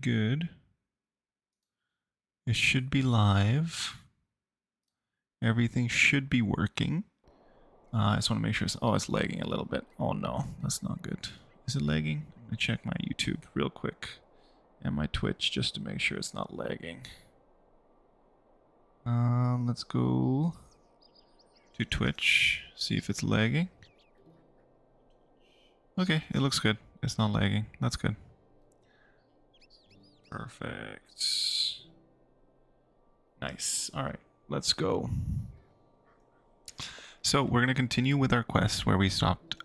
good. It should be live. Everything should be working. I just want to make sure it's... Oh, it's lagging a little bit. Oh no, that's not good. Is it lagging? I'm going to check my YouTube real quick. And my Twitch just to make sure it's not lagging. Let's go to Twitch. See if it's lagging. Okay, it looks good. It's not lagging. That's good. Perfect. Nice. Alright, let's go. So we're going to continue with our quest where we stopped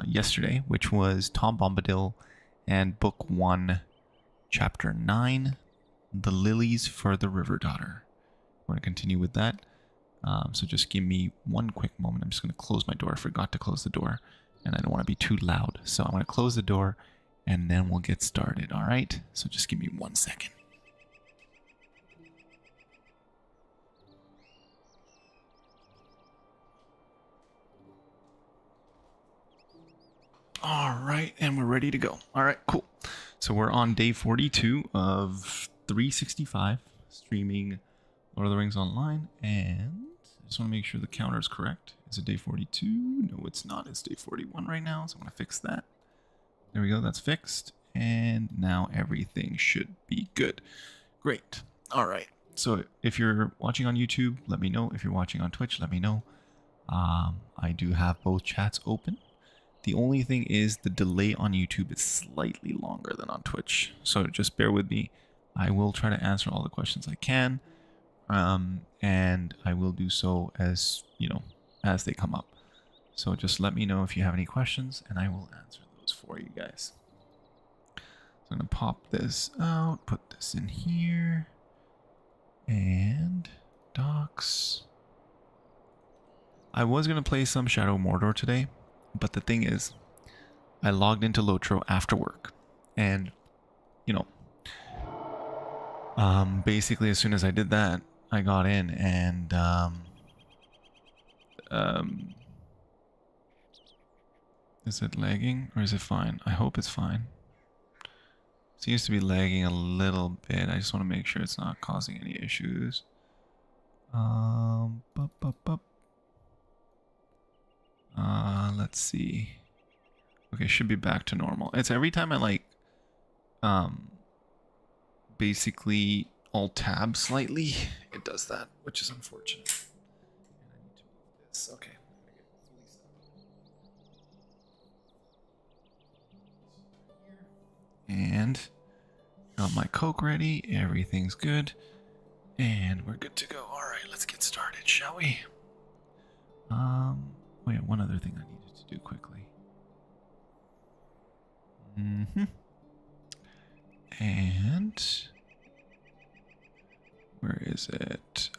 yesterday, which was Tom Bombadil and Book 1, Chapter 9, The Lilies for the River Daughter. We're going to continue with that. So just give me one quick moment. I'm just going to close my door. I forgot to close the door, and I don't want to be too loud. So I'm going to close the door, and then we'll get started, alright? So just give me 1 second. Alright, and we're ready to go. Alright, cool. So we're on day 42 of 365, streaming Lord of the Rings Online, and I just want to make sure the counter is correct. Is it day 42? No, it's not. It's day 41 right now, so I'm going to fix that. There we go, that's fixed. And now everything should be good. Great. Alright, so if you're watching on YouTube, let me know. If you're watching on Twitch, let me know. I do have both chats open. The only thing is the delay on YouTube is slightly longer than on Twitch. So just bear with me. I will try to answer all the questions I can. And I will do so as, you know, as they come up. So just let me know if you have any questions and I will answer those for you guys. So I'm going to pop this out, put this in here. And docs. I was going to play some Shadow Mordor today. But the thing is, I logged into LOTRO after work, and, you know, basically as soon as I did that, I got in, and, is it lagging, or is it fine? I hope it's fine. Seems to be lagging a little bit. I just want to make sure it's not causing any issues. Let's see. Okay, should be back to normal. It's every time I like, basically alt-tab slightly, it does that, which is unfortunate. And I need to move this. Okay. And got my Coke ready. Everything's good. And we're good to go. Alright, let's get started, shall we? Oh yeah, one other thing I needed to do quickly. And where is it?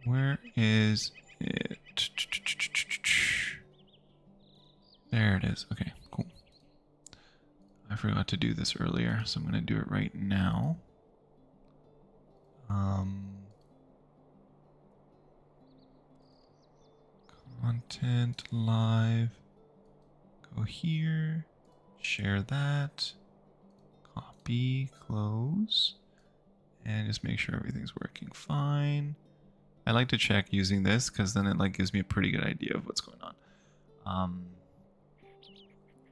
Where is it? There it is. Okay, cool. I forgot to do this earlier, so I'm going to do it right now. Content live. Go here. Share that. Copy. Close. And just make sure everything's working fine. I like to check using this because then it like gives me a pretty good idea of what's going on.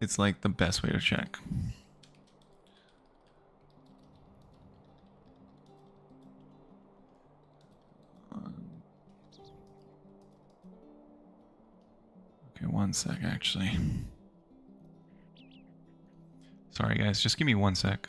It's like the best way to check. Okay, 1 sec actually. Sorry guys, just give me 1 sec.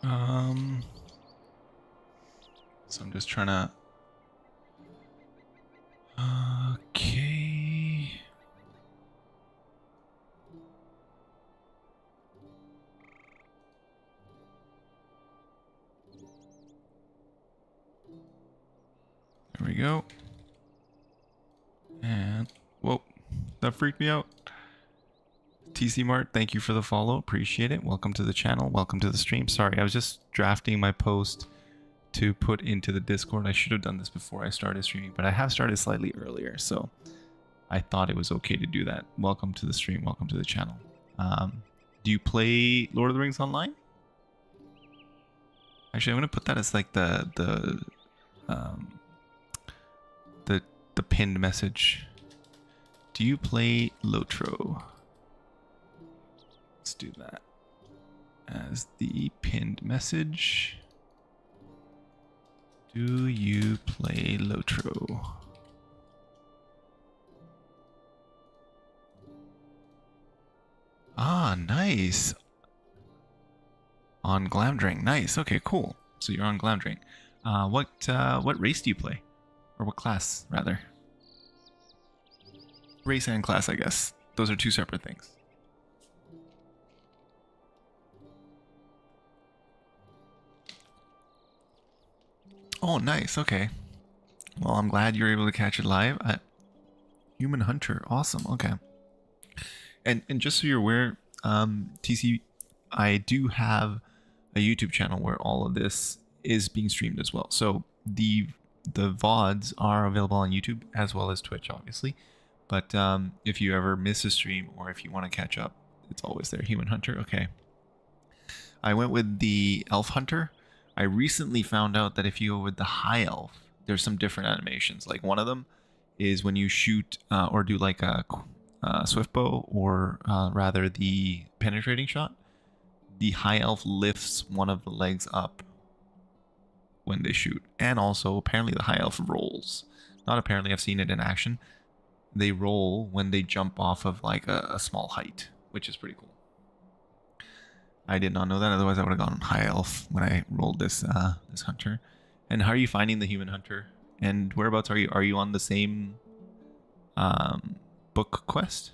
So I'm just trying to. Okay. There we go. And whoa, that freaked me out. TC Mart, thank you for the follow. Appreciate it. Welcome to the channel. Welcome to the stream. Sorry, I was just drafting my post to put into the Discord. I should have done this before I started streaming, but I have started slightly earlier, so I thought it was okay to do that. Welcome to the stream. Welcome to the channel. Do you play Lord of the Rings online? Actually, I'm gonna put that as like the pinned message. Do you play LOTRO? Let's do that as the pinned message. Do you play LOTRO? Ah, nice. On Glamdring. Nice. Okay, cool. So you're on Glamdring. What race do you play? Or what class, rather? Race and class, I guess. Those are two separate things. Oh, nice. Okay. Well, I'm glad you're able to catch it live. Human Hunter. Awesome. Okay. And just so you're aware, TC, I do have a YouTube channel where all of this is being streamed as well. So the VODs are available on YouTube as well as Twitch, obviously. But if you ever miss a stream or if you want to catch up, it's always there. Human Hunter. Okay. I went with the Elf Hunter. I recently found out that if you go with the High Elf, there's some different animations. Like one of them is when you shoot or do like a swift bow, or rather the penetrating shot, the High Elf lifts one of the legs up when they shoot. And also apparently the High Elf rolls. Not apparently, I've seen it in action. They roll when they jump off of like a small height, which is pretty cool. I did not know that, otherwise I would have gone High Elf when I rolled this this hunter. And how are you finding the Human Hunter? And whereabouts are you? Are you on the same book quest?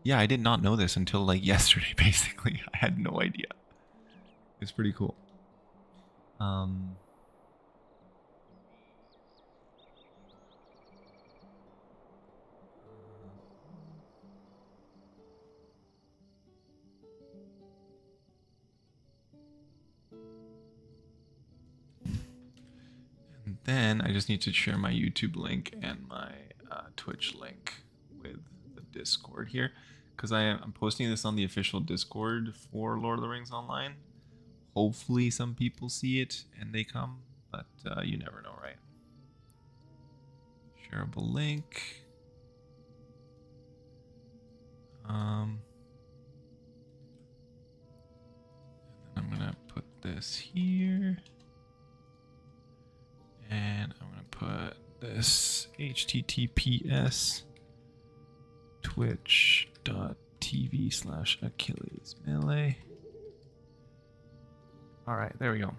Yeah, I did not know this until like yesterday, basically. I had no idea. It's pretty cool. And then I just need to share my YouTube link and my Twitch link with the Discord here, because I'm posting this on the official Discord for Lord of the Rings Online. Hopefully some people see it and they come, but you never know, right? Shareable link. And then I'm gonna put this here, and I'm gonna put this https twitch.tv/AchillesMele. All right, there we go.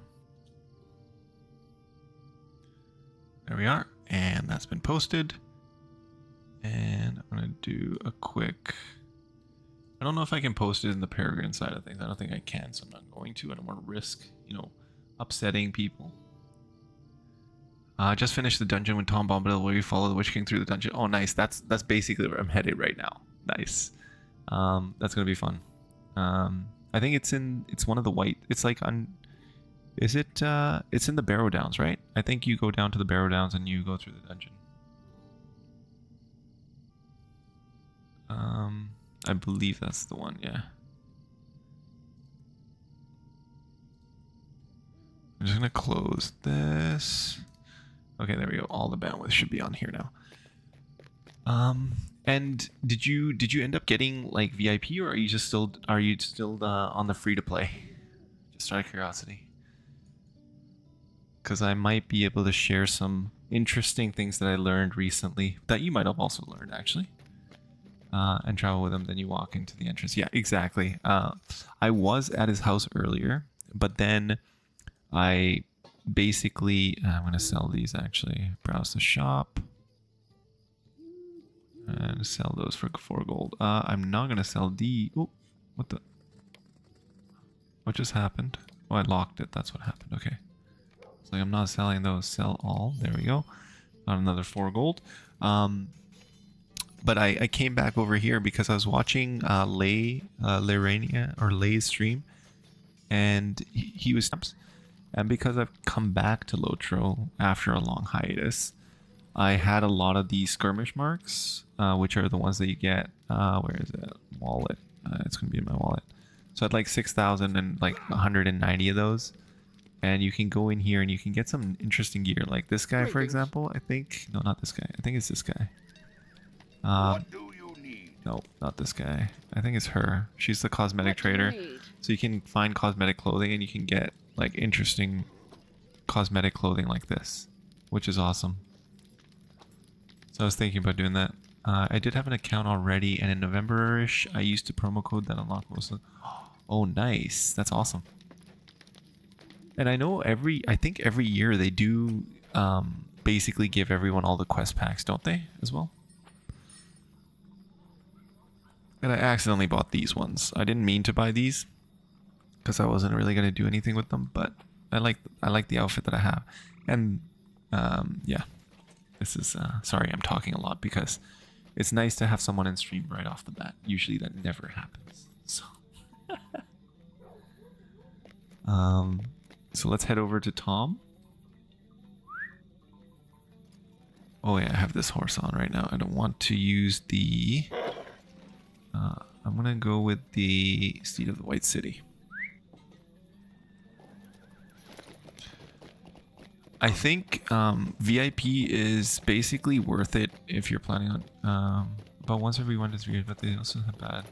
There we are, and that's been posted. And I'm gonna do a quick. I don't know if I can post it in the Peregrine side of things. I don't think I can, so I'm not going to. I don't want to risk, upsetting people. Just finished the dungeon with Tom Bombadil where you follow the Witch King through the dungeon. Oh, nice. That's basically where I'm headed right now. Nice. That's gonna be fun. I think it's one of the white. It's like on. Is it? It's in the Barrow-downs, right? I think you go down to the Barrow-downs and you go through the dungeon. I believe that's the one. Yeah. I'm just gonna close this. Okay, there we go. All the bandwidth should be on here now. And did you end up getting like VIP, or are you still on the free to play? Just out of curiosity, because I might be able to share some interesting things that I learned recently that you might have also learned actually. And travel with him. Then you walk into the entrance. Yeah, exactly. I was at his house earlier But then I basically, I'm going to sell these actually. Browse the shop. And sell those for 4 gold. I'm not going to sell the... Oh, what the... What just happened? Oh, I locked it. That's what happened. Okay. It's like I'm not selling those. Sell all. There we go. Got another 4 gold. But I came back over here because I was watching Lay's stream, and he was... And because I've come back to LOTRO after a long hiatus, I had a lot of these skirmish marks, which are the ones that you get. Where is it? Wallet. It's going to be in my wallet. So I had like 6,000 and like 190 of those. And you can go in here and you can get some interesting gear. Like this guy, for example, I think. No, not this guy. I think it's this guy. What do you need? No, not this guy. I think it's her. She's the cosmetic trader. So you can find cosmetic clothing and you can get like interesting cosmetic clothing like this, which is awesome. So I was thinking about doing that. I did have an account already, and in November-ish, I used a promo code that unlocked most of... Oh, nice. That's awesome. And I know I think every year they do basically give everyone all the quest packs, don't they, as well? And I accidentally bought these ones. I didn't mean to buy these, because I wasn't really going to do anything with them, but I like the outfit that I have. And, yeah. This is, sorry, I'm talking a lot because it's nice to have someone in stream right off the bat. Usually that never happens. So, so let's head over to Tom. Oh yeah, I have this horse on right now. I don't want to use the... I'm going to go with the Steed of the White City. I think VIP is basically worth it if you're planning on about once every 1 to 3 years, but they also have bad.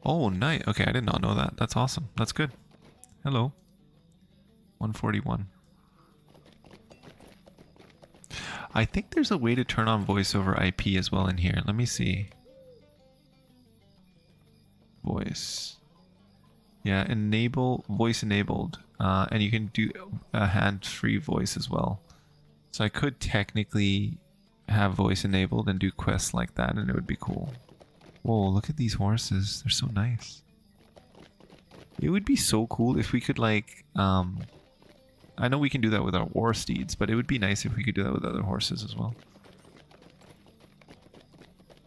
Oh, nice. Okay, I did not know that. That's awesome. That's good. Hello. 141. I think there's a way to turn on voice over IP as well in here. Let me see. Voice. Yeah, enable voice enabled, and you can do a hand-free voice as well. So I could technically have voice enabled and do quests like that, and it would be cool. Whoa, look at these horses. They're so nice. It would be so cool if we could like, I know we can do that with our war steeds, but it would be nice if we could do that with other horses as well.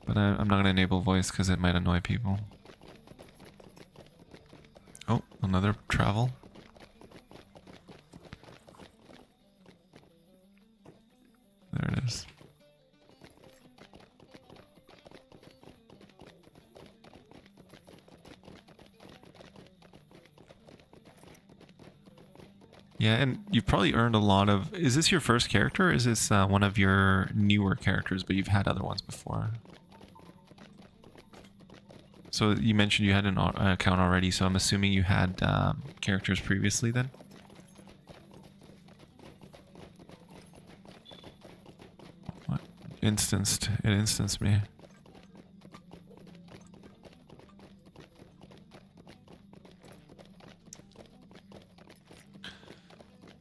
But I'm not going to enable voice because it might annoy people. Oh, another travel. There it is. Yeah, and you've probably earned a lot of... Is this your first character, or is this one of your newer characters, but you've had other ones before? So you mentioned you had an account already, so I'm assuming you had characters previously then? What? Instanced. It instanced me.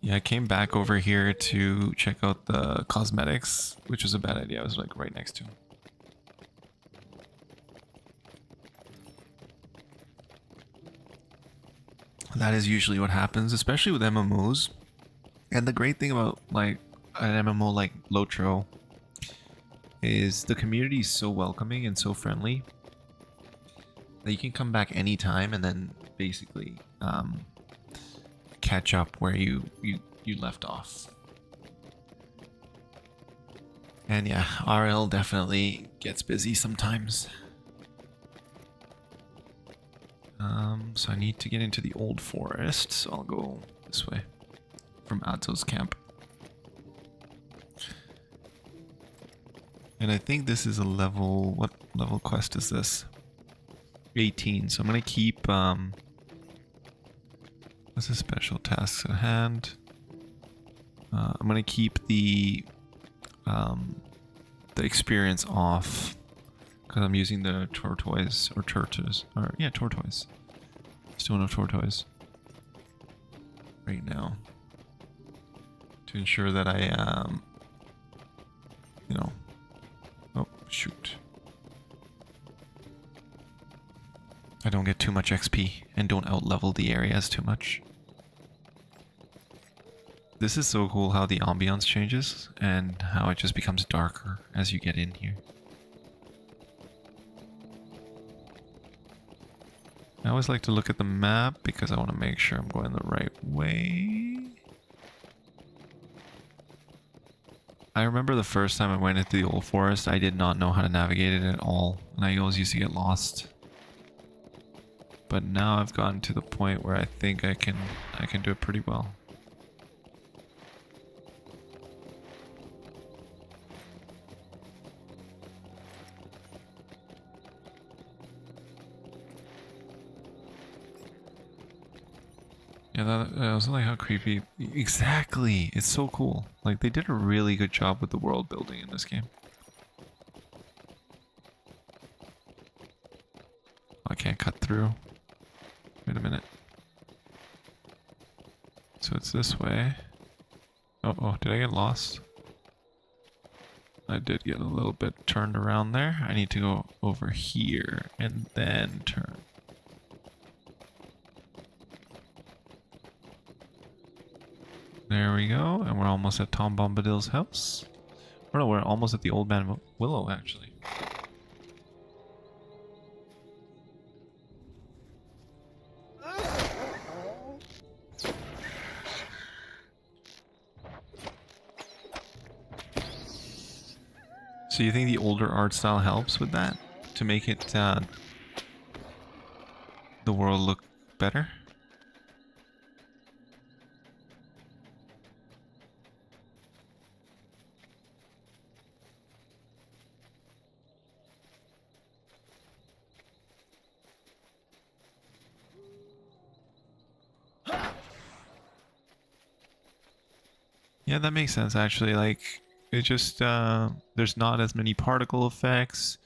Yeah, I came back over here to check out the cosmetics, which was a bad idea. I was like right next to him. That is usually what happens, especially with MMOs. And the great thing about like an MMO like LOTRO is the community is so welcoming and so friendly that you can come back anytime and then basically catch up where you left off. And yeah, RL definitely gets busy sometimes. So I need to get into the old forest, so I'll go this way from Atzo's camp. And I think this is a level... What level quest is this? 18. So I'm going to keep... what's the special tasks at hand? I'm going to keep the experience off. Because I'm using the tortoise, or tortoise, or yeah, tortoise. Stone of tortoise. Right now. To ensure that I, you know, oh, shoot. I don't get too much XP and don't outlevel the areas too much. This is so cool how the ambiance changes and how it just becomes darker as you get in here. I always like to look at the map because I want to make sure I'm going the right way. I remember the first time I went into the old forest, I did not know how to navigate it at all, and I always used to get lost. But now I've gotten to the point where I think I can do it pretty well. Yeah, that was like how creepy. Exactly, it's so cool. Like they did a really good job with the world building in this game. I can't cut through. Wait a minute. So it's this way. Oh, did I get lost? I did get a little bit turned around there. I need to go over here and then turn. There we go, and we're almost at Tom Bombadil's house. Or no, we're almost at the old man Willow, actually. So you think the older art style helps with that? To make it, the world look better? Yeah, that makes sense actually. Like, it just, there's not as many particle effects,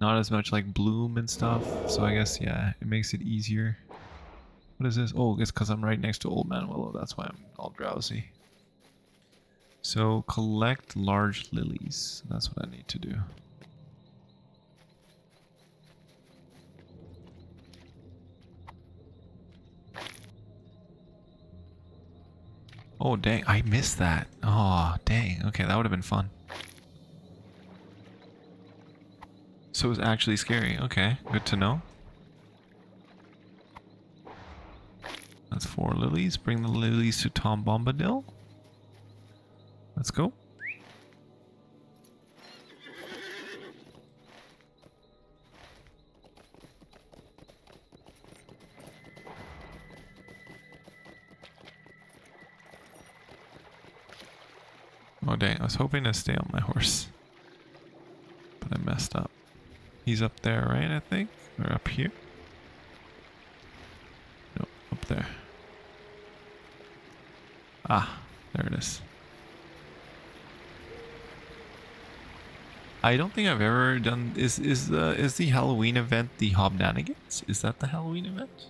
not as much like bloom and stuff. So I guess, yeah, it makes it easier. What is this? Oh, it's because I'm right next to Old Man Willow. That's why I'm all drowsy. So collect large lilies. That's what I need to do. Oh, dang. I missed that. Oh, dang. Okay, that would have been fun. So it's actually scary. Okay, good to know. That's 4 lilies. Bring the lilies to Tom Bombadil. Let's go. Oh dang, I was hoping to stay on my horse. But I messed up. He's up there, right, I think? Or up here? Nope, up there. Ah, there it is. I don't think I've ever done... Is the Halloween event the Hobnanigans? Is that the Halloween event?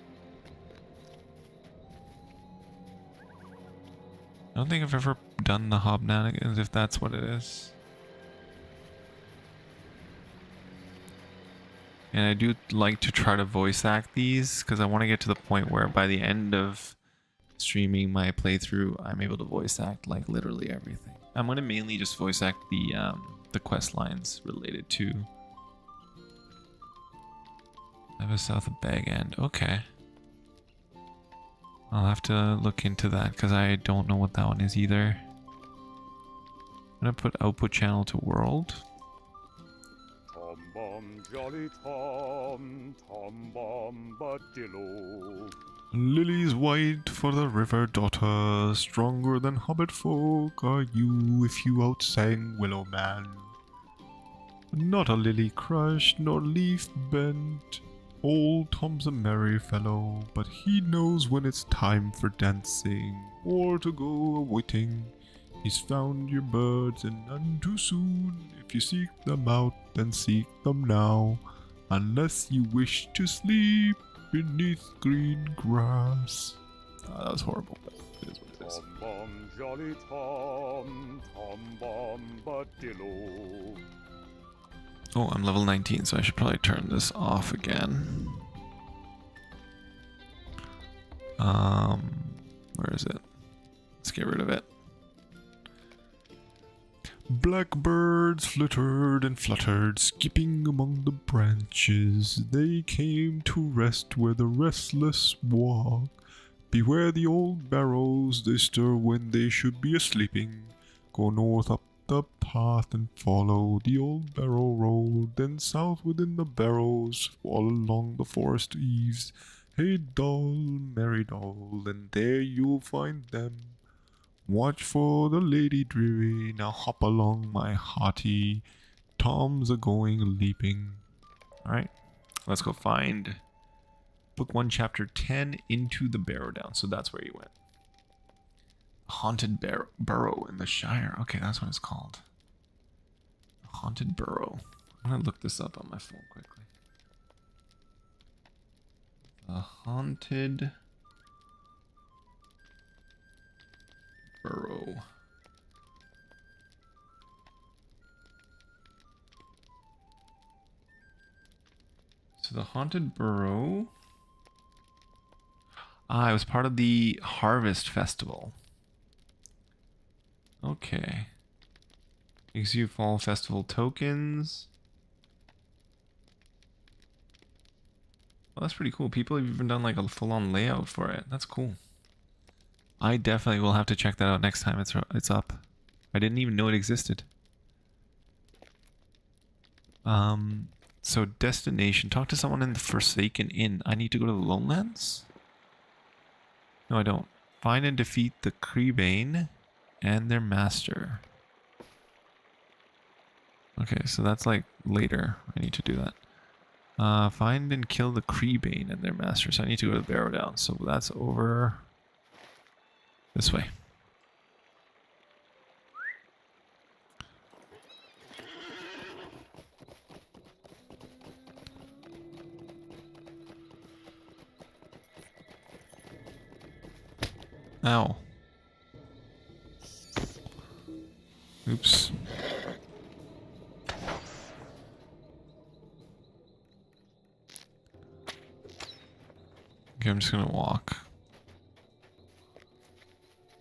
I don't think I've ever done the Hobnanigans, if that's what it is. And I do like to try to voice act these, because I want to get to the point where by the end of streaming my playthrough, I'm able to voice act like literally everything. I'm going to mainly just voice act the quest lines related to... I have a south of Bag End. Okay. I'll have to look into that because I don't know what that one is either. I'm gonna put output channel to world. Tom Bomb, Jolly Tom, Tom Bombadillo. Lilies white for the river daughter, stronger than hobbit folk are you if you outsang Willow Man. Not a lily crushed nor leaf bent. Old Tom's a merry fellow, but he knows when it's time for dancing or to go a-waiting. He's found your birds and none too soon. If If you seek them out, then seek them now. Unless you wish to sleep beneath green grass. Oh, that was horrible, but it is what it is. Tom Bomb Jolly Tom, Tom Bombadillo. Oh, I'm level 19, so I should probably turn this off again. Where is it? Let's get rid of it. Blackbirds flittered and fluttered, skipping among the branches. They came to rest where the restless walk. Beware the old barrows, they stir when they should be a-sleeping. Go north up the path and follow the old barrow road, then south within the barrows, all along the forest eaves. Hey doll, merry doll, and there you'll find them. Watch for the lady dreary, now hop along my hearty. Tom's a-going leaping. Alright, let's go find Book 1, Chapter 10, Into the Barrow-downs. So that's where you went. Haunted Burrow in the Shire. Okay, that's what it's called. Haunted Burrow. I'm gonna look this up on my phone quickly. The Haunted Burrow. So the Haunted Burrow. Ah, it was part of the Harvest Festival. Okay. Gives you Fall Festival tokens. Well, that's pretty cool. People have even done like a full-on layout for it. That's cool. I definitely will have to check that out next time it's up. I didn't even know it existed. So destination. Talk to someone in the Forsaken Inn. I need to go to the Lowlands? No, I don't. Find and defeat the Creebane and their master. Okay, so that's like later. I need to do that. Find and kill the Creebane and their master. So I need to go to the Barrow-downs. So that's over this way. Ow. Oops. Okay, I'm just gonna walk.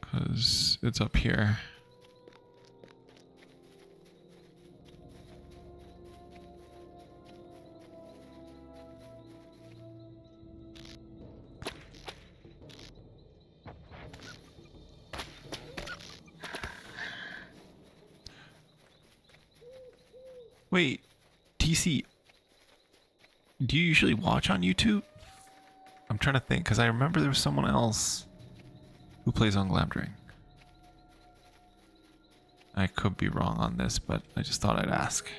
Because it's up here. Wait, TC, do you usually watch on YouTube? I'm trying to think, because I remember there was someone else who plays on Glamdring. I could be wrong on this, but I just thought I'd ask.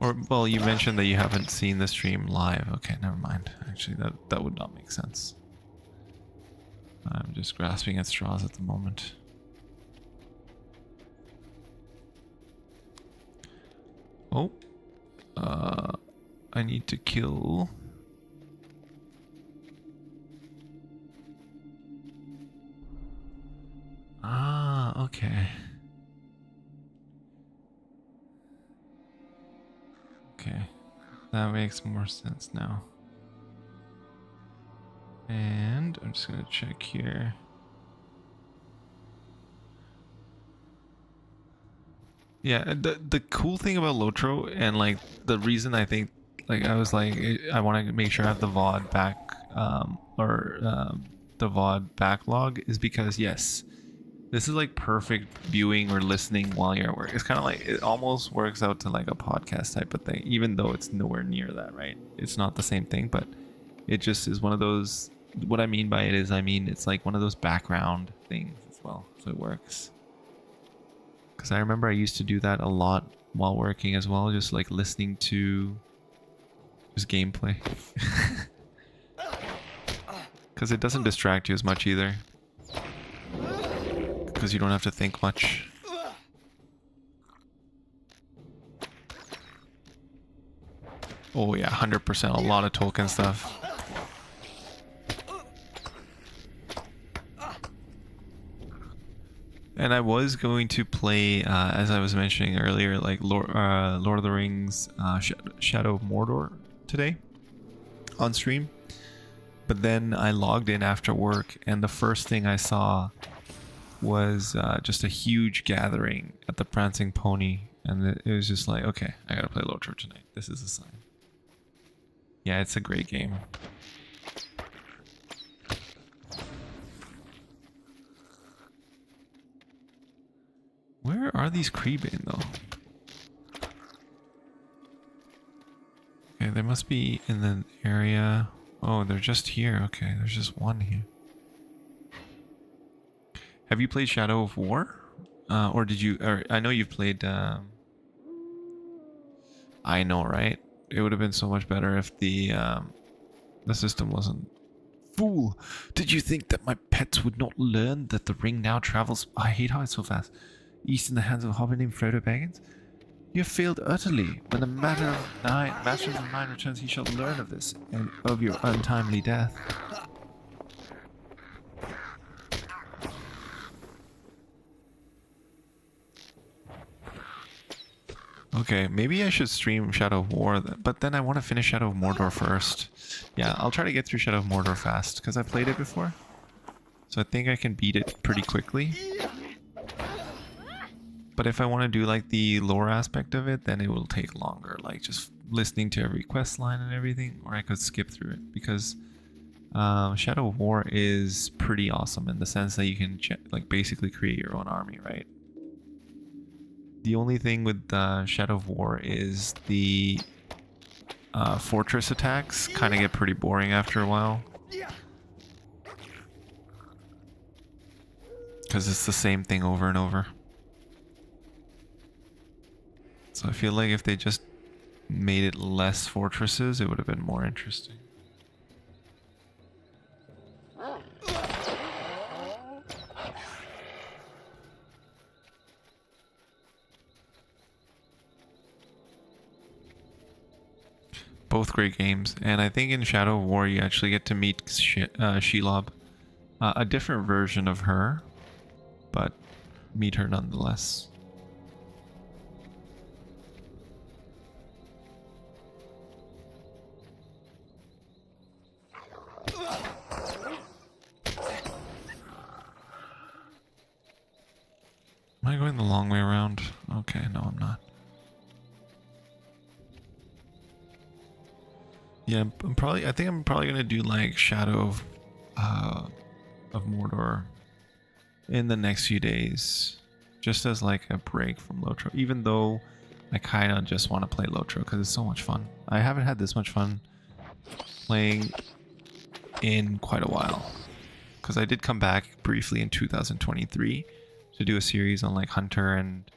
Or, well, you mentioned that you haven't seen the stream live. Okay, never mind. Actually, that would not make sense. I'm just grasping at straws at the moment. Oh. I need to kill... Ah, okay. Okay. That makes more sense now. And I'm just gonna check here. Yeah, the cool thing about LOTRO, and like the reason I think, like I was like, I want to make sure I have the VOD back, the VOD backlog, is because yes, this is like perfect viewing or listening while you're at work. It's kind of like, it almost works out to like a podcast type of thing, even though it's nowhere near that, right? It's not the same thing, but it just is one of those, what I mean by it is, I mean, it's like one of those background things as well, so it works. Because I remember I used to do that a lot while working as well, just like listening to just gameplay. Because it doesn't distract you as much either. because you don't have to think much. Oh yeah, 100%, a lot of token stuff. And I was going to play, as I was mentioning earlier, like Lord of the Rings Shadow of Mordor today on stream. But then I logged in after work, and the first thing I saw was just a huge gathering at the Prancing Pony. And it was just like, okay, I gotta play LOTRO tonight. This is a sign. Yeah, it's a great game. Where are these Creebane though? Okay, they must be in the area. Oh, they're just here. Okay, there's just one here. Have you played Shadow of War? Or did you... Or, I know you've played... I know, right? It would have been so much better if the system wasn't... Fool! Did you think that my pets would not learn that the ring now travels... I hate how it's so fast. East in the hands of a hobbit named Frodo Baggins? You have failed utterly. When the Master of Nine returns, he shall learn of this, and of your untimely death. Okay, maybe I should stream Shadow of War, but then I want to finish Shadow of Mordor first. Yeah, I'll try to get through Shadow of Mordor fast, because I've played it before. So I think I can beat it pretty quickly. But if I want to do like the lore aspect of it, then it will take longer, like just listening to every quest line and everything, or I could skip through it, because Shadow of War is pretty awesome in the sense that you can like basically create your own army, right? The only thing with Shadow of War is the fortress attacks kind of get pretty boring after a while, because it's the same thing over and over. So I feel like if they just made it less fortresses, it would have been more interesting. Both great games, and I think in Shadow of War you actually get to meet Shelob, a different version of her, but meet her nonetheless. Am I going the long way around? Okay, no, I'm not. Yeah, I think I'm probably gonna do like Shadow of Mordor in the next few days, just as like a break from LOTRO. Even though I kind of just want to play LOTRO because it's so much fun. I haven't had this much fun playing in quite a while, because I did come back briefly in 2023 to do a series on like Hunter and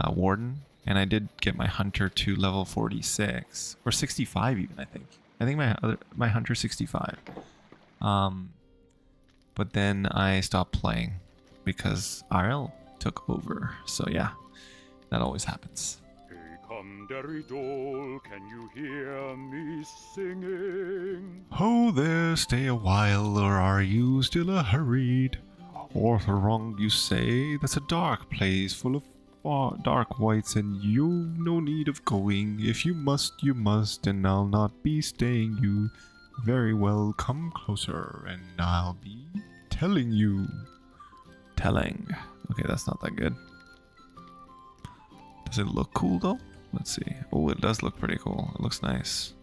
Warden. And I did get my Hunter to level 46 or 65 even, I think. I think my Hunter 65. But then I stopped playing because RL took over. So yeah, that always happens. Hey, come, Derry-dole, can you hear me singing? Ho there, stay a while, or are you still hurried? Orthorong, you say? That's a dark place full of dark wights, and you've no need of going. If you must, you must, and I'll not be staying you. Very well, come closer, and I'll be telling you. Telling. Okay, that's not that good. Does it look cool though? Let's see. Oh, it does look pretty cool. It looks nice.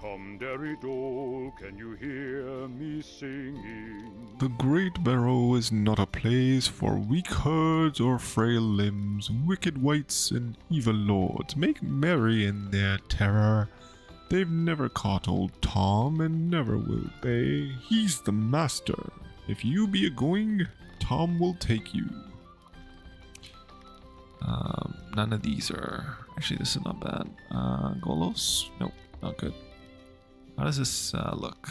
Come, Derry-dole, can you hear me singing? The Great Barrow is not a place for weak herds or frail limbs. Wicked wights and evil lords make merry in their terror. They've never caught old Tom, and never will they. He's the master. If you be a-going, Tom will take you. None of these are... Actually, this is not bad. Golos? Nope, not good. How does this look?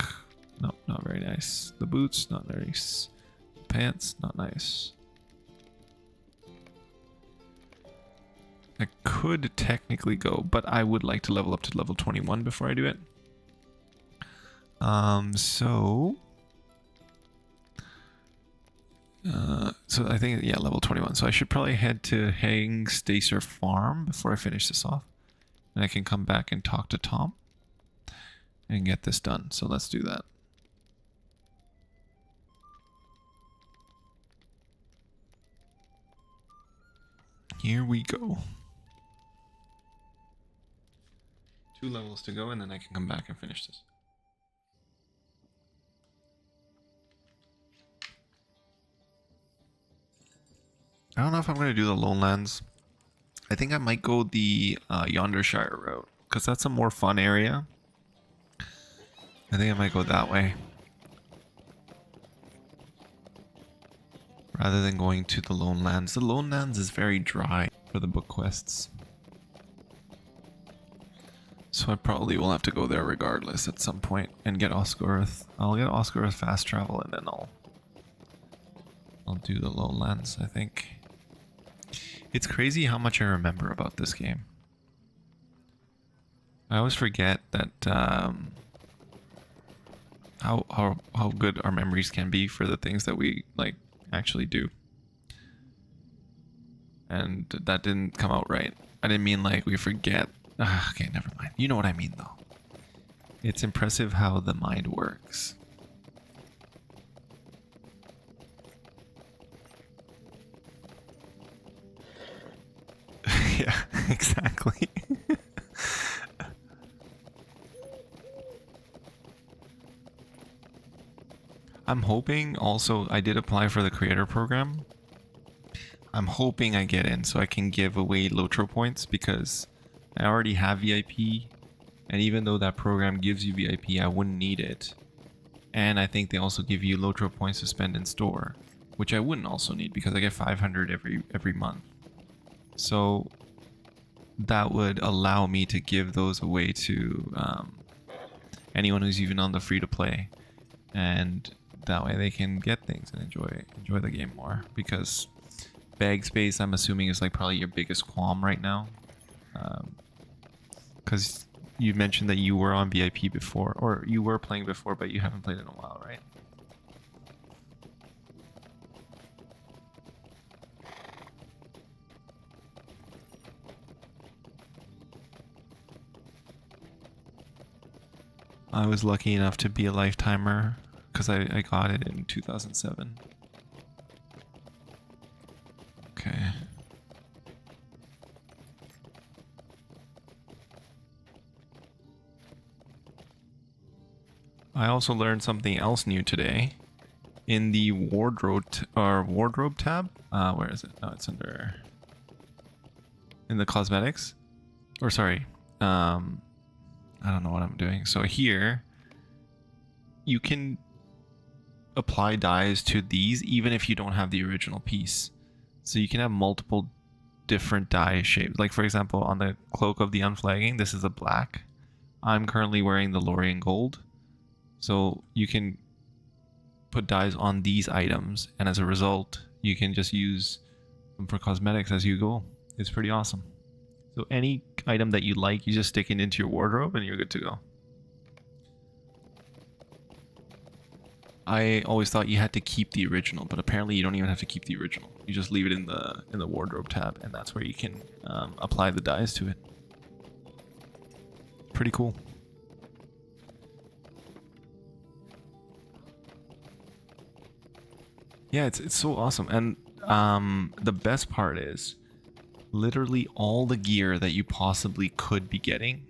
No, not very nice. The boots, not nice. Pants, not nice. I could technically go, but I would like to level up to level 21 before I do it. So I think, yeah, level 21. So I should probably head to Hangstacer Farm before I finish this off. And I can come back and talk to Tom and get this done. So let's do that. Here we go. 2 levels to go, and then I can come back and finish this. I don't know if I'm going to do the Lowlands. I think I might go the Yondershire route, because that's a more fun area. I think I might go that way, rather than going to the Lowlands. The Lowlands is very dry for the book quests. So I probably will have to go there regardless at some point and get Osgoroth. I'll get Osgoroth fast travel, and then I'll do the Lowlands, I think. It's crazy how much I remember about this game. I always forget that how good our memories can be for the things that we like actually do. And that didn't come out right. I didn't mean like we forget. Okay, never mind. You know what I mean though. It's impressive how the mind works. Yeah, exactly. I'm hoping also, I did apply for the creator program. I'm hoping I get in so I can give away LOTRO points, because I already have VIP, and even though that program gives you VIP, I wouldn't need it. And I think they also give you LOTRO points to spend in store, which I wouldn't also need because I get 500 every month. So that would allow me to give those away to anyone who's even on the free to play, and that way they can get things and enjoy the game more, because bag space, I'm assuming, is like probably your biggest qualm right now, because you mentioned that you were on VIP before, or you were playing before, but you haven't played in a while, right? I was lucky enough to be a lifetimer because I got it in 2007. Okay. I also learned something else new today in the wardrobe tab. Where is it? No, it's under in the cosmetics. Or sorry, I don't know what I'm doing. So here, you can apply dyes to these even if you don't have the original piece. So you can have multiple different dye shapes. Like for example, on the Cloak of the Unflagging, this is a black. I'm currently wearing the Lorien Gold. So you can put dyes on these items, and as a result, you can just use them for cosmetics as you go. It's pretty awesome. So any item that you like, you just stick it into your wardrobe and you're good to go. I always thought you had to keep the original, but apparently you don't even have to keep the original. You just leave it in the wardrobe tab, and that's where you can apply the dyes to it. Pretty cool. Yeah, it's so awesome. And the best part is literally all the gear that you possibly could be getting,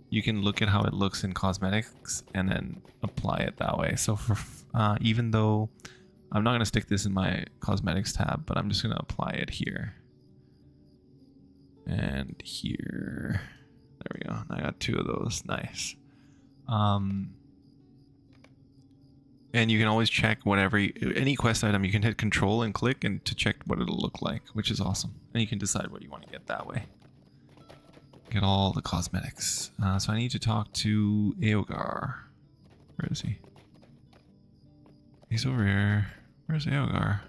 you can look at how it looks in cosmetics and then apply it that way. So for even though I'm not going to stick this in my cosmetics tab, but I'm just going to apply it here and here. There we go. I got 2 of those. Nice. And you can always check whatever any quest item, you can hit control and click and to check what it'll look like, which is awesome. And you can decide what you want to get that way. Get all the cosmetics. So I need to talk to Eogar. Where is he? He's over here. Where's Eogar?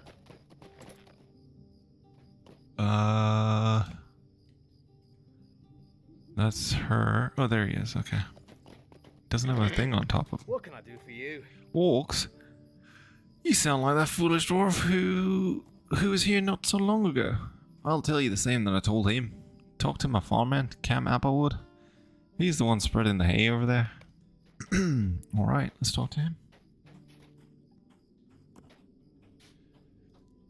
That's her. Oh, there he is. Okay. Doesn't have a thing on top of him. What can I do for you? Orcs? You sound like that foolish dwarf who was here not so long ago. I'll tell you the same that I told him. Talk to my farmhand, Cam Applewood. He's the one spreading the hay over there. Alright, let's talk to him.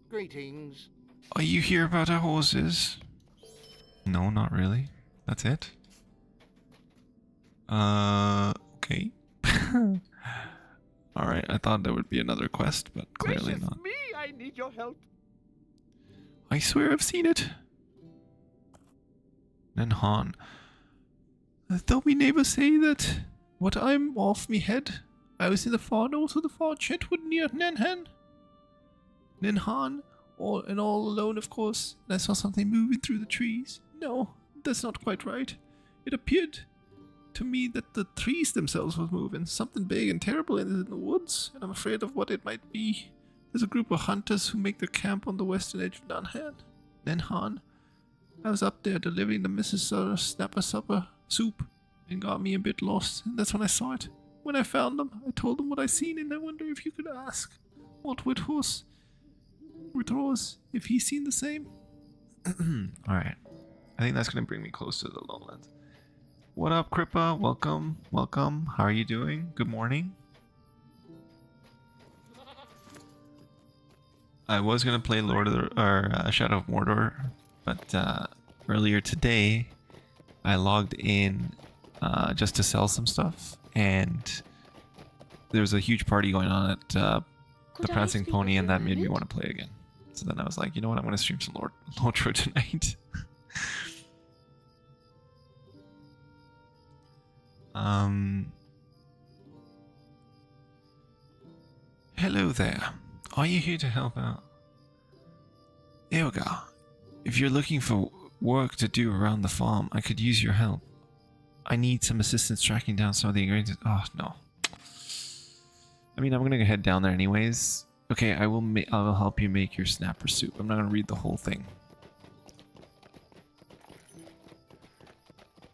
Greetings. Are you here about our horses? No, not really. That's it. Okay. Alright, I thought there would be another quest, but clearly Gracious not. me, I need your help. I swear I've seen it. Then Han. Though me neighbors say that what I'm off me head, I was in the far north of the far Chetwood near Nenhan. Nenhan, all alone of course, and I saw something moving through the trees. No, that's not quite right. It appeared to me that the trees themselves were moving. Something big and terrible in the woods, and I'm afraid of what it might be. There's a group of hunters who make their camp on the western edge of Nenhan. I was up there delivering the Mrs. Snapper soup and got me a bit lost, and that's when I saw it. When I found them, I told them what I seen, and I wonder if you could ask Walt Withross if he's seen the same. Alright. I think that's going to bring me close to the lowlands. What up, Kripa? Welcome. Welcome. How are you doing? Good morning. I was going to play Shadow of Mordor, but earlier today I logged in just to sell some stuff, and there's a huge party going on at the Prancing Pony, and that made me want to play again. So then I was like, you know what, I'm going to stream some LOTRO tonight. Hello there. Are you here to help out? Eogar, if you're looking for work to do around the farm, I could use your help. I need some assistance tracking down some of the ingredients. Oh, no. I mean, I'm going to head down there anyways. Okay, I will help you make your snapper soup. I'm not going to read the whole thing.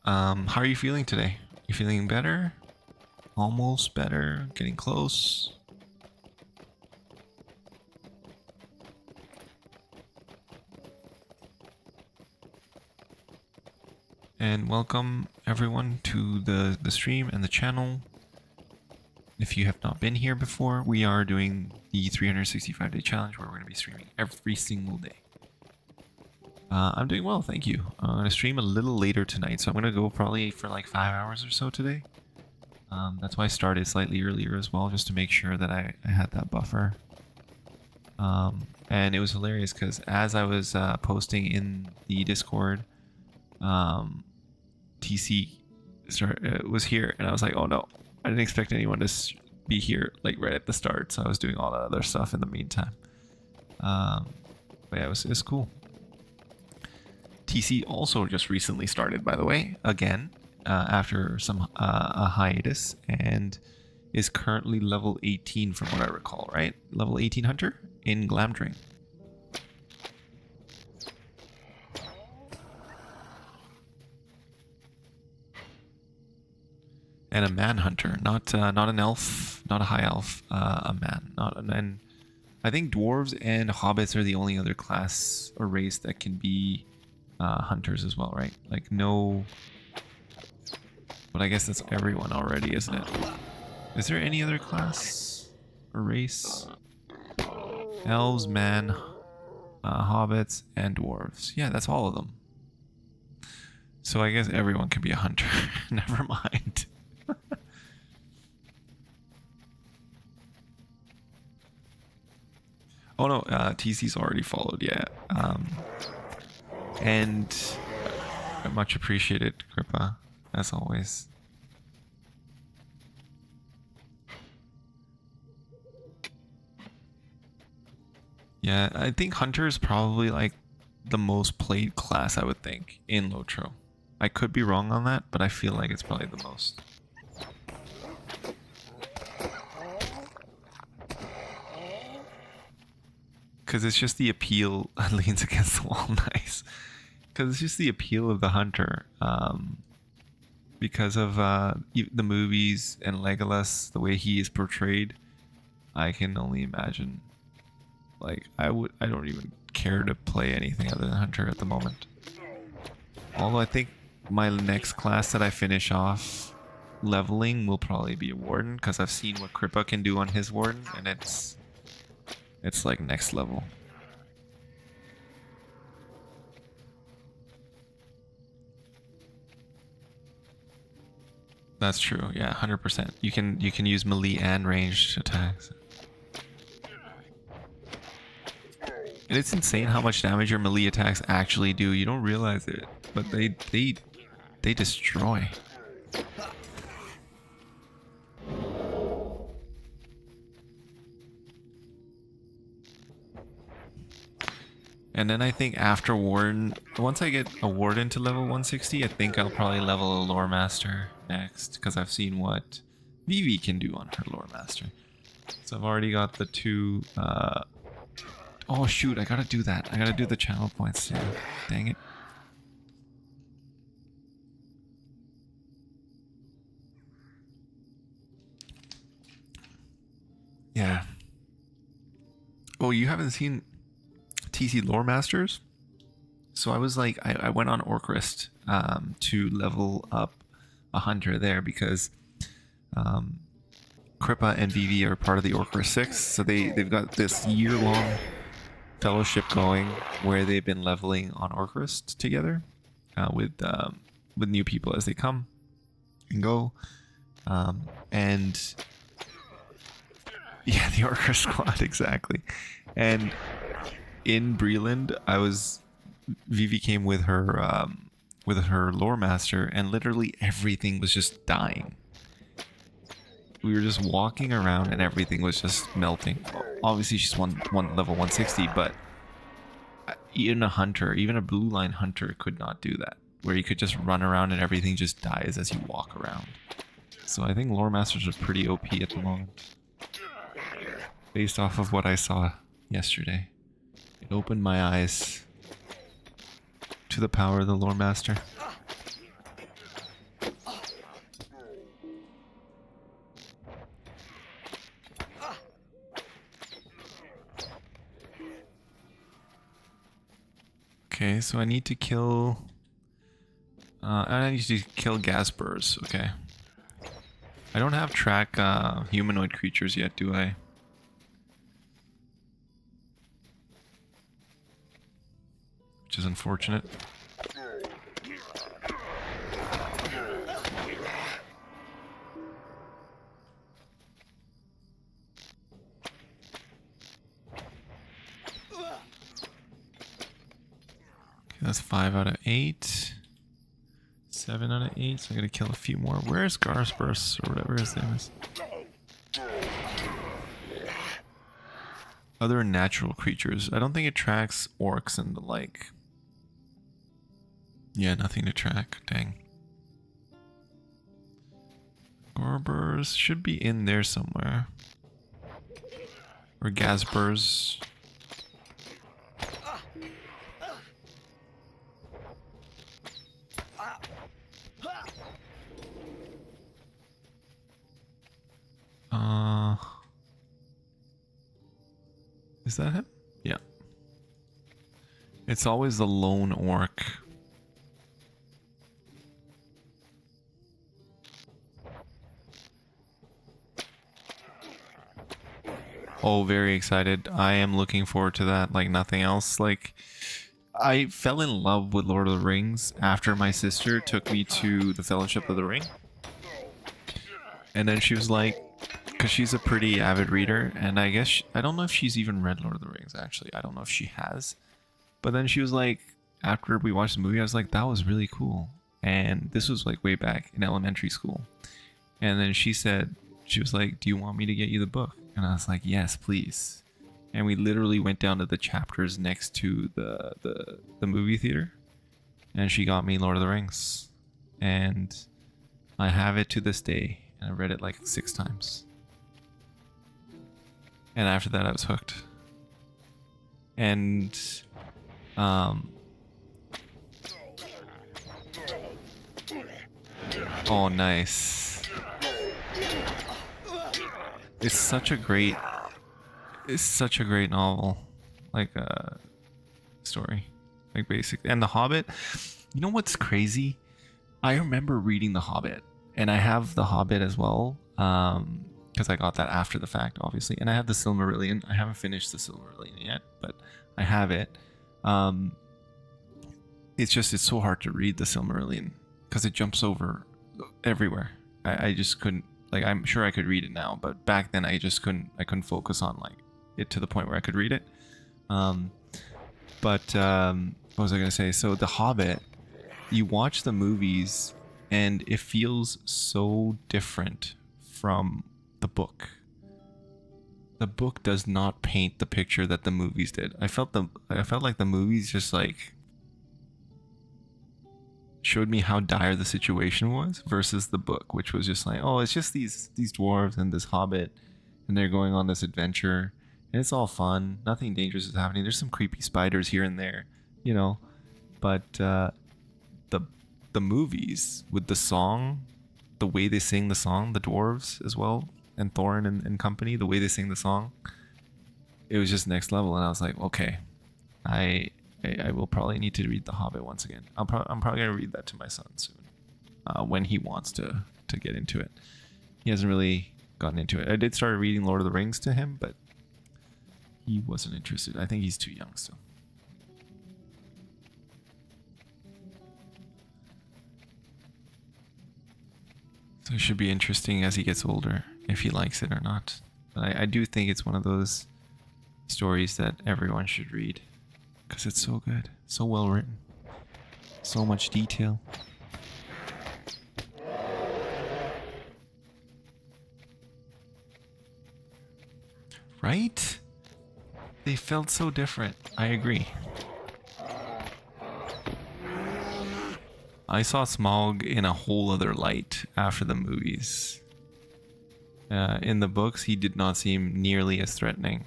How are you feeling today? You feeling better? Almost better? Getting close? And welcome everyone to the stream and the channel. If you have not been here before, we are doing the 365-day challenge where we're going to be streaming every single day. I'm doing well, thank you. I'm going to stream a little later tonight, so I'm going to go probably for like 5 hours or so today. That's why I started slightly earlier as well, just to make sure that I had that buffer. And it was hilarious because as I was posting in the Discord, TC was here, and I was like, oh no, I didn't expect anyone to be here like right at the start, so I was doing all that other stuff in the meantime. But yeah, it was cool. TC also just recently started, by the way, again, after some a hiatus, and is currently level 18 from what I recall, right? Level 18 hunter in Glamdring. And a man hunter, not an elf, not a high elf, a man. And I think dwarves and hobbits are the only other class or race that can be hunters as well, right? Like no, but I guess that's everyone already, isn't it? Is there any other class or race? Elves, man, hobbits, and dwarves. Yeah, that's all of them. So I guess everyone can be a hunter. Never mind. Oh no, TC's already followed, yeah. And much appreciated, Kripa, as always. Yeah, I think Hunter is probably like the most played class, I would think, in LOTRO. I could be wrong on that, but I feel like it's probably the most. Because it's just the appeal. Leans against the wall. Nice. Because it's just the appeal of the hunter. Because of the movies and Legolas, the way he is portrayed, I can only imagine. Like, I don't even care to play anything other than hunter at the moment. Although I think my next class that I finish off leveling will probably be a warden, because I've seen what Kripa can do on his warden, and it's like next level. That's true. Yeah, 100%. You can use melee and ranged attacks. And it's insane how much damage your melee attacks actually do. You don't realize it, but they destroy. And then I think after Warden, once I get a Warden to level 160, I think I'll probably level a Lore Master next, because I've seen what Vivi can do on her Lore Master. So I've already got the two... oh shoot, I gotta do that. I gotta do the channel points too. Dang it. Yeah. Oh, you haven't seen TC Lore Masters? So I was like, I went on Orcrist to level up a hunter there, because Kripa and Vivi are part of the Orcrist 6. So they've got this year-long fellowship going where they've been leveling on Orcrist together with new people as they come and go. And yeah, the Orcrist squad, exactly. And in Breeland, Vivi came with her lore master, and literally everything was just dying. We were just walking around and everything was just melting. Obviously she's one level 160, but even a hunter, even a blue line hunter could not do that, where you could just run around and everything just dies as you walk around. So I think lore masters are pretty OP at the moment, based off of what I saw yesterday. It opened my eyes to the power of the lore master. Okay, so I need to kill... I need to kill Gaspers, okay. I don't have track humanoid creatures yet, do I? Which is unfortunate. That's 5 out of 8. 7 out of 8, so I gotta kill a few more. Where's Gaspers, or whatever his name is? Other natural creatures. I don't think it tracks orcs and the like. Yeah, nothing to track. Dang. Gorbers should be in there somewhere. Or Gaspers. Is that him? Yeah. It's always the lone orc. Oh, very excited. I am looking forward to that like nothing else. Like, I fell in love with Lord of the Rings after my sister took me to the Fellowship of the Ring. And then she was like, because she's a pretty avid reader, and I guess I don't know if she's even read Lord of the Rings, actually. I don't know if she has. But then she was like, after we watched the movie, I was like, that was really cool. And this was like way back in elementary school. And then she said, she was like, do you want me to get you the book? And I was like, yes, please. And we literally went down to the chapters next to the movie theater. And she got me Lord of the Rings. And I have it to this day. And I read it like 6 times. And after that, I was hooked. And oh, nice. It's such a great novel, like story, like basic. And The Hobbit, you know what's crazy? I remember reading The Hobbit, and I have The Hobbit as well, because I got that after the fact, obviously. And I have the Silmarillion. I haven't finished the Silmarillion yet, but I have it. It's so hard to read the Silmarillion because it jumps over everywhere. I just couldn't. Like, I'm sure I could read it now, but back then I just couldn't. I couldn't focus on like it to the point where I could read it. What was I gonna say? So The Hobbit, you watch the movies and it feels so different from the book. The book does not paint the picture that the movies did. I felt like the movies just like showed me how dire the situation was versus the book, which was just like, oh, it's just these dwarves and this hobbit and they're going on this adventure and it's all fun, nothing dangerous is happening. There's some creepy spiders here and there, you know, but the movies with the song, the way they sing the song, the dwarves as well, and Thorin and company, the way they sing the song, it was just next level. And I was like, okay, I will probably need to read The Hobbit once again. I'm probably gonna read that to my son soon, when he wants to get into it. He hasn't really gotten into it. I did start reading Lord of the Rings to him, but he wasn't interested. I think he's too young still. So it should be interesting as he gets older, if he likes it or not. But I do think it's one of those stories that everyone should read. Because it's so good. So well written. So much detail. Right? They felt so different. I agree. I saw Smaug in a whole other light after the movies. In the books, he did not seem nearly as threatening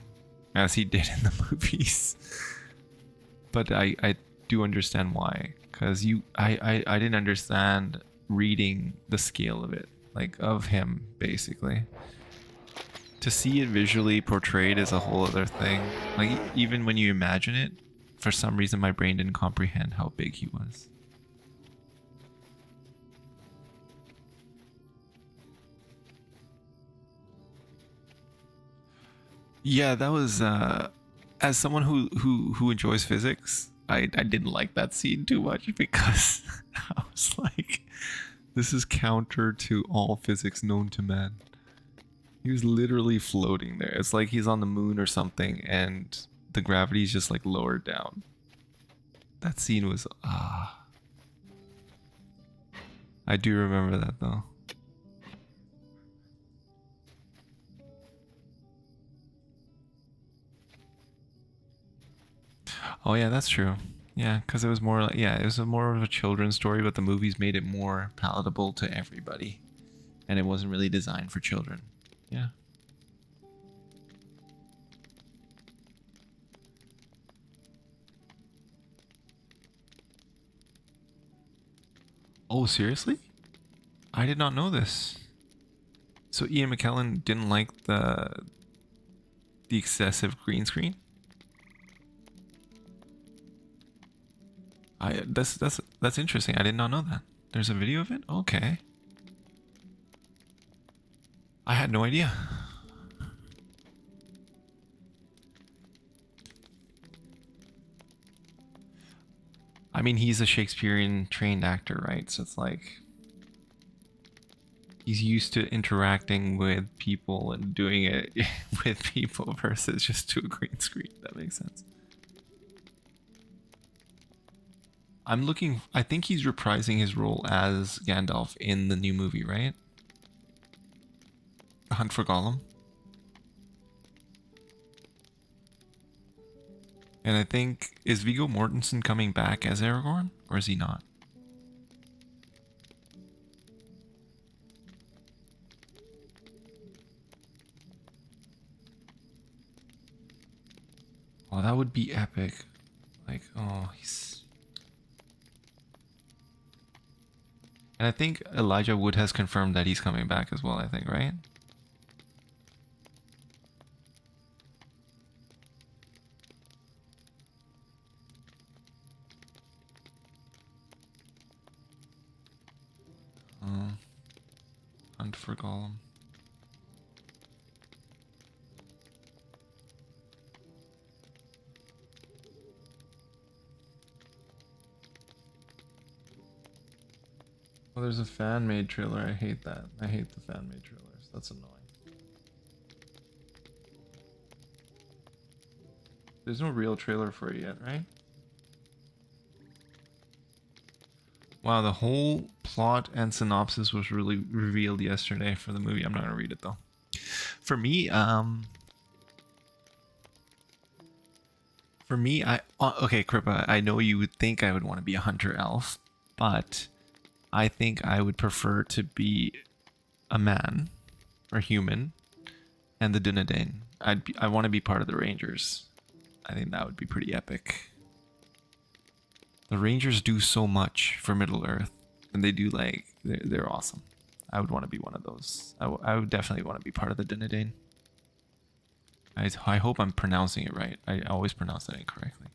as he did in the movies. But I do understand why, because I didn't understand reading the scale of it, like of him basically. To see it visually portrayed is a whole other thing. Like even when you imagine it, for some reason my brain didn't comprehend how big he was. Yeah, that was as someone who enjoys physics, I didn't like that scene too much because I was like, this is counter to all physics known to man. He was literally floating there. It's like he's on the moon or something and the gravity is just like lowered down. That scene was I do remember that though. Oh yeah, that's true. Yeah, because it was more like, yeah, it was more of a children's story, but the movies made it more palatable to everybody, and it wasn't really designed for children. Yeah. Oh, seriously? I did not know this. So Ian McKellen didn't like the excessive green screen? That's interesting. I did not know that. There's a video of it? Okay. I had no idea. I mean, he's a Shakespearean trained actor, right? So it's like he's used to interacting with people and doing it with people versus just to a green screen. That makes sense. I think he's reprising his role as Gandalf in the new movie, right? The Hunt for Gollum. And I think, is Viggo Mortensen coming back as Aragorn? Or is he not? Oh, that would be epic. Like, oh, he's... And I think Elijah Wood has confirmed that he's coming back as well, I think, right? Hunt for Gollum. Oh, there's a fan-made trailer. I hate that. I hate the fan-made trailers. That's annoying. There's no real trailer for it yet, right? Wow, the whole plot and synopsis was really revealed yesterday for the movie. I'm not gonna read it though. For me, okay, Kripa, I know you would think I would want to be a hunter elf, but I think I would prefer to be a man or human and the Dunedain. I want to be part of the Rangers. I think that would be pretty epic. The Rangers do so much for Middle Earth, and they do like they're awesome. I would want to be one of those. I would definitely want to be part of the Dunedain. I hope I'm pronouncing it right. I always pronounce that incorrectly.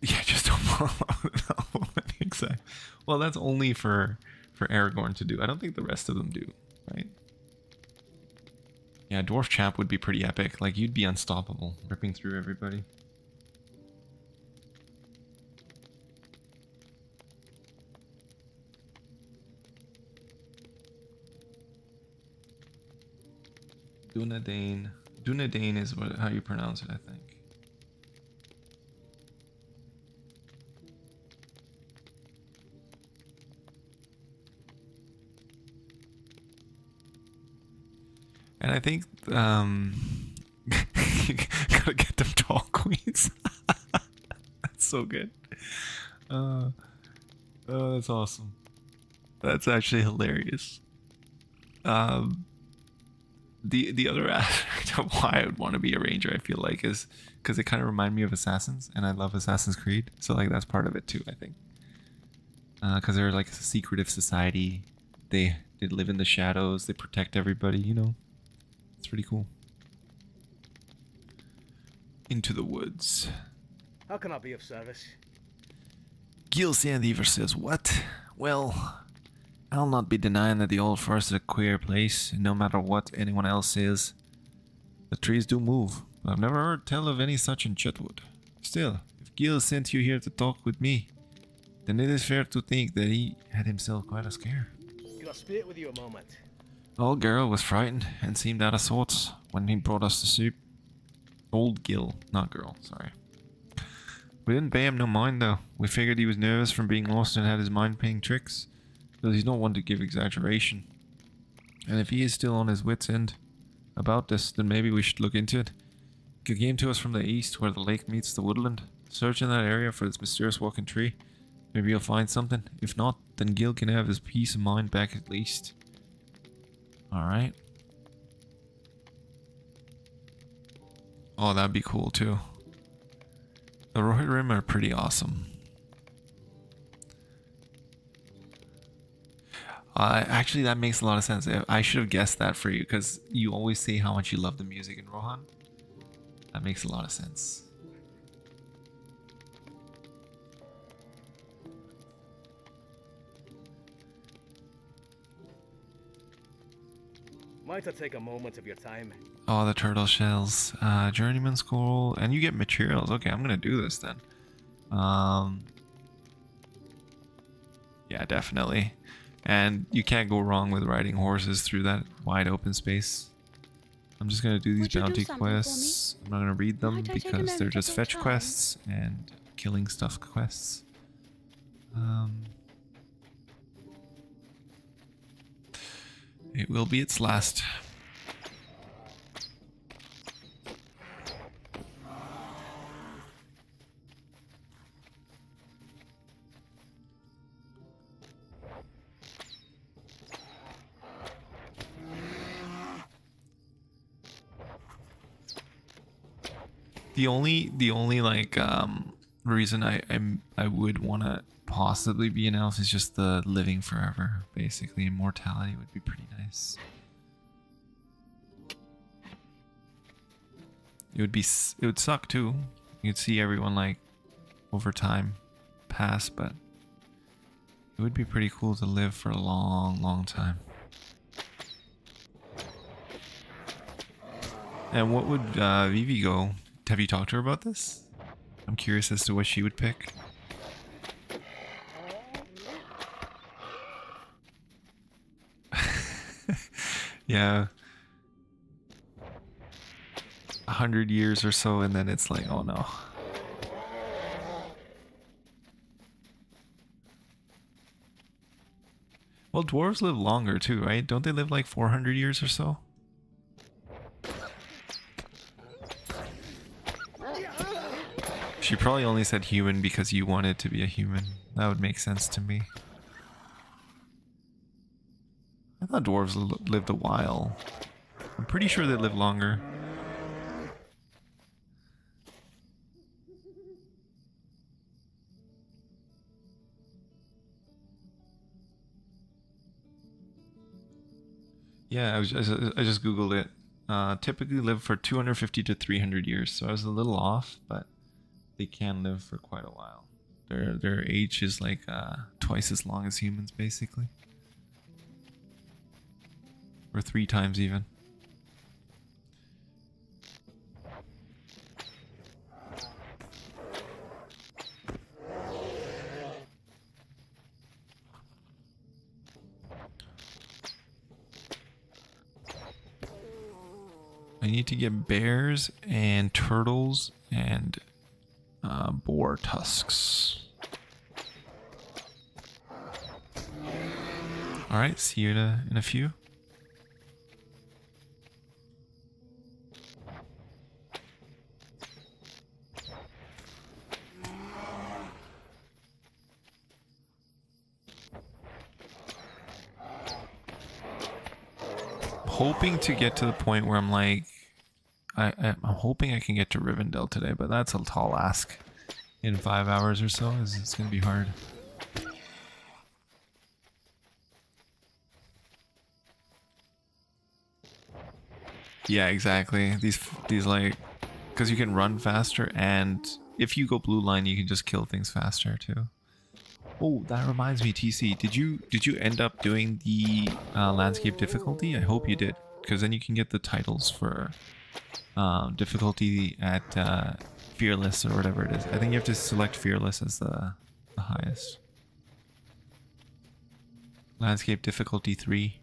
Yeah, just don't follow exactly. Well, that's only for Aragorn to do. I don't think the rest of them do, right? Yeah, Dwarf Champ would be pretty epic. Like, you'd be unstoppable, ripping through everybody. Dunedain. Dunedain is how you pronounce it, I think. And I think, you gotta get them tall queens. That's so good. Oh, that's awesome. That's actually hilarious. The other aspect of why I would want to be a ranger, I feel like, is because they kind of remind me of assassins, and I love Assassin's Creed, so like that's part of it too, I think. Because they're like a secretive society. They live in the shadows. They protect everybody, you know. It's pretty cool. Into the woods. How can I be of service? Gil Sandeaver says, what? Well, I'll not be denying that the old forest is a queer place, and no matter what anyone else says, the trees do move. But I've never heard tell of any such in Chetwood. Still, if Gil sent you here to talk with me, then it is fair to think that he had himself quite a scare. Can I speak with you a moment? Old Girl was frightened and seemed out of sorts when he brought us the soup. Old Gil, not girl, sorry. We didn't pay him no mind though. We figured he was nervous from being lost and had his mind playing tricks. But he's not one to give exaggeration. And if he is still on his wits' end about this, then maybe we should look into it. He came to us from the east where the lake meets the woodland. Search in that area for this mysterious walking tree. Maybe you'll find something. If not, then Gil can have his peace of mind back at least. Alright. Oh, that'd be cool too. The Rohirrim are pretty awesome. Actually, that makes a lot of sense. I should have guessed that for you, because you always say how much you love the music in Rohan. That makes a lot of sense. Might I take a moment of your time? Oh, the turtle shells. Journeyman scroll. And you get materials. Okay, I'm gonna do this then. Yeah, definitely. And you can't go wrong with riding horses through that wide open space. I'm just gonna do these bounty quests. I'm not gonna read them because they're just fetch quests and killing stuff quests. It will be its last. The only like reason I would want to possibly be an elf is just the living forever. Basically, immortality would be pretty nice. It would suck too. You'd see everyone like over time pass, but it would be pretty cool to live for a long time. And what would Vivi go? Have you talked to her about this? I'm curious as to what she would pick. Yeah. 100 years or so, and then it's like, oh no. Well, dwarves live longer too, right? Don't they live like 400 years or so? She probably only said human because you wanted to be a human. That would make sense to me. I thought dwarves lived a while. I'm pretty sure they live longer. Yeah, I just googled it. Typically live for 250 to 300 years, so I was a little off, but they can live for quite a while. Their age is like twice as long as humans, basically, or 3 times even. I need to get bears and turtles and boar tusks. Alright, see you in a few. Hoping to get to the point where I'm like, I'm hoping I can get to Rivendell today, but that's a tall ask. In 5 hours or so, it's gonna be hard. Yeah, exactly. These like, because you can run faster, and if you go blue line, you can just kill things faster too. Oh, that reminds me, TC. Did you end up doing the landscape difficulty? I hope you did, because then you can get the titles for difficulty at fearless or whatever it is. I think you have to select fearless as the highest. Landscape difficulty 3.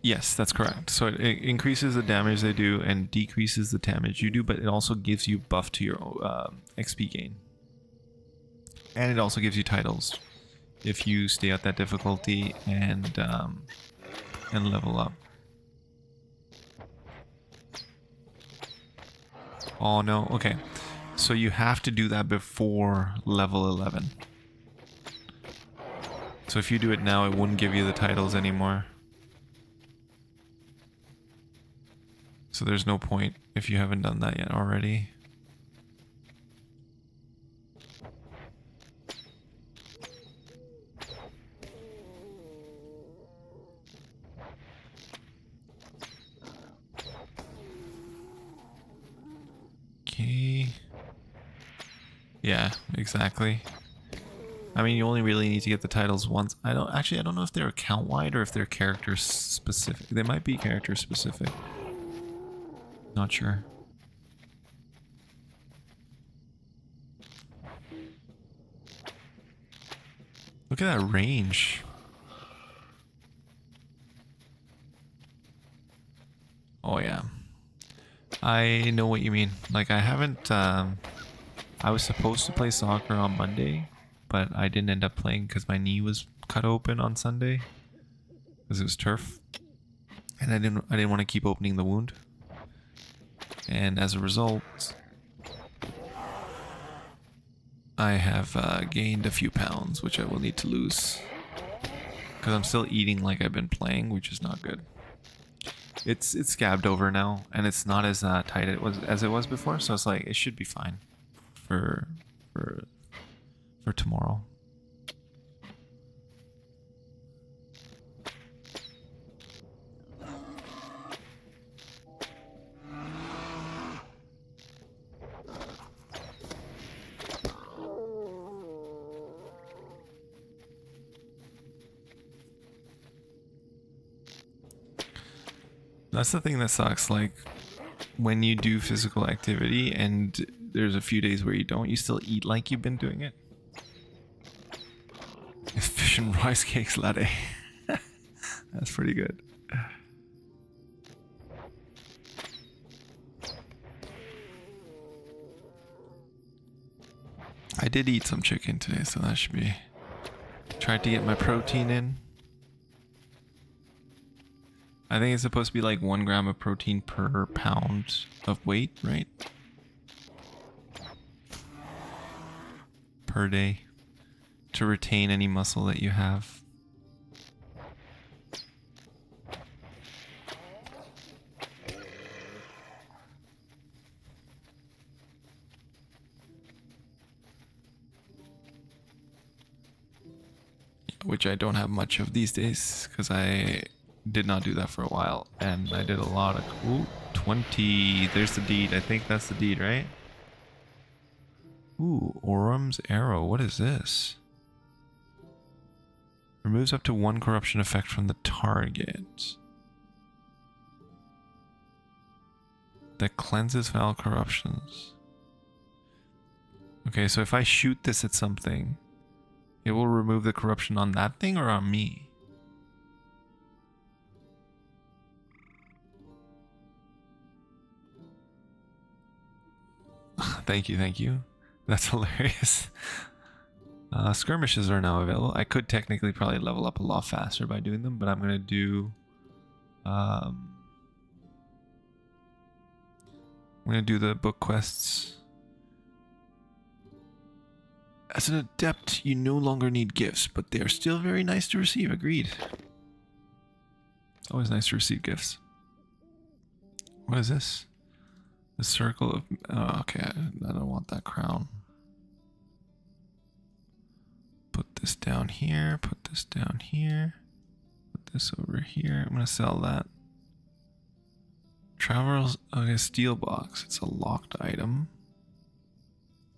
Yes, that's correct. So it increases the damage they do and decreases the damage you do, but it also gives you buff to your XP gain. And it also gives you titles if you stay at that difficulty and level up. Oh no, okay. So you have to do that before level 11. So if you do it now, it wouldn't give you the titles anymore. So there's no point if you haven't done that yet already. Okay. Yeah, exactly. I mean, you only really need to get the titles once. I don't know if they're account wide or if they're character specific. They might be character specific. Not sure. Look at that range. Oh yeah. I know what you mean. Like I haven't I was supposed to play soccer on Monday, but I didn't end up playing because my knee was cut open on Sunday because it was turf. And I didn't want to keep opening the wound. And as a result, I have gained a few pounds, which I will need to lose. Because I'm still eating like I've been playing, which is not good. It's scabbed over now, and it's not as tight as it was before, so it's like it should be fine for tomorrow. That's the thing that sucks, like when you do physical activity and there's a few days where you don't, you still eat like you've been doing it. Fish and rice cakes latte. That's pretty good. I did eat some chicken today, so that should be... Tried to get my protein in. I think it's supposed to be like 1 gram of protein per pound of weight, right? Per day. To retain any muscle that you have. Which I don't have much of these days, because I did not do that for a while, and I did a lot of... Ooh, 20. There's the deed. I think that's the deed, right? Ooh, Orom's arrow. What is this? Removes up to 1 corruption effect from the target. That cleanses foul corruptions. Okay, so if I shoot this at something, it will remove the corruption on that thing or on me? Thank you, thank you. That's hilarious. Skirmishes are now available. I could technically probably level up a lot faster by doing them, but I'm gonna do... I'm gonna do the book quests. As an adept, you no longer need gifts, but they are still very nice to receive. Agreed. It's always nice to receive gifts. What is this? The circle of... Oh, okay, I don't want that crown. Put this down here, put this down here, put this over here. I'm going to sell that. Travelers, okay, steel box. It's a locked item.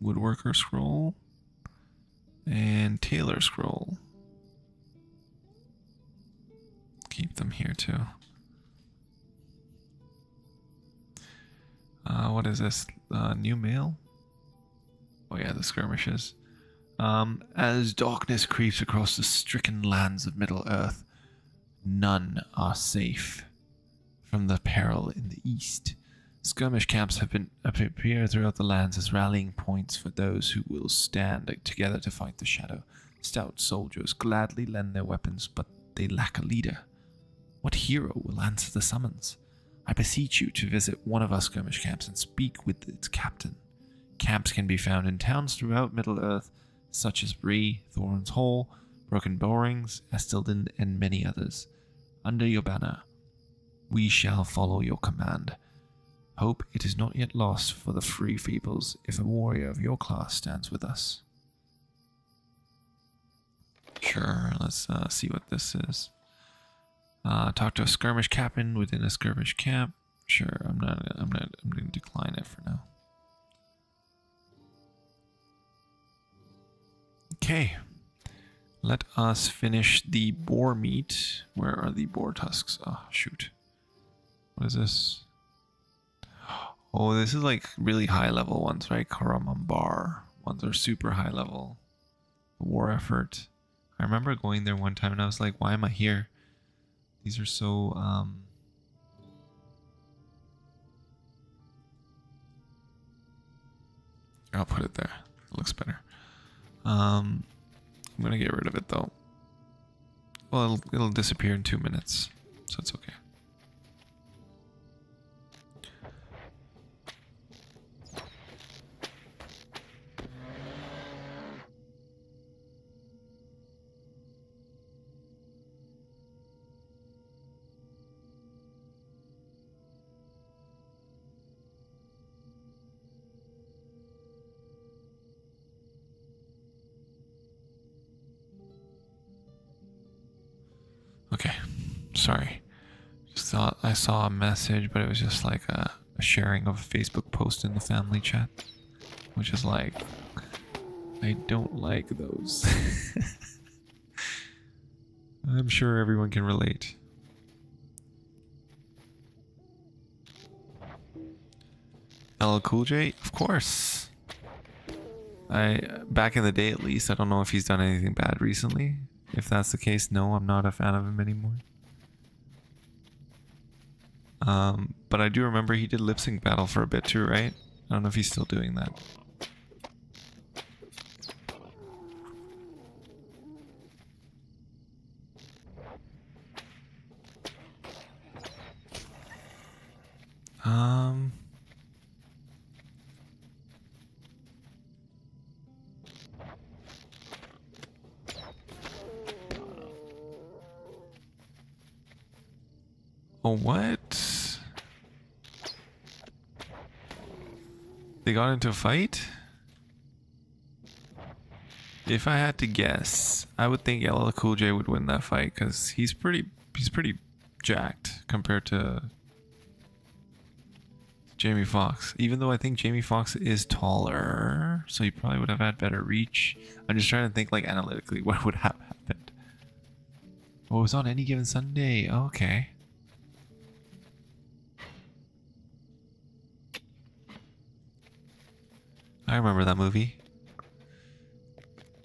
Woodworker scroll. And tailor scroll. Keep them here too. What is this? New mail? Oh yeah, the skirmishes. As darkness creeps across the stricken lands of Middle-earth, none are safe from the peril in the east. Skirmish camps have appeared throughout the lands as rallying points for those who will stand together to fight the shadow. Stout soldiers gladly lend their weapons, but they lack a leader. What hero will answer the summons? I beseech you to visit one of our skirmish camps and speak with its captain. Camps can be found in towns throughout Middle-earth, such as Bree, Thorin's Hall, Broken Borings, Estilden, and many others. Under your banner, we shall follow your command. Hope it is not yet lost for the free peoples if a warrior of your class stands with us. Sure, let's see what this is. Talk to a skirmish captain within a skirmish camp. Sure, I'm going to decline it for now. Okay, let us finish the boar meat. Where are the boar tusks? Oh, shoot. What is this? Oh, this is like really high level ones, right? Karamambar ones are super high level. War effort. I remember going there one time and I was like, why am I here? These are so, I'll put it there. It looks better. I'm gonna get rid of it though. Well, it'll disappear in 2 minutes, so it's okay. sorry. I saw a message, but it was just like a sharing of a Facebook post in the family chat, which is like, I don't like those. I'm sure everyone can relate. LL Cool J, of course. Back in the day at least, I don't know if he's done anything bad recently. If that's the case, no, I'm not a fan of him anymore. But I do remember he did lip sync battle for a bit too, right? I don't know if he's still doing that. Oh, what? They got into a fight? If I had to guess, I would think LL Cool J would win that fight because he's pretty jacked compared to Jamie Foxx. Even though I think Jamie Foxx is taller, so he probably would have had better reach. I'm just trying to think like analytically what would have happened. Oh, it was on Any Given Sunday. Oh, okay. I remember that movie.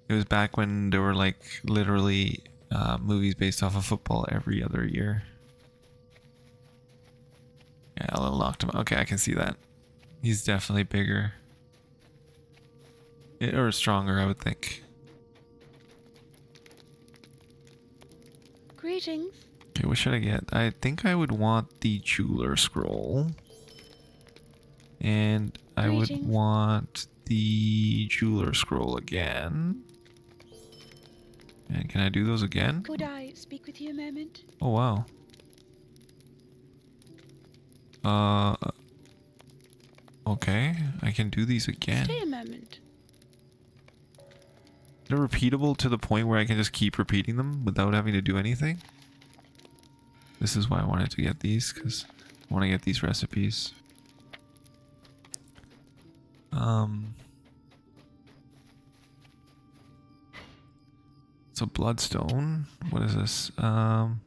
It was back when there were like literally movies based off of football every other year. Yeah, Ellen locked him. Okay, I can see that. He's definitely bigger. Or stronger, I would think. Greetings. Okay, what should I get? I think I would want the Jeweler Scroll. And I would want the Jeweler Scroll again. And can I do those again? Could I speak with you a moment? Oh, wow. Okay, I can do these again. Stay a moment. They're repeatable to the point where I can just keep repeating them without having to do anything. This is why I wanted to get these, because I want to get these recipes. So Bloodstone, what is this? 9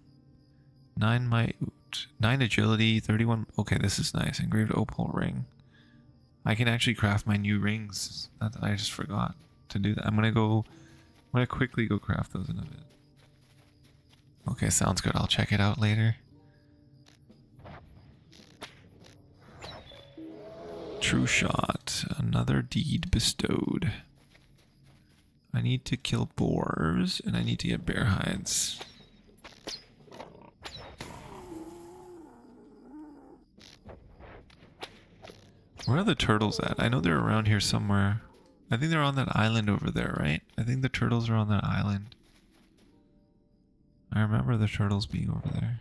might, 9 agility, 31. Okay, this is nice. Engraved opal ring. I can actually craft my new rings. That I just forgot to do that. I'm gonna quickly go craft those in a bit. Okay, sounds good. I'll check it out later. True shot. Another deed bestowed. I need to kill boars and I need to get bear hides. Where are the turtles at? I know they're around here somewhere. I think they're on that island over there, right? I think the turtles are on that island. I remember the turtles being over there.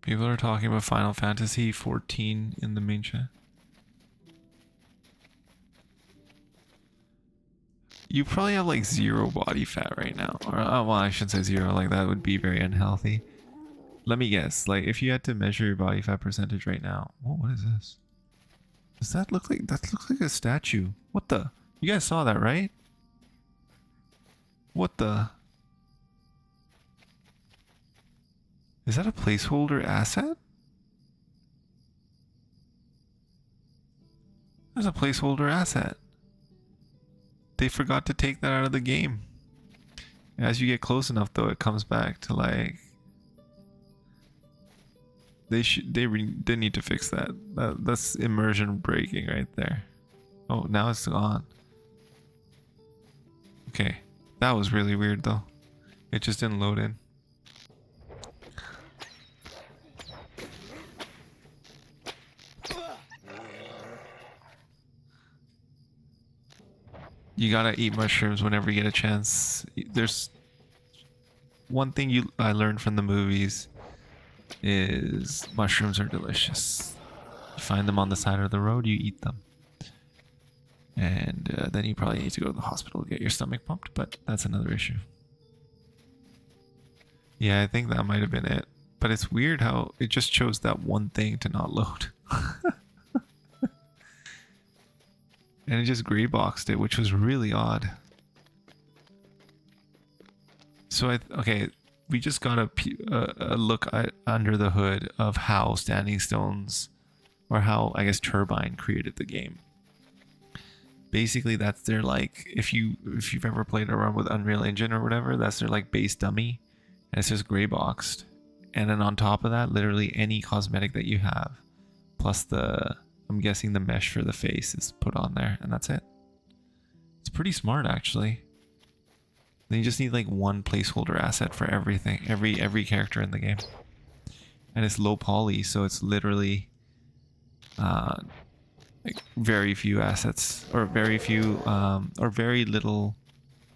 People are talking about Final Fantasy 14 in the main chat. You probably have like 0 body fat right now. Or, well, I shouldn't say 0, like that would be very unhealthy. Let me guess, like if you had to measure your body fat percentage right now. Whoa, what is this? Does that look like, that looks like a statue. What the? You guys saw that, right? What the? Is that a placeholder asset? There's a placeholder asset. They forgot to take that out of the game. As you get close enough though, it comes back to like... They need to fix that. That's immersion breaking right there. Oh, now it's gone. Okay. That was really weird though. It just didn't load in. You gotta eat mushrooms whenever you get a chance. one thing I learned from the movies is mushrooms are delicious. You find them on the side of the road, you eat them. And then you probably need to go to the hospital to get your stomach pumped, but that's another issue. Yeah, I think that might have been it. But it's weird how it just chose that one thing to not load. And it just gray boxed it, which was really odd. So okay, we just got a look under the hood of how Standing Stones, or how I guess Turbine created the game. Basically, that's their like, if you've ever played around with Unreal Engine or whatever, that's their like base dummy, and it's just gray boxed. And then on top of that, literally any cosmetic that you have, plus I'm guessing the mesh for the face is put on there, and that's it. It's pretty smart, actually. Then you just need like one placeholder asset for everything, every character in the game. And it's low poly, so it's literally like very few assets, or very few, or very little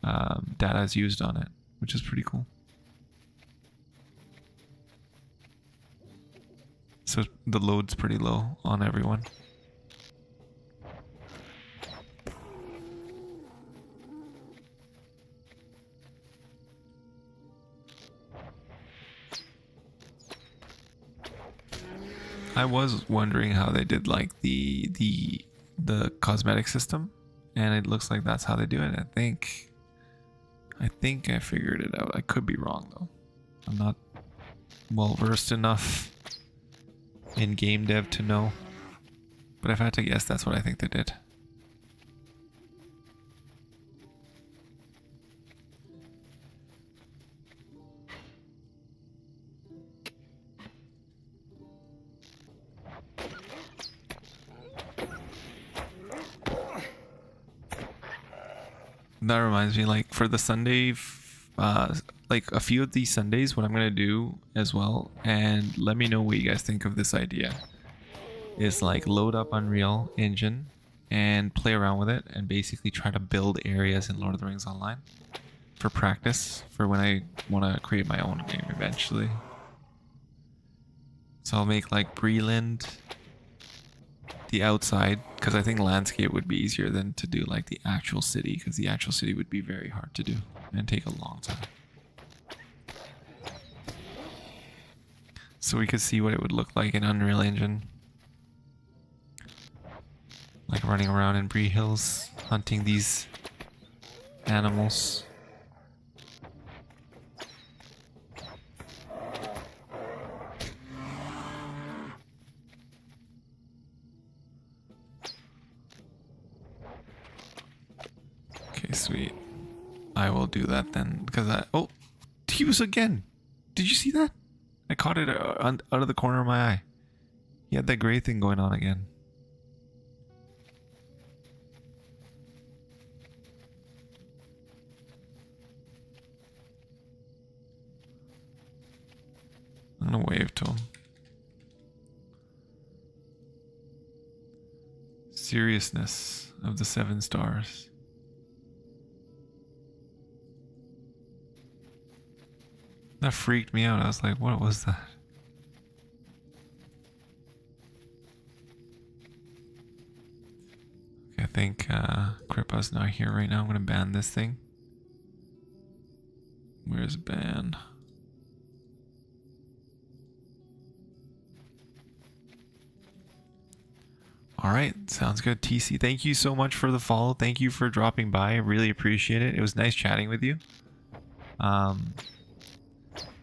data is used on it, which is pretty cool. So the load's pretty low on everyone. I was wondering how they did like the cosmetic system, and it looks like that's how they do it. I think I figured it out. I could be wrong though. I'm not well versed enough in game dev to know, but if I had to guess, that's what I think they did. That reminds me, like for the Sunday, like a few of these Sundays, what I'm gonna do as well, and let me know what you guys think of this idea, is like load up Unreal Engine and play around with it and basically try to build areas in Lord of the Rings Online for practice for when I want to create my own game eventually. So I'll make like Breeland the outside, because I think landscape would be easier than to do like the actual city, because the actual city would be very hard to do and take a long time. So we could see what it would look like in Unreal Engine, like running around in Bree Hills hunting these animals. Okay, sweet. I will do that then, because oh, he was again. Did you see that? I caught it out of the corner of my eye. He had that gray thing going on again. I'm gonna wave to him. Seriousness of the 7 stars. That freaked me out. I was like, what was that? Okay, I think Kripa's not here right now. I'm gonna ban this thing. Where's ban? Alright, sounds good. TC, thank you so much for the follow. Thank you for dropping by. I really appreciate it. It was nice chatting with you.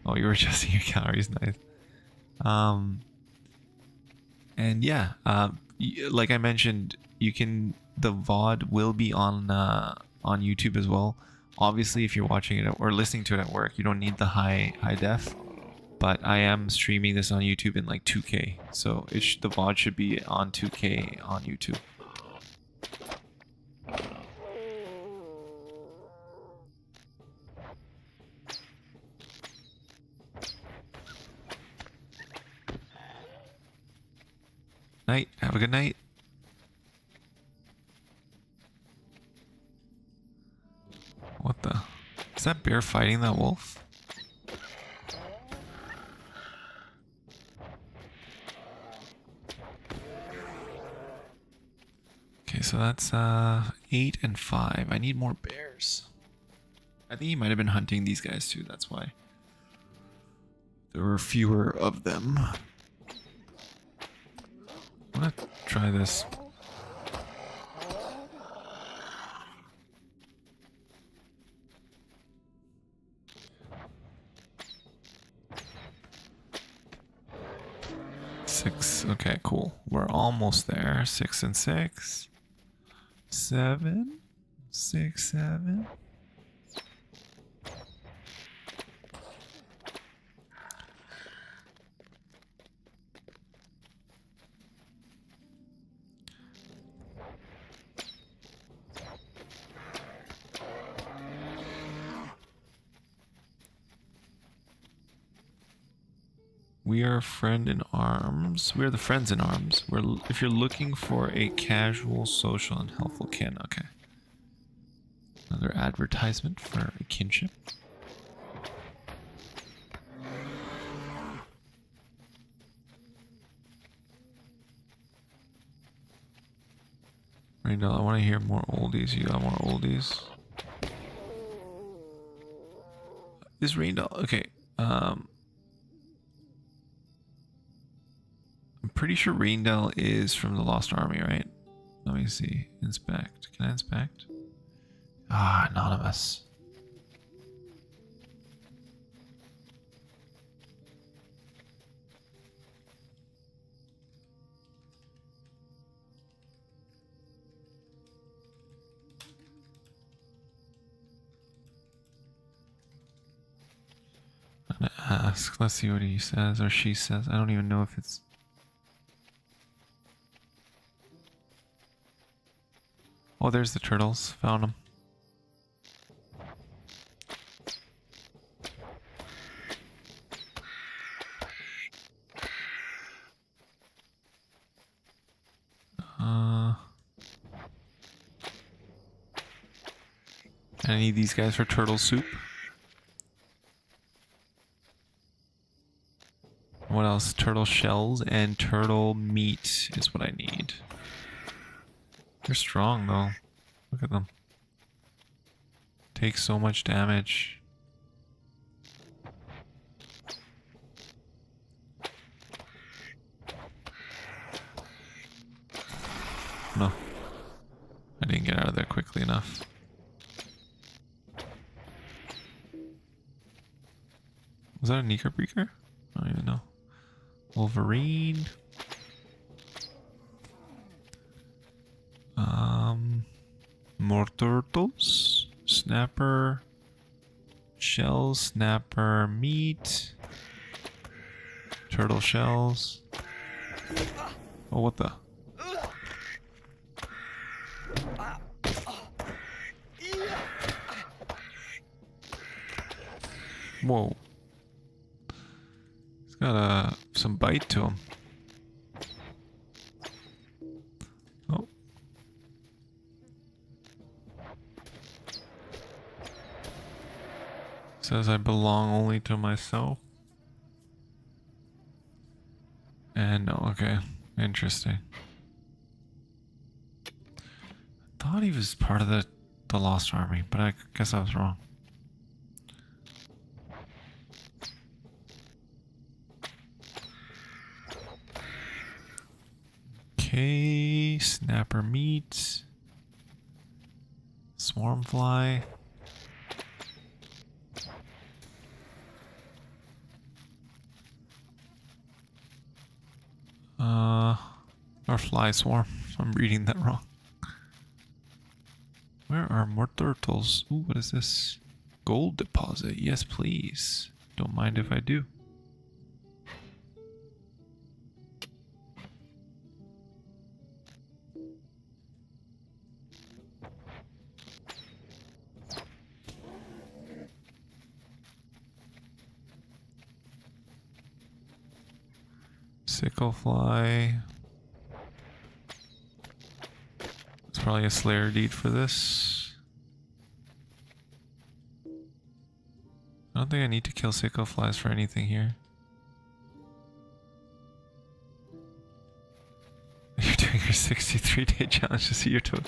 Oh, you were adjusting your calories, nice. And yeah, like I mentioned, the VOD will be on YouTube as well. Obviously, if you're watching it or listening to it at work, you don't need the high def. But I am streaming this on YouTube in like 2K, so the VOD should be on 2K on YouTube. Night. Have a good night. What the? Is that bear fighting that wolf? So that's 8 and 5. I need more bears. I think he might have been hunting these guys too. That's why there were fewer of them. I'm gonna try this. Six. Okay, cool. We're almost there. 6 and 6. 7. 6, 7. We are friend in arms. We are the friends in arms. If you're looking for a casual, social, and helpful kin. Okay. Another advertisement for a kinship. Rivendell, I want to hear more oldies. You got more oldies? Is Rivendell... Okay. I'm pretty sure Rivendell is from the Lost Army, right? Let me see. Inspect. Can I inspect? Ah, anonymous. I'm gonna ask. Let's see what he says or she says. I don't even know if it's... Oh, there's the turtles. Found them. I need these guys for turtle soup. What else? Turtle shells and turtle meat is what I need. They're strong though. Look at them. Take so much damage. No. I didn't get out of there quickly enough. Was that a Nika Breaker? I don't even know. Wolverine. More turtles. Snapper. Shells. Snapper meat. Turtle shells. Oh, what the? Whoa. He's got some bite to him. Oh. Says I belong only to myself. And no, okay. Interesting. I thought he was part of the Lost Army, but I guess I was wrong. Okay, snapper meat, swarmfly, or fly swarm. I'm reading that wrong. Where are more turtles? Ooh, what is this? Gold deposit. Yes, please. Don't mind if I do. Sicklefly. It's probably a Slayer deed for this. I don't think I need to kill Sickleflies for anything here. You're doing trigger 63-day challenge to see your toes.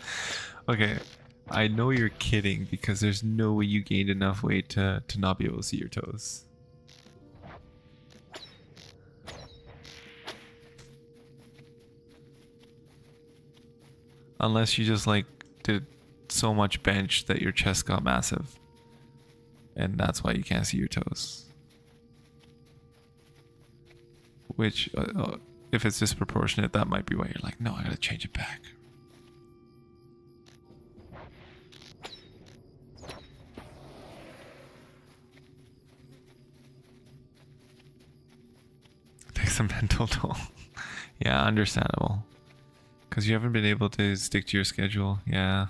Okay, I know you're kidding because there's no way you gained enough weight to not be able to see your toes. Unless you just like did so much bench that your chest got massive. And that's why you can't see your toes. Which, if it's disproportionate, that might be why you're like, no, I gotta change it back. Takes a mental toll. Yeah, understandable. Because you haven't been able to stick to your schedule. Yeah.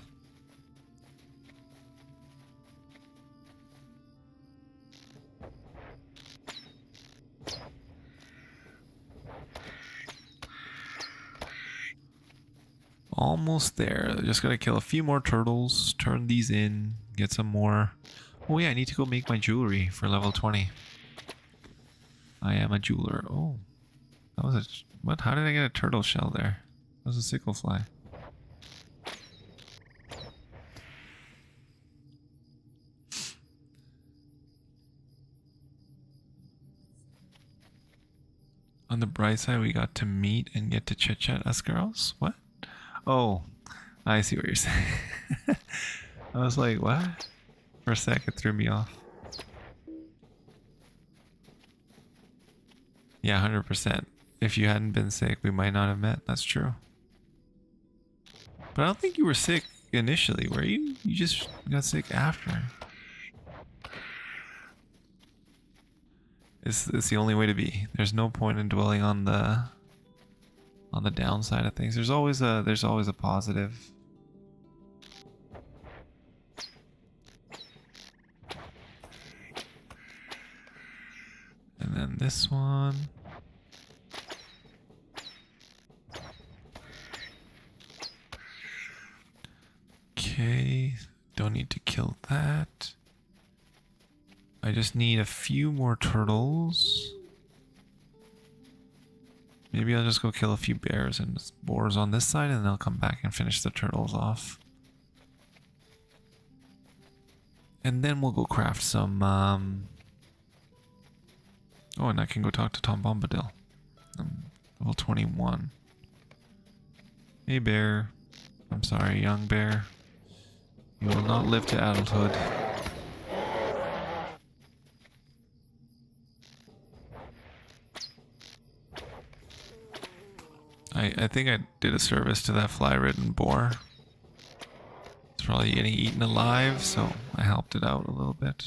Almost there. Just gotta kill a few more turtles, turn these in, get some more. Oh yeah, I need to go make my jewelry for level 20. I am a jeweler. Oh, that was a... What? How did I get a turtle shell there? That was a sickle fly. On the bright side, we got to meet and get to chit-chat as girls? What? Oh, I see what you're saying. I was like, what? For a sec, it threw me off. Yeah, 100%. If you hadn't been sick, we might not have met. That's true. But I don't think you were sick initially, were you? You just got sick after. It's the only way to be. There's no point in dwelling on the downside of things. There's always a positive. And then this one. Okay, don't need to kill that. I just need a few more turtles. Maybe I'll just go kill a few bears and boars on this side, and then I'll come back and finish the turtles off. And then we'll go craft some... Oh, and I can go talk to Tom Bombadil. Level 21. Hey bear. I'm sorry, young bear. You will not live to adulthood. I think I did a service to that fly-ridden boar. It's probably getting eaten alive, so I helped it out a little bit.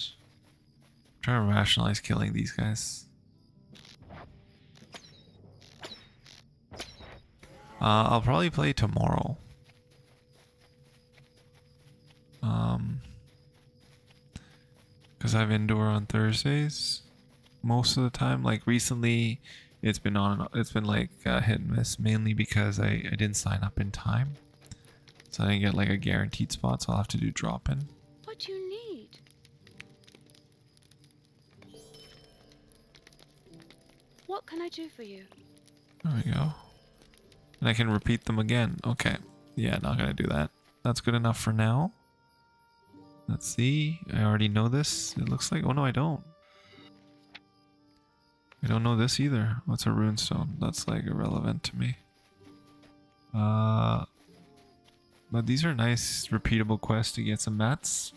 I'm trying to rationalize killing these guys. I'll probably play tomorrow. Because I have indoor on Thursdays most of the time. Like recently, it's been like hit and miss, mainly because I didn't sign up in time, so I didn't get like a guaranteed spot. So I'll have to do drop-in. What do you need? What can I do for you? There we go. And I can repeat them again. Okay. Yeah, not gonna do that. That's good enough for now. Let's see. I already know this. It looks like... Oh, no, I don't. I don't know this either. What's a runestone? That's, like, irrelevant to me. But these are nice, repeatable quests to get some mats.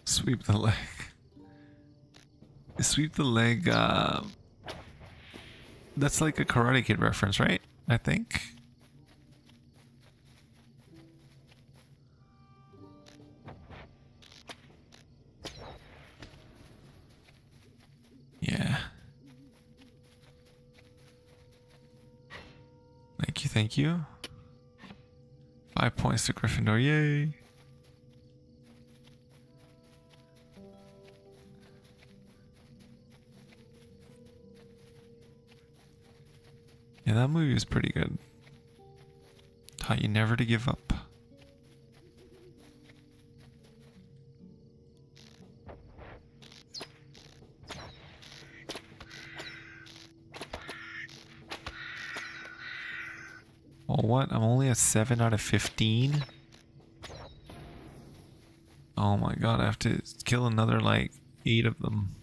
Sweep the leg. Sweep the leg, that's like a Karate Kid reference, right? I think. Yeah. Thank you, thank you. 5 points to Gryffindor, yay! Yeah, that movie was pretty good. Taught you never to give up. Oh, what? I'm only at 7 out of 15? Oh my god, I have to kill another, like, 8 of them.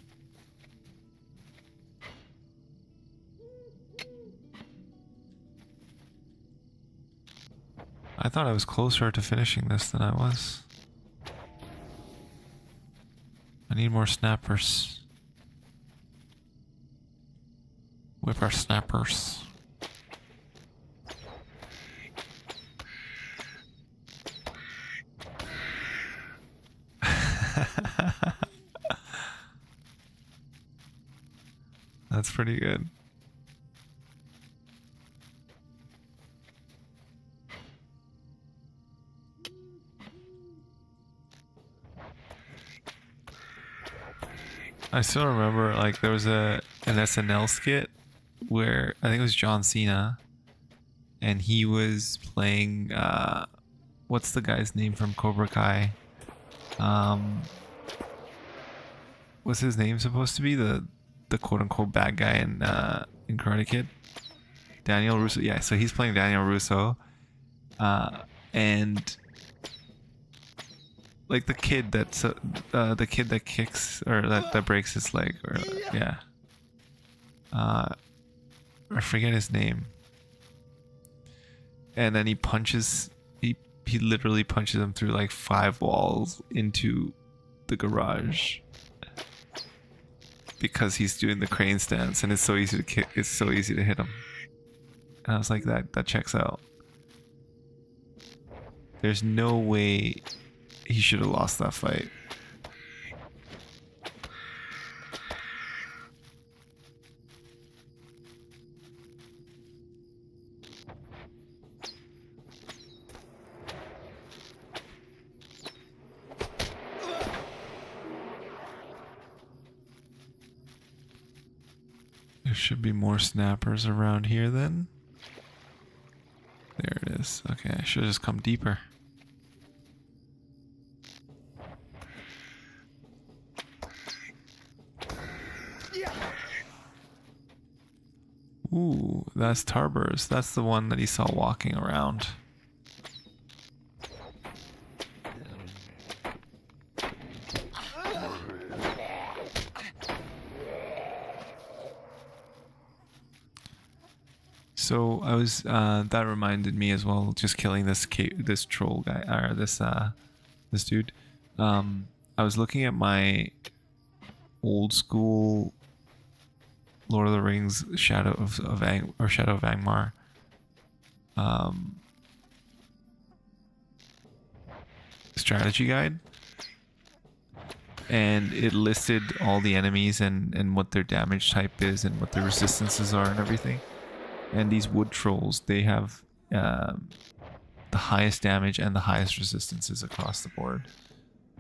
I thought I was closer to finishing this than I was. I need more snappers. Whipper snappers. That's pretty good. I still remember, like, there was an SNL skit where I think it was John Cena, and he was playing what's the guy's name from Cobra Kai? What's his name supposed to be? The quote unquote bad guy in Karate Kid? Daniel Russo. Yeah, so he's playing Daniel Russo. And like the kid that kicks or that breaks his leg, or yeah. I forget his name. And then he literally punches him through like 5 walls into the garage because he's doing the crane stance, and it's so easy to kick. It's so easy to hit him. And I was like, that checks out. There's no way he should have lost that fight. There should be more snappers around here then. There it is. Okay, I should have just come deeper. Ooh, that's Tarbur's. That's the one that he saw walking around. So I was that reminded me as well, just killing this troll guy, or this dude. I was looking at my old school Lord of the Rings Shadow of Angmar strategy guide, and it listed all the enemies and what their damage type is and what their resistances are and everything. And these wood trolls, they have the highest damage and the highest resistances across the board.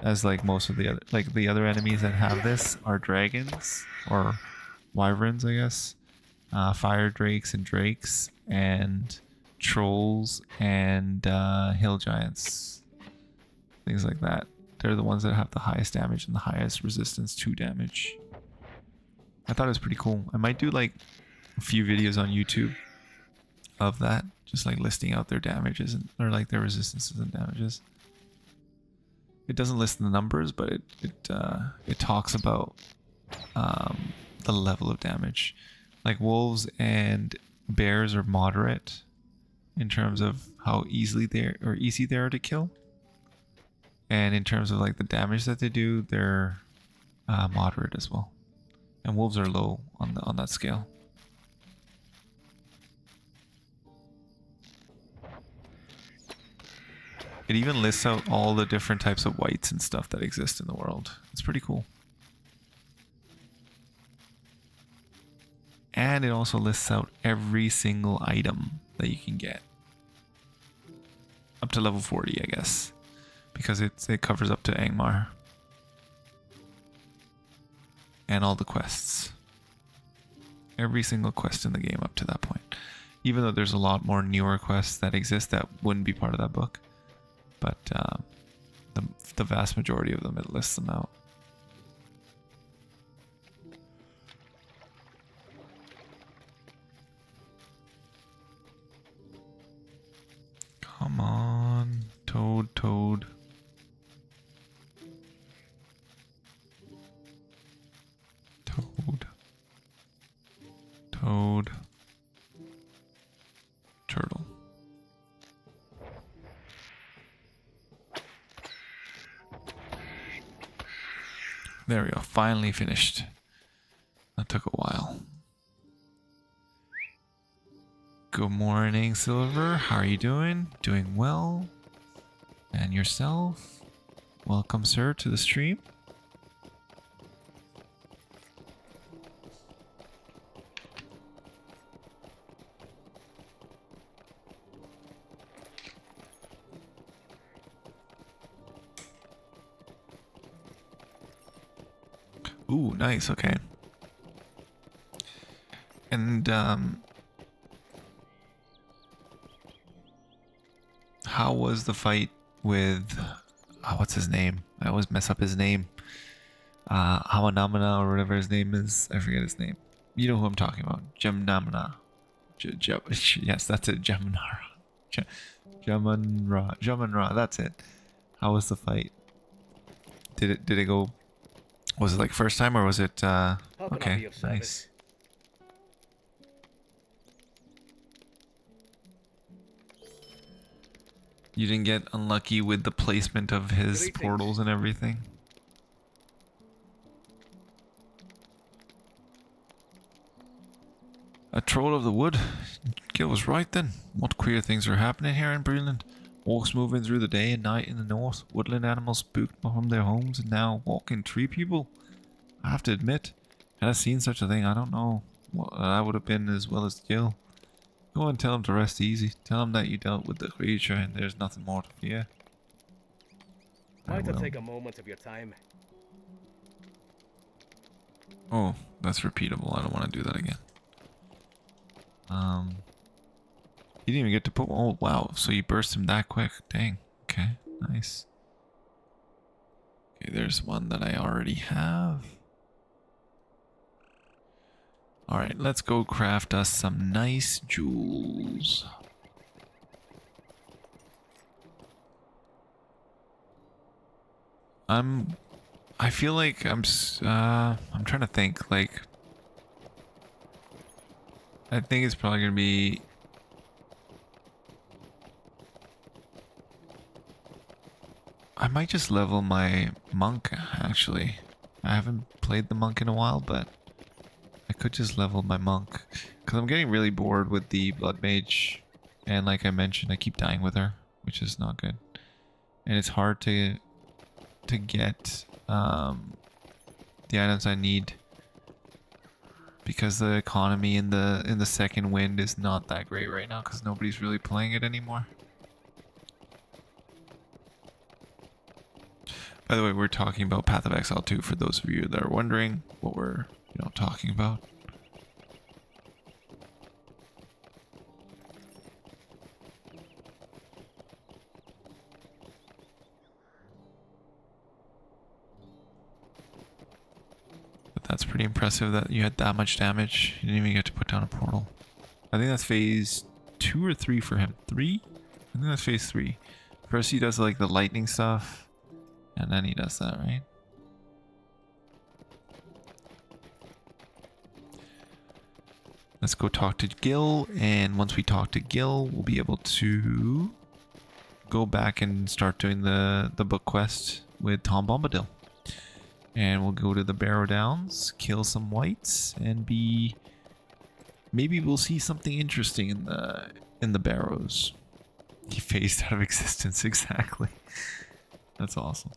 As like most of the other enemies that have this are dragons or wyverns, I guess, fire drakes and drakes, and trolls and hill giants, things like that. They're the ones that have the highest damage and the highest resistance to damage. I thought it was pretty cool. I might do like a few videos on YouTube of that, just like listing out their damages or like their resistances and damages. It doesn't list the numbers, but it talks about the level of damage. Like wolves and bears are moderate in terms of how easy they are to kill, and in terms of like the damage that they do, they're moderate as well. And wolves are low on that scale. It even lists out all the different types of wights and stuff that exist in the world. It's pretty cool. And it also lists out every single item that you can get. Up to level 40, I guess. Because it covers up to Angmar. And all the quests. Every single quest in the game up to that point. Even though there's a lot more newer quests that exist that wouldn't be part of that book. But the vast majority of them, it lists them out. There we go. Finally finished. That took a while. Good morning, Silver. How are you doing? Doing well? And yourself? Welcome, sir, to the stream. Ooh, nice. Okay. And how was the fight with what's his name? I always mess up his name. Hamanamana or whatever his name is. I forget his name. You know who I'm talking about. Gemnamana. Yes, that's it. Geminara. Geminra. That's it. How was the fight? Did it go? Was it like first time or was it okay? Nice. You didn't get unlucky with the placement of his portals and everything? A troll of the wood? Gil was right then. What queer things are happening here in Breeland? Orcs moving through the day and night in the north, woodland animals spooked from their homes, and now walking tree people. I have to admit, had I seen such a thing, I don't know what I would have been as well as Gil. Go and tell him to rest easy. Tell him that you dealt with the creature and there's nothing more to fear. Might I take a moment of your time? Oh, that's repeatable. I don't want to do that again. He didn't even get to put. Oh wow! So you burst him that quick. Dang. Okay. Nice. Okay, there's one that I already have. Alright, let's go craft us some nice jewels. I feel like I'm trying to think, like, I think it's probably gonna be I might just level my monk, actually. I haven't played the monk in a while, but I could just level my monk. Because I'm getting really bored with the blood mage. And like I mentioned, I keep dying with her, which is not good. And it's hard to get the items I need. Because the economy in the second wind is not that great right now, because nobody's really playing it anymore. By the way, we're talking about Path of Exile 2 for those of you that are wondering what we're, talking about. But that's pretty impressive that you had that much damage. You didn't even get to put down a portal. I think that's phase 2 or 3 for him. 3? I think that's phase 3. First he does like the lightning stuff. And then he does that, right? Let's go talk to Gil, and once we talk to Gil, we'll be able to go back and start doing the book quest with Tom Bombadil. And we'll go to the Barrow-downs, kill some wights, and maybe we'll see something interesting in the Barrows. He phased out of existence, exactly. That's awesome.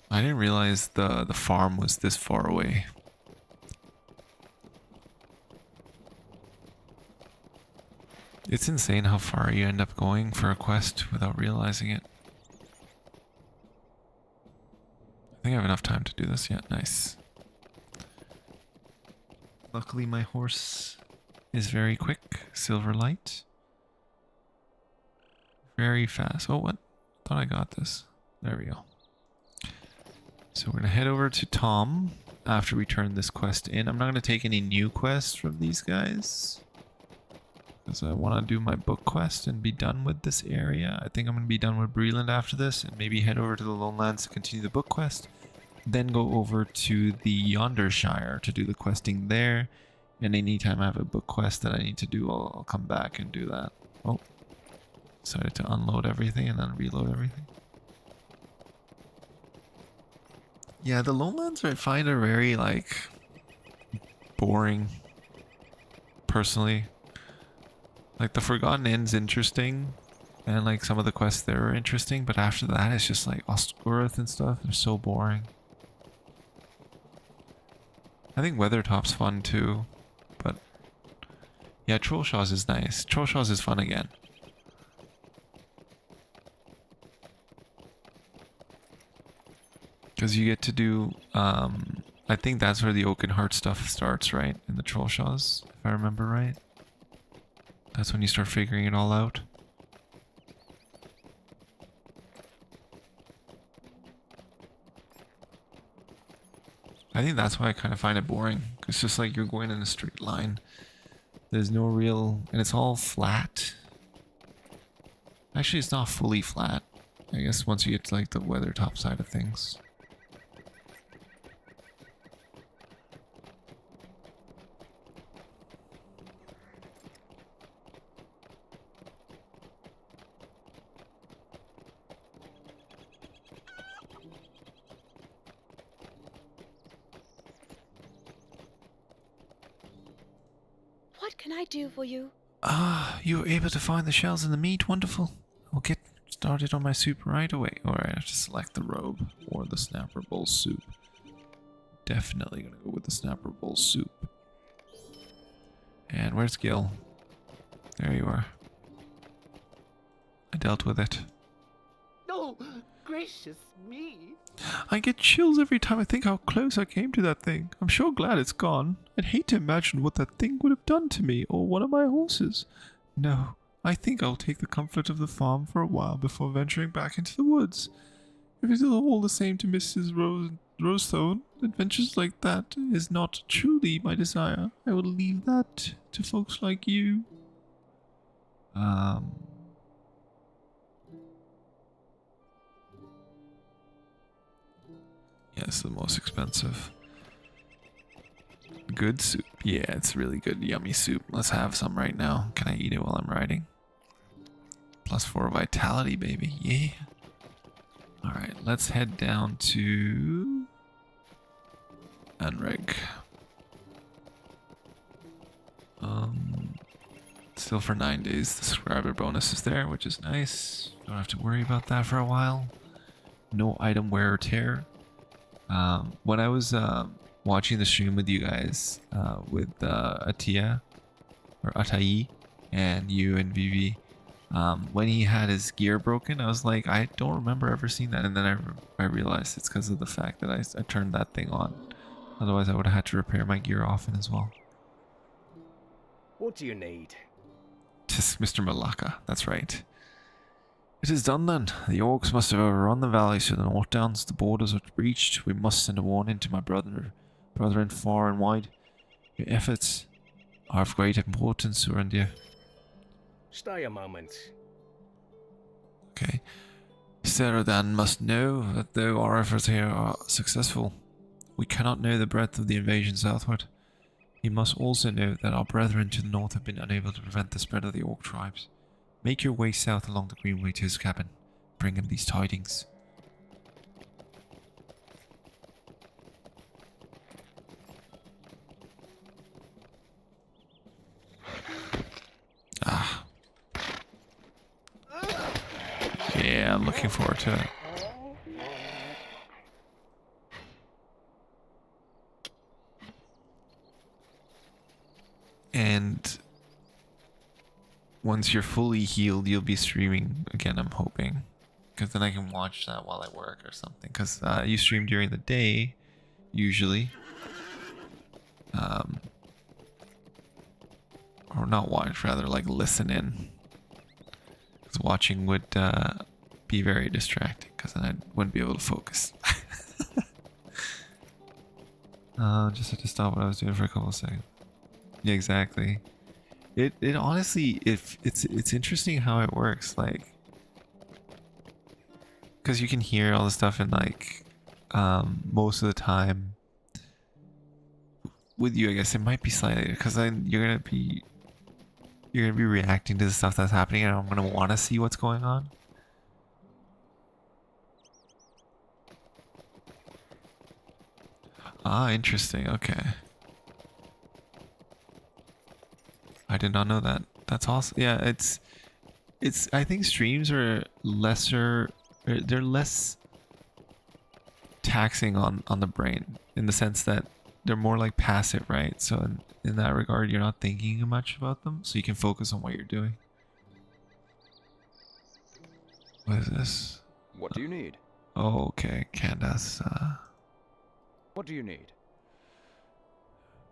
I didn't realize the farm was this far away. It's insane how far you end up going for a quest without realizing it. I think I have enough time to do this yet. Nice. Luckily my horse is very quick. Silverlight. Very fast. Oh, what? Thought I got this. There we go. So we're going to head over to Tom after we turn this quest in. I'm not going to take any new quests from these guys, because I want to do my book quest and be done with this area. I think I'm going to be done with Breeland after this and maybe head over to the Lowlands to continue the book quest. Then go over to the Yonder Shire to do the questing there. And anytime I have a book quest that I need to do, I'll come back and do that. Oh, Decided to unload everything and then reload everything. Yeah, the lowlands I find are very like boring. Personally, like the Forgotten End's interesting, and like some of the quests there are interesting, but after that it's just like Osgoroth and stuff. They're so boring. I think Weathertop's fun too, but yeah, Trollshaws is nice. Trollshaws is fun again. Because you get to do, I think that's where the Oakenheart stuff starts, right? In the Trollshaws, if I remember right. That's when you start figuring it all out. I think that's why I kind of find it boring. It's just like you're going in a straight line. There's no real, and it's all flat. Actually, it's not fully flat. I guess once you get to like the Weathertop side of things. What can I do for you? Ah, you were able to find the shells and the meat. Wonderful. I'll get started on my soup right away. Alright, I have to select the robe or the snapper bowl soup. Definitely gonna go with the snapper bowl soup. And where's Gil? There you are. I dealt with it. Oh, gracious me. I get chills every time I think how close I came to that thing. I'm sure glad it's gone. I'd hate to imagine what that thing would have done to me or one of my horses. No, I think I'll take the comfort of the farm for a while before venturing back into the woods. If it's all the same to Mrs. Rosethorn, adventures like that is not truly my desire. I will leave that to folks like you. Yeah, it's the most expensive. Good soup. Yeah, it's really good. Yummy soup. Let's have some right now. Can I eat it while I'm riding? +4 vitality, baby. Yeah. Alright, let's head down to Unreg. Still for 9 days. The subscriber bonus is there, which is nice. Don't have to worry about that for a while. No item wear or tear. When I was watching the stream with you guys, with Atia, or Atai, and you and Vivi, when he had his gear broken, I was like, I don't remember ever seeing that, and then I realized it's because of the fact that I turned that thing on. Otherwise I would have had to repair my gear often as well. What do you need? Tis Mr. Malaka, that's right. It is done then. The orcs must have overrun the valley to the north-downs. The borders are breached. We must send a warning to my brethren far and wide. Your efforts are of great importance, Urandir. Stay a moment. Okay. Seradan must know that though our efforts here are successful, we cannot know the breadth of the invasion southward. He must also know that our brethren to the north have been unable to prevent the spread of the orc tribes. Make your way south along the greenway to his cabin. Bring him these tidings. Ah. Yeah, I'm looking forward to it. And once you're fully healed, you'll be streaming again, I'm hoping. Because then I can watch that while I work or something. Because you stream during the day, usually. Or not watch, rather like listen in. Because watching would be very distracting. Because then I wouldn't be able to focus. Just had to stop what I was doing for a couple of seconds. Yeah, exactly. It honestly, it's interesting how it works, like, because you can hear all the stuff in like most of the time. With you, I guess it might be slightly because then you're you're gonna be reacting to the stuff that's happening, and I'm gonna want to see what's going on. Ah, interesting. Okay. I did not know that. That's awesome. Yeah, it's I think streams are lesser, they're less taxing on the brain in the sense that they're more like passive, right? So in that regard, you're not thinking much about them, so you can focus on what you're doing. What is this? What do you need? Oh, okay, Candace. What do you need?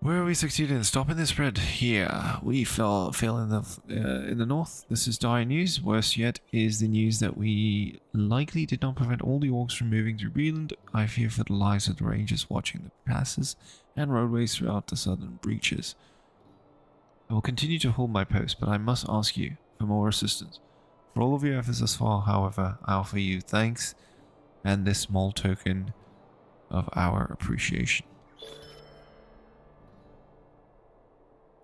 Where we succeeded in stopping the spread here, we fail in the north. This is dire news. Worse yet is the news that we likely did not prevent all the orcs from moving through Breeland. I fear for the lives of the rangers watching the passes and roadways throughout the southern breaches. I will continue to hold my post, but I must ask you for more assistance. For all of your efforts thus far, however, I offer you thanks and this small token of our appreciation.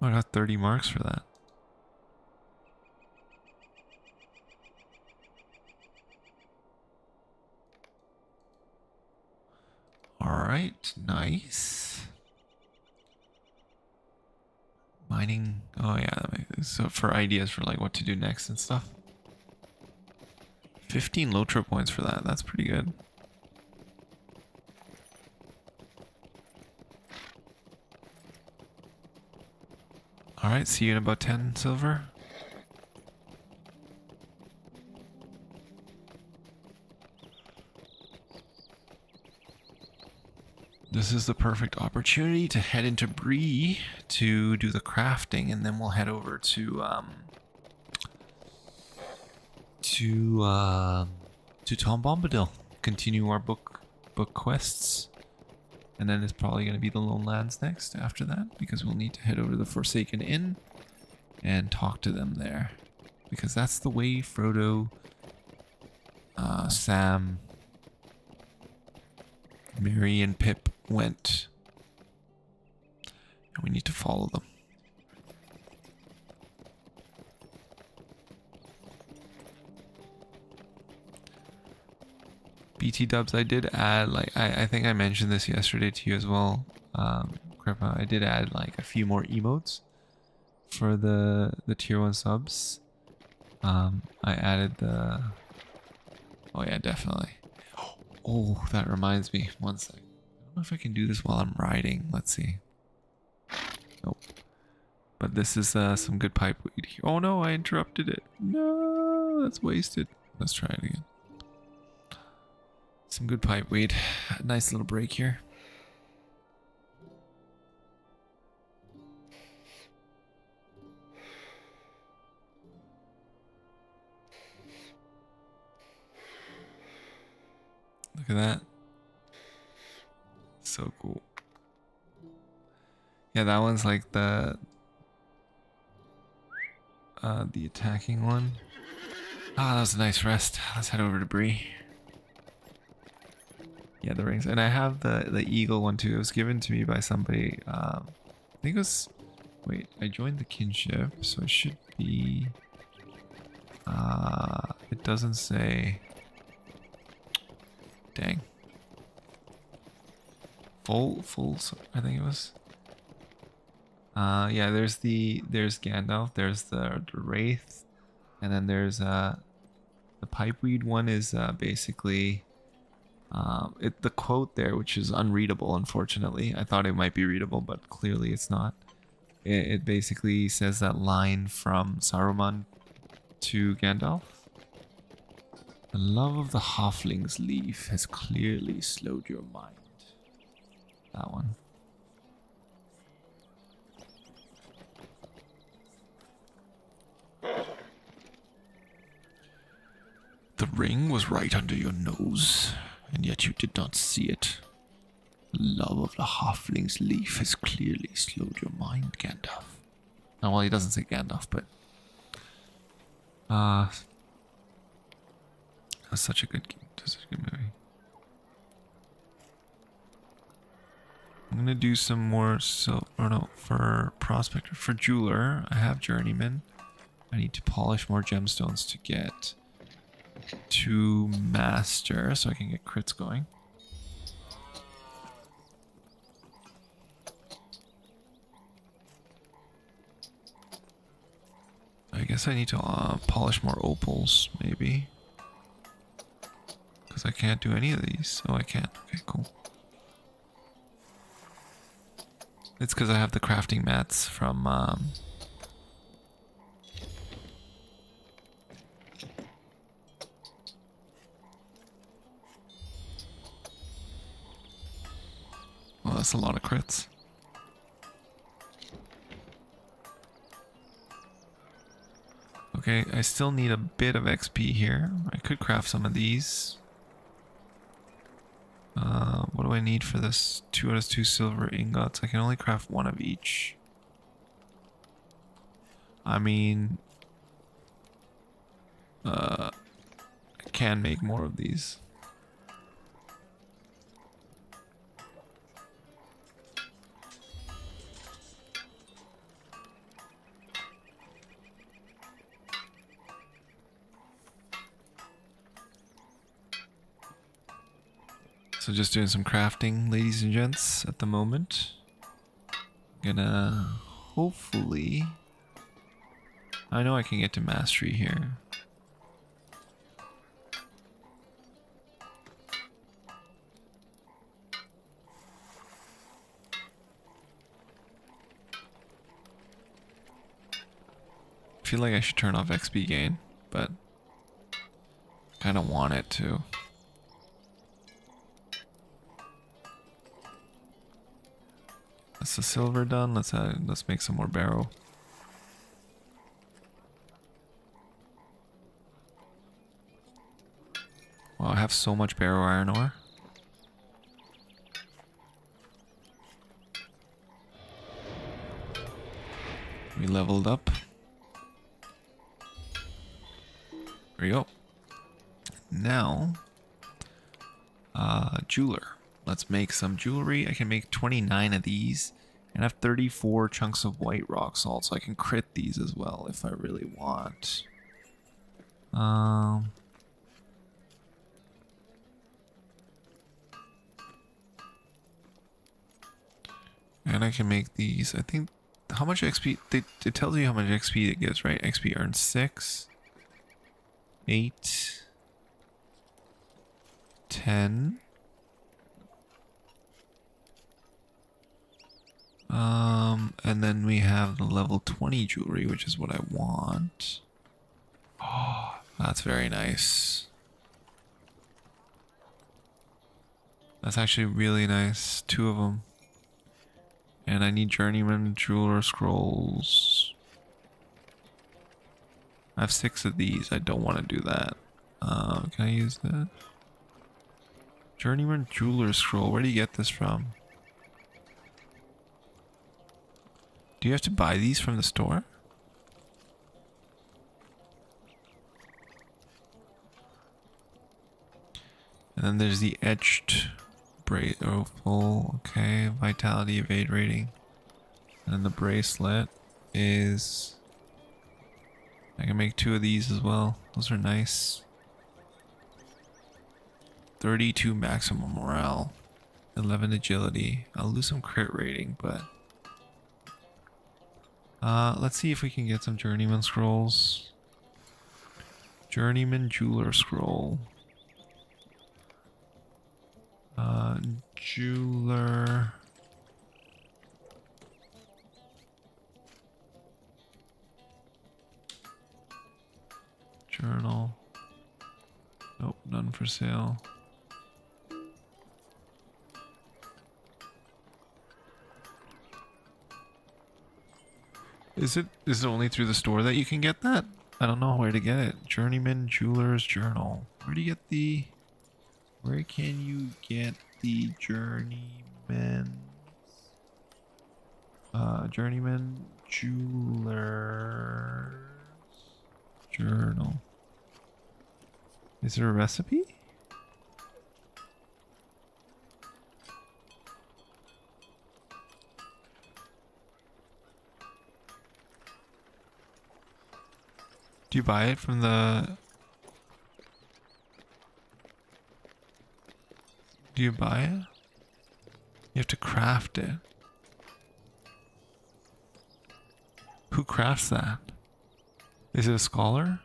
I got 30 marks for that. Alright, nice. Mining. Oh yeah, so for ideas for like what to do next and stuff. 15 LOTRO points for that. That's pretty good. Alright, see you in about 10 silver. This is the perfect opportunity to head into Bree to do the crafting, and then we'll head over to Tom Bombadil. Continue our book quests. And then it's probably going to be the Lone Lands next after that, because we'll need to head over to the Forsaken Inn and talk to them there. Because that's the way Frodo, Sam, Merry, and Pip went. And we need to follow them. BT dubs, I did add, like, I think I mentioned this yesterday to you as well, Kripa. I did add like a few more emotes for the tier 1 subs. I added the, oh yeah, definitely. Oh, that reminds me, one sec. I don't know if I can do this while I'm riding. Let's see. Nope. But this is some good pipe weed here. Oh no, I interrupted it. No, that's wasted. Let's try it again. Some good pipe weed. Nice little break here. Look at that. So cool. Yeah, that one's like the attacking one. Ah, that was a nice rest. Let's head over to Bree. Yeah, the rings. And I have the eagle one too. It was given to me by somebody. I think it was... Wait, I joined the kinship, so it should be... it doesn't say... Dang. Full, I think it was. Yeah, there's Gandalf, there's the Wraith, and then there's the pipeweed one is basically the quote there, which is unreadable, unfortunately. I thought it might be readable, but clearly it's not. It basically says that line from Saruman to Gandalf. The love of the halfling's leaf has clearly slowed your mind. That one. The ring was right under your nose, and yet you did not see it. The love of the halfling's leaf has clearly slowed your mind, Gandalf. Oh, well, he doesn't say Gandalf, but... That's such a good game. That's such a good movie. I'm gonna do some more, for Prospector. For Jeweler, I have Journeyman. I need to polish more gemstones to get to master so I can get crits going. I guess I need to polish more opals, maybe. Because I can't do any of these. Oh, I can't. Okay, cool. It's because I have the crafting mats from... Well, that's a lot of crits. Okay, I still need a bit of XP here. I could craft some of these. What do I need for this? 2 out of 2 silver ingots. I can only craft 1 of each. I mean... I can make more of these. So just doing some crafting, ladies and gents, at the moment. Gonna hopefully... I know I can get to mastery here. I feel like I should turn off XP gain, but kind of want it to. That's the silver done. Let's make some more barrow. Wow, I have so much barrow iron ore. We leveled up. There we go. Now, jeweler. Let's make some jewelry. I can make 29 of these and have 34 chunks of white rock salt, so I can crit these as well if I really want. And I can make these. I think how much XP it tells you how much XP it gives, right? XP earns 6, 8, 10. And then we have the level 20 jewelry, which is what I want. Oh, that's very nice. That's actually really nice. 2 of them. And I need journeyman jeweler scrolls. I have 6 of these. I don't want to do that. Can I use that? Journeyman jeweler scroll. Where do you get this from? Do you have to buy these from the store? And then there's the etched opal. Okay, vitality, evade rating. And then the bracelet is... I can make 2 of these as well. Those are nice. 32 maximum morale. 11 agility. I'll lose some crit rating, but... let's see if we can get some journeyman scrolls. Journeyman jeweler scroll. Jeweler. Journal. Nope, none for sale. Is it only through the store that you can get that? I don't know where to get it. Journeyman Jeweler's Journal. Where do you get the... Where can you get the Journeyman... Journeyman Jeweler's Journal. Is there a recipe? Do you buy it from the... Do you buy it? You have to craft it. Who crafts that? Is it a scholar?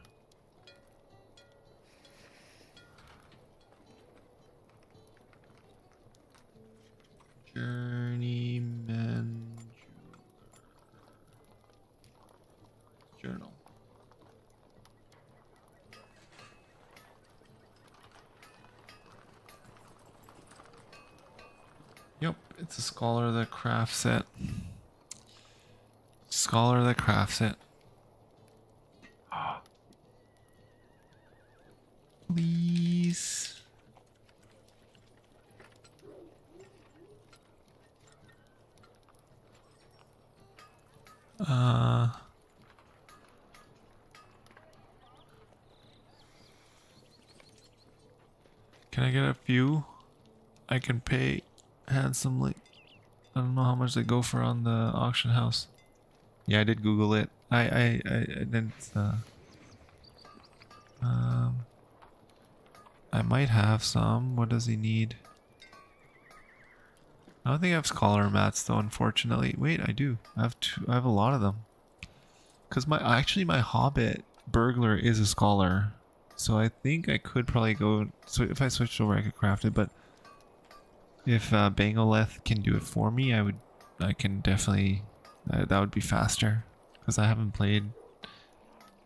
Journeyman Journal. Yep, it's a scholar that crafts it. Scholar that crafts it. Please. Can I get a few? I can pay handsomely. I don't know how much they go for on the auction house. Yeah, I did Google it. I didn't. I might have some. What does he need? I don't think I have scholar mats though, unfortunately. Wait, I do. I have two. I have a lot of them. Cause my Hobbit burglar is a scholar, so I think I could probably go. So if I switched over, I could craft it. But if Bangoleth can do it for me, I can definitely. That would be faster. Cause I haven't played.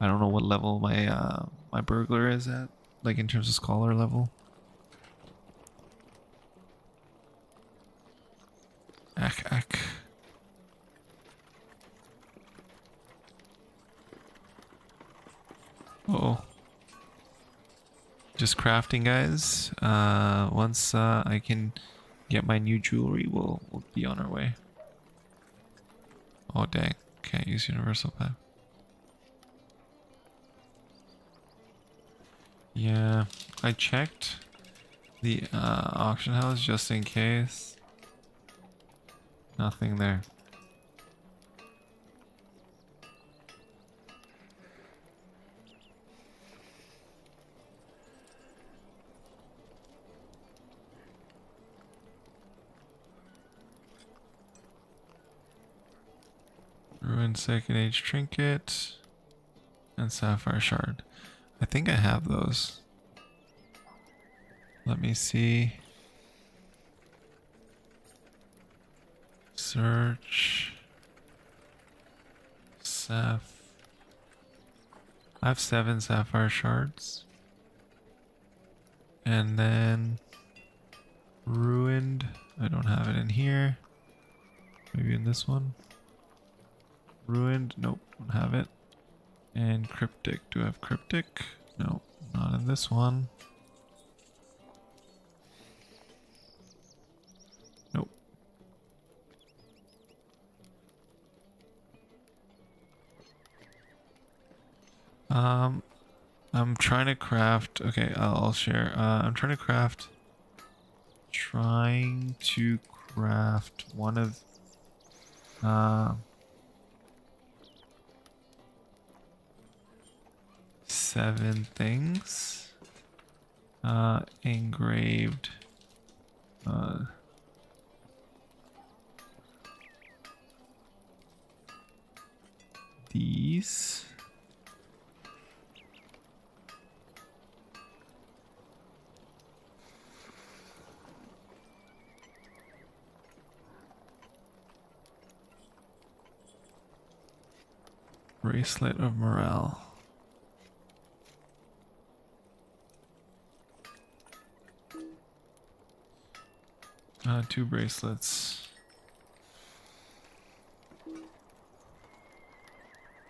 I don't know what level my my burglar is at, like in terms of scholar level. Ack. Oh. Just crafting, guys. Once I can get my new jewelry, we'll be on our way. Oh dang, can't use universal path. Yeah, I checked the auction house just in case. Nothing there. Ruined second age trinket and sapphire shard. I think I have those. Let me see. Search. I have 7 sapphire shards. And then ruined. I don't have it in here. Maybe in this one. Ruined. Nope, don't have it. And cryptic. Do I have cryptic? No, not in this one. Nope. I'm trying to craft. Okay, I'll share. I'm trying to craft one of 7 things. Engraved. These. Bracelet of morale. Two bracelets.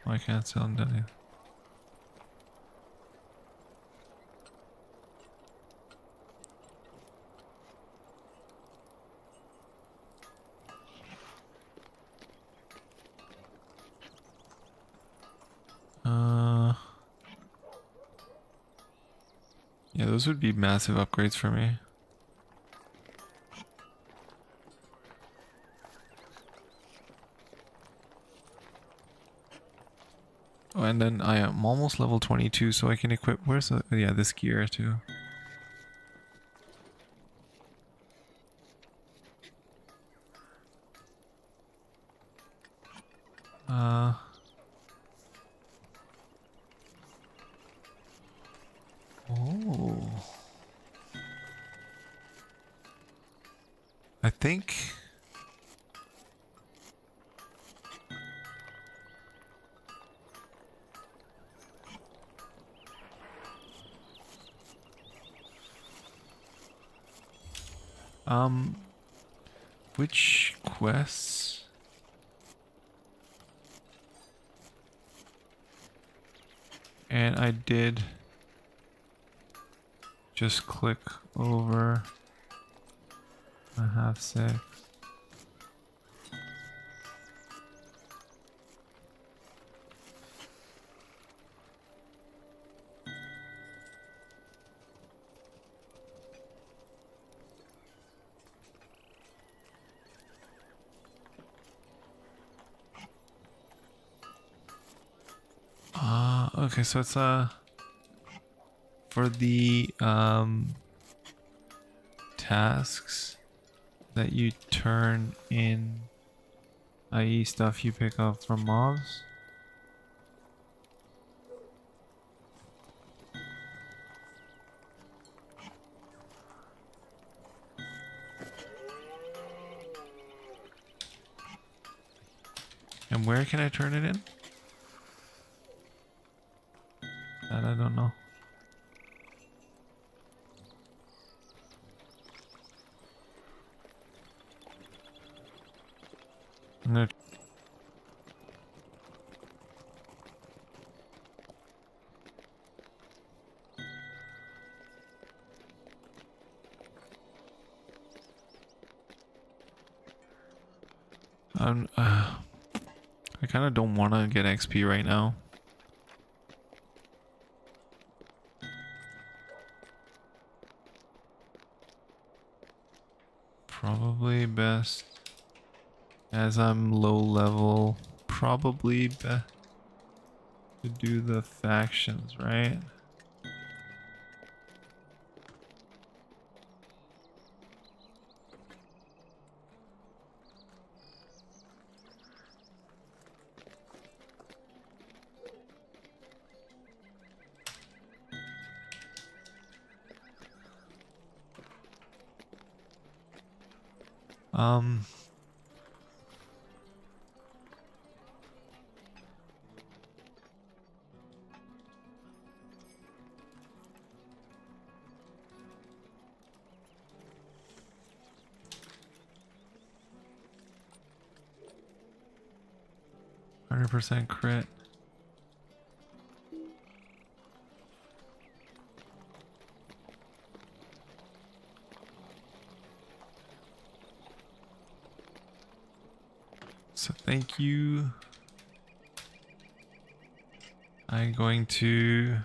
Why can't I sell them down here? Yeah, those would be massive upgrades for me. Oh, and then I am almost level 22, so I can equip. Where's the? Yeah, this gear too. Oh. I think. Which quests? And I did just click over a half sec. Okay, so it's for the tasks that you turn in, i.e. stuff you pick up from mobs. And where can I turn it in? That I don't know. I'm gonna I kind of don't want to get XP right now. Probably best, as I'm low level, probably best to do the factions, right? Um, 100% crit. So thank you. I'm going to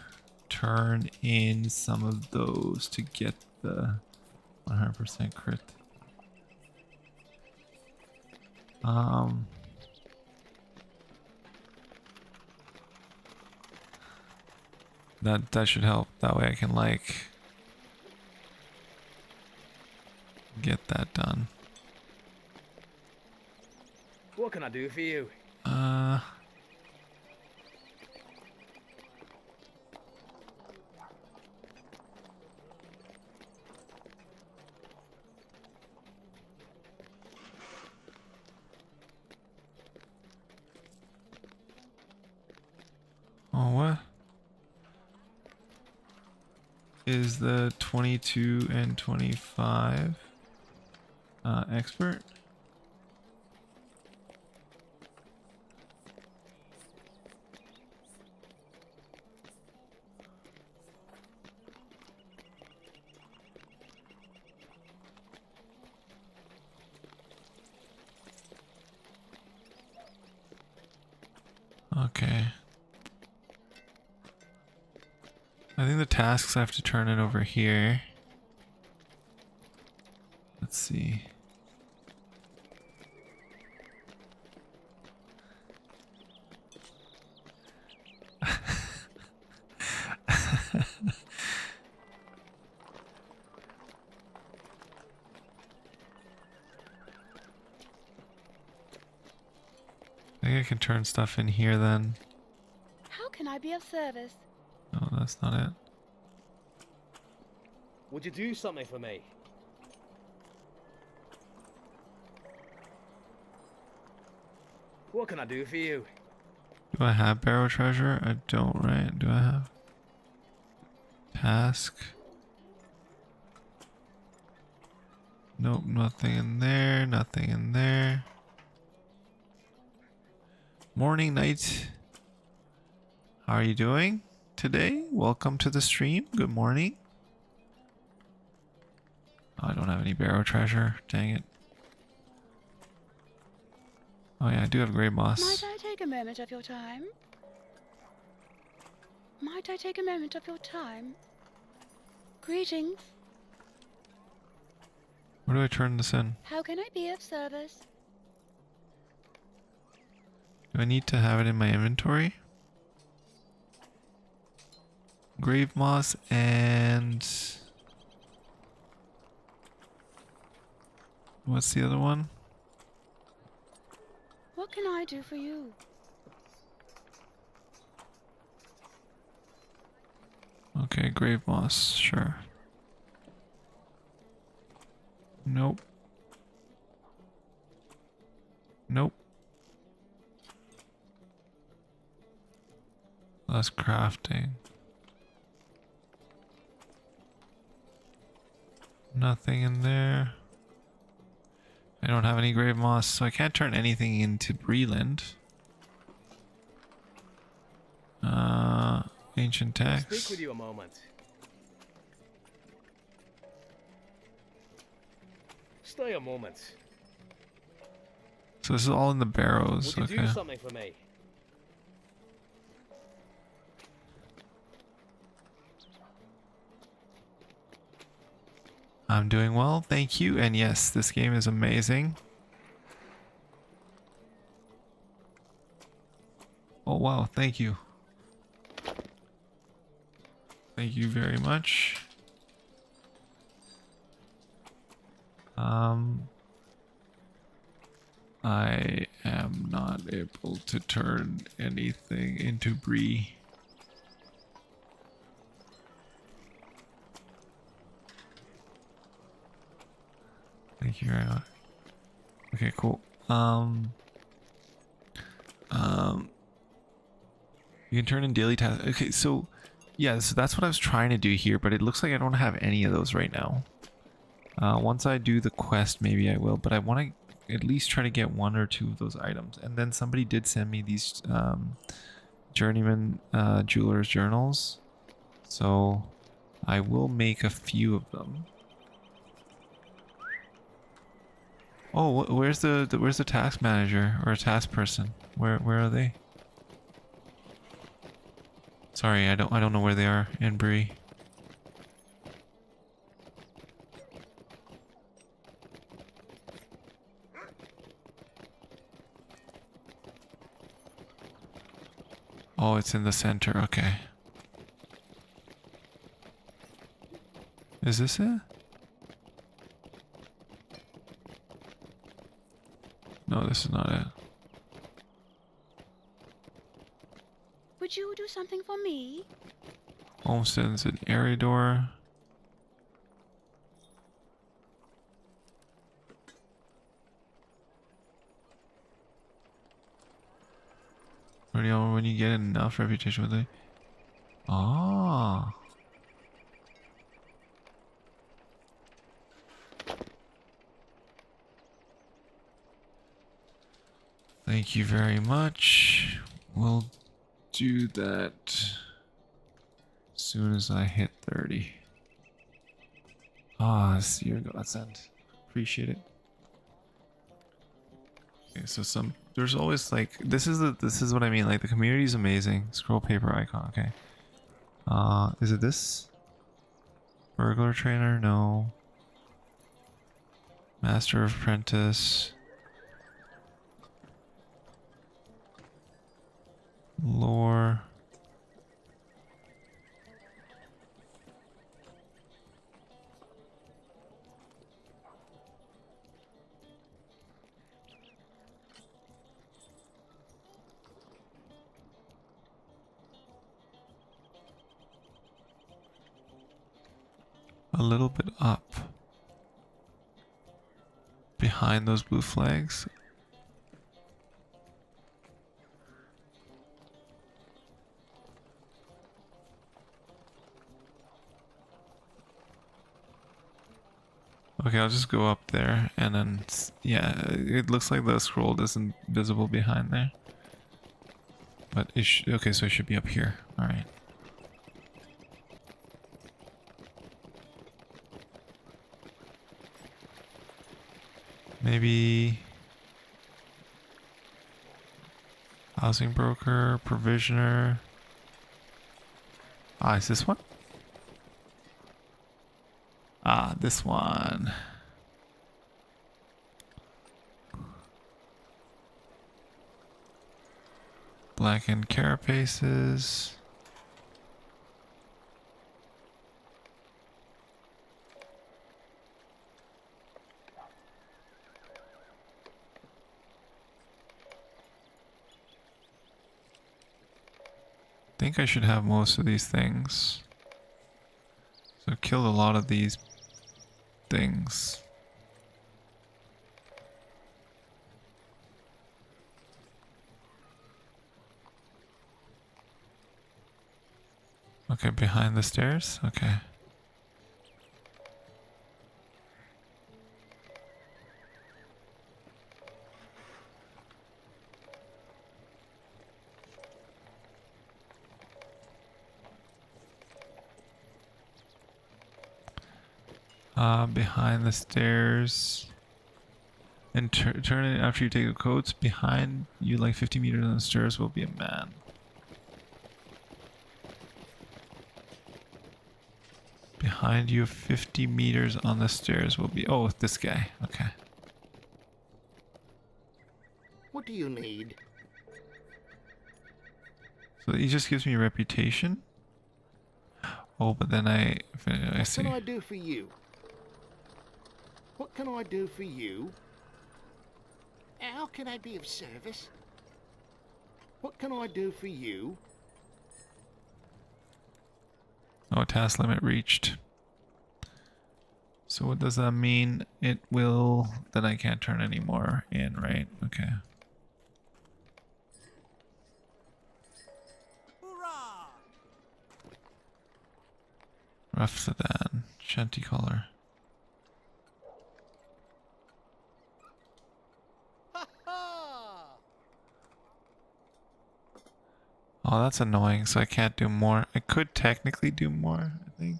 turn in some of those to get the 100% crit. That should help. That way I can like get that done. What can I do for you? Oh, what? Is the 22 and 25 expert? Okay. I think the tasks I have to turn in over here. Let's see. think I can turn stuff in here then. How can I be of service? No, that's not it. Would you do something for me? What can I do for you? Do I have Barrow treasure? I don't, right? Do I have? Task. Nope, nothing in there, nothing in there. Morning, night. How are you doing today? Welcome to the stream. Good morning. Oh, I don't have any Barrow treasure. Dang it. Oh yeah, I do have Grey Moss. Might I take a moment of your time? Might I take a moment of your time? Greetings. Where do I turn this in? How can I be of service? Do I need to have it in my inventory? Grave Moss and... What's the other one? What can I do for you? Okay, Grave Moss, sure. Nope. Nope. Less crafting. Nothing in there. I don't have any Grave Moss, so I can't turn anything into Breeland. Ancient Speak text. with you a moment. Stay a moment. So this is all in the barrows, Would you okay. do something for me? I'm doing well, thank you. And yes, this game is amazing. Oh wow, thank you. Thank you very much. I am not able to turn anything into Bree. Thank you very much. Okay, cool. You can turn in daily tasks. Okay, so yeah, so that's what I was trying to do here, but it looks like I don't have any of those right now. Once I do the quest, maybe I will, but I want to at least try to get one or two of those items. And then somebody did send me these journeyman jeweler's journals, so I will make a few of them. Oh, where's the task manager or task person? Where are they? Sorry, I don't know where they are in Bree. Oh, it's in the center. Okay. Is this it? No, this is not it. Would you do something for me? Homestead's an Eridor. When you get enough reputation with it. Ah. Thank you very much. We'll do that as soon as I hit 30. Ah, see your godsend. Appreciate it. Okay, so there's always like this is what I mean. Like the community is amazing. Scroll paper icon. Okay. Is it this? Burglar trainer? No. Master apprentice. Lore. little bit up behind those blue flags. Okay, I'll just go up there and then, yeah, it looks like the scroll isn't visible behind there. But okay, so it should be up here. Alright. Maybe housing broker, provisioner. Ah, is this one? Ah, this one. Blackened carapaces. I think I should have most of these things. So I killed a lot of these things. Okay, behind the stairs? Okay. Behind the stairs. And turn it after you take the coats. Behind you, like 50 meters on the stairs, will be a man. Behind you, 50 meters on the stairs will be... Oh, this guy. Okay. What do you need? So he just gives me a reputation. Oh, but then I see. What can I do for you? What can I do for you? How can I be of service? What can I do for you? Oh, task limit reached. So what does that mean? It will... Then I can't turn any more in, right? Okay. Hurrah! Rough sedan. Shanty collar. Oh, that's annoying, so I can't do more. I could technically do more, I think.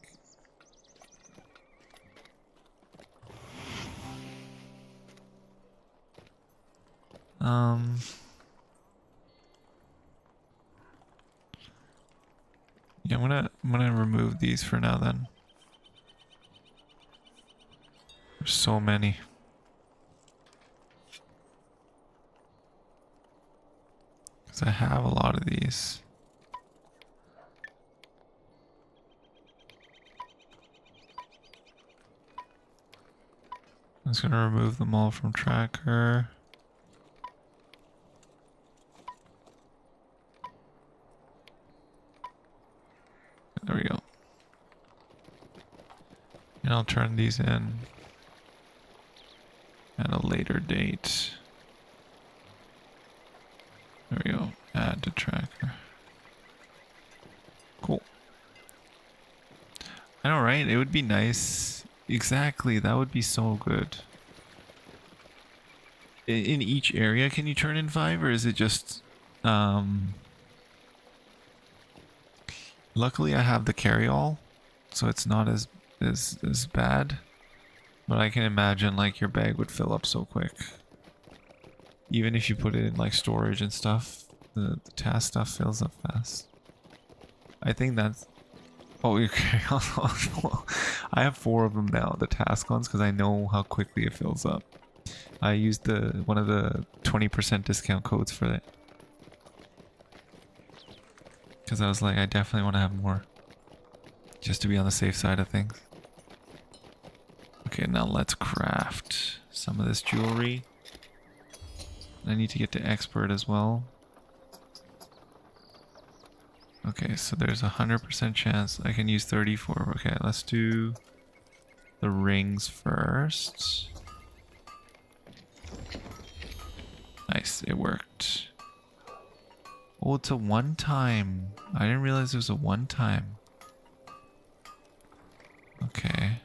Yeah, I'm gonna remove these for now then. There's so many. Because I have a lot of these. I'm just gonna remove them all from tracker. There we go. And I'll turn these in at a later date. There we go. Add to tracker. Cool. I know, right? It would be nice. Exactly. That would be so good. In each area, can you turn in 5, or is it just... Luckily, I have the carry-all, so it's not as bad. But I can imagine, like, your bag would fill up so quick. Even if you put it in, like, storage and stuff, the task stuff fills up fast. I think that's... Oh, your carry-all. I have 4 of them now, the task ones, because I know how quickly it fills up. I used one of the 20% discount codes for it. Because I was like, I definitely want to have more. Just to be on the safe side of things. Okay, now let's craft some of this jewelry. I need to get to expert as well. Okay, so there's a 100% chance I can use 34. Okay, let's do the rings first. Nice, it worked. Oh, it's a one time. I didn't realize it was a one time. Okay.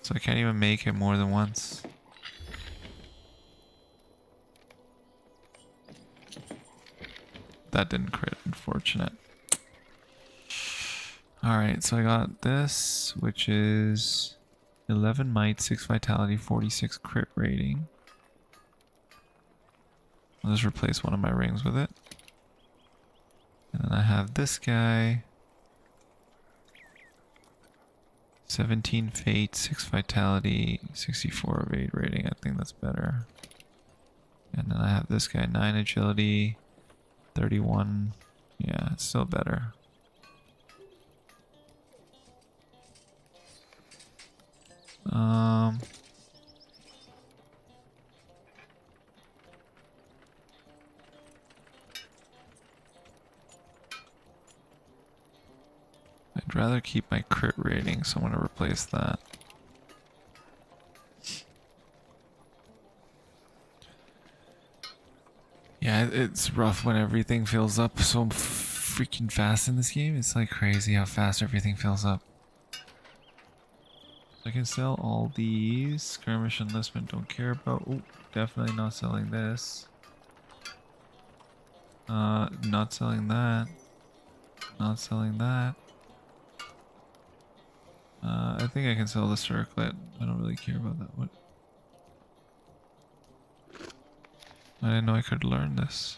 So I can't even make it more than once. That didn't crit, unfortunate. Alright, so I got this, which is 11 might, 6 vitality, 46 crit rating. I'll just replace one of my rings with it. And then I have this guy. 17 fate, 6 vitality, 64 evade rating. I think that's better. And then I have this guy, 9 agility, 31. Yeah, it's still better. I'd rather keep my crit rating, so I'm going to replace that. Yeah, it's rough when everything fills up so freaking fast in this game. It's like crazy how fast everything fills up. I can sell all these. Skirmish enlistment, don't care about. Oh, definitely not selling this. Not selling that. Not selling that. I think I can sell the circlet. I don't really care about that one. I didn't know I could learn this.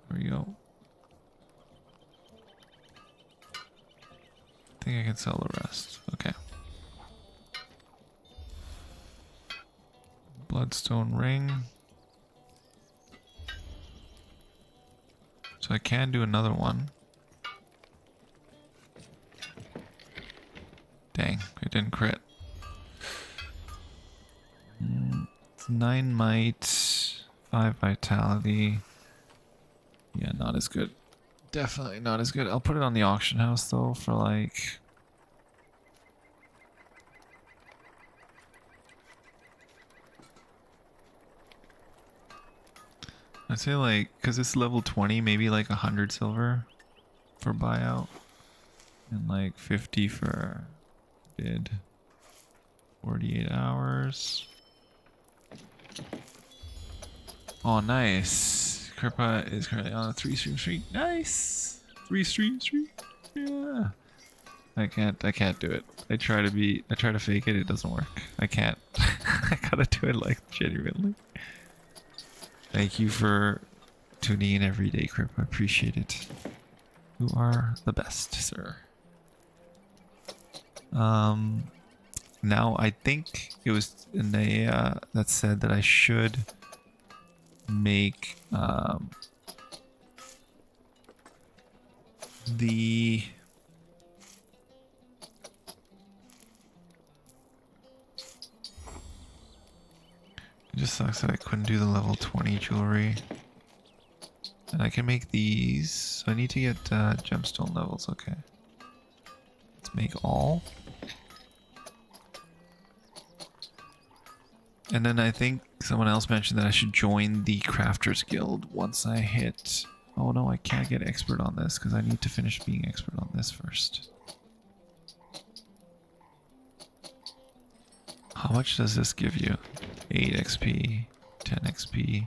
There we go. I think I can sell the rest. Okay. Bloodstone ring. So I can do another one. Dang, it didn't crit. It's 9 might, 5 vitality. Yeah, not as good. Definitely not as good. I'll put it on the auction house though for like... I'd say like, cause it's level 20, maybe like 100 silver for buyout. And like 50 for bid. 48 hours. Oh, nice. Kripa is currently on a 3-stream streak. Nice. 3-stream streak. Yeah. I can't do it. I try to fake it. It doesn't work. I can't. I gotta do it like genuinely. Thank you for tuning in every day, Kripa. I appreciate it. You are the best, sir. Now I think it was Naya that said that I should make the it just sucks that I couldn't do the level 20 jewelry. And I can make these. So I need to get gemstone levels. Okay. Let's make all. And then I think someone else mentioned that I should join the Crafters Guild once I hit... Oh no, I can't get expert on this because I need to finish being expert on this first. How much does this give you? 8 XP, 10 XP,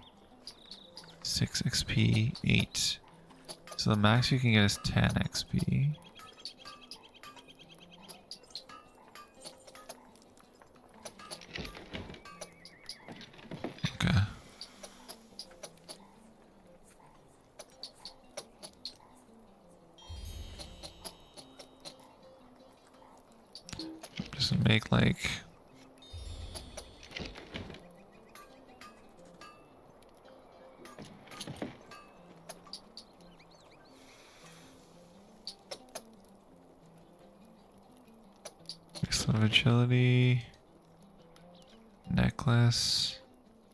6 XP, 8. So the max you can get is 10 XP. Okay. Just make like... Of agility, necklace.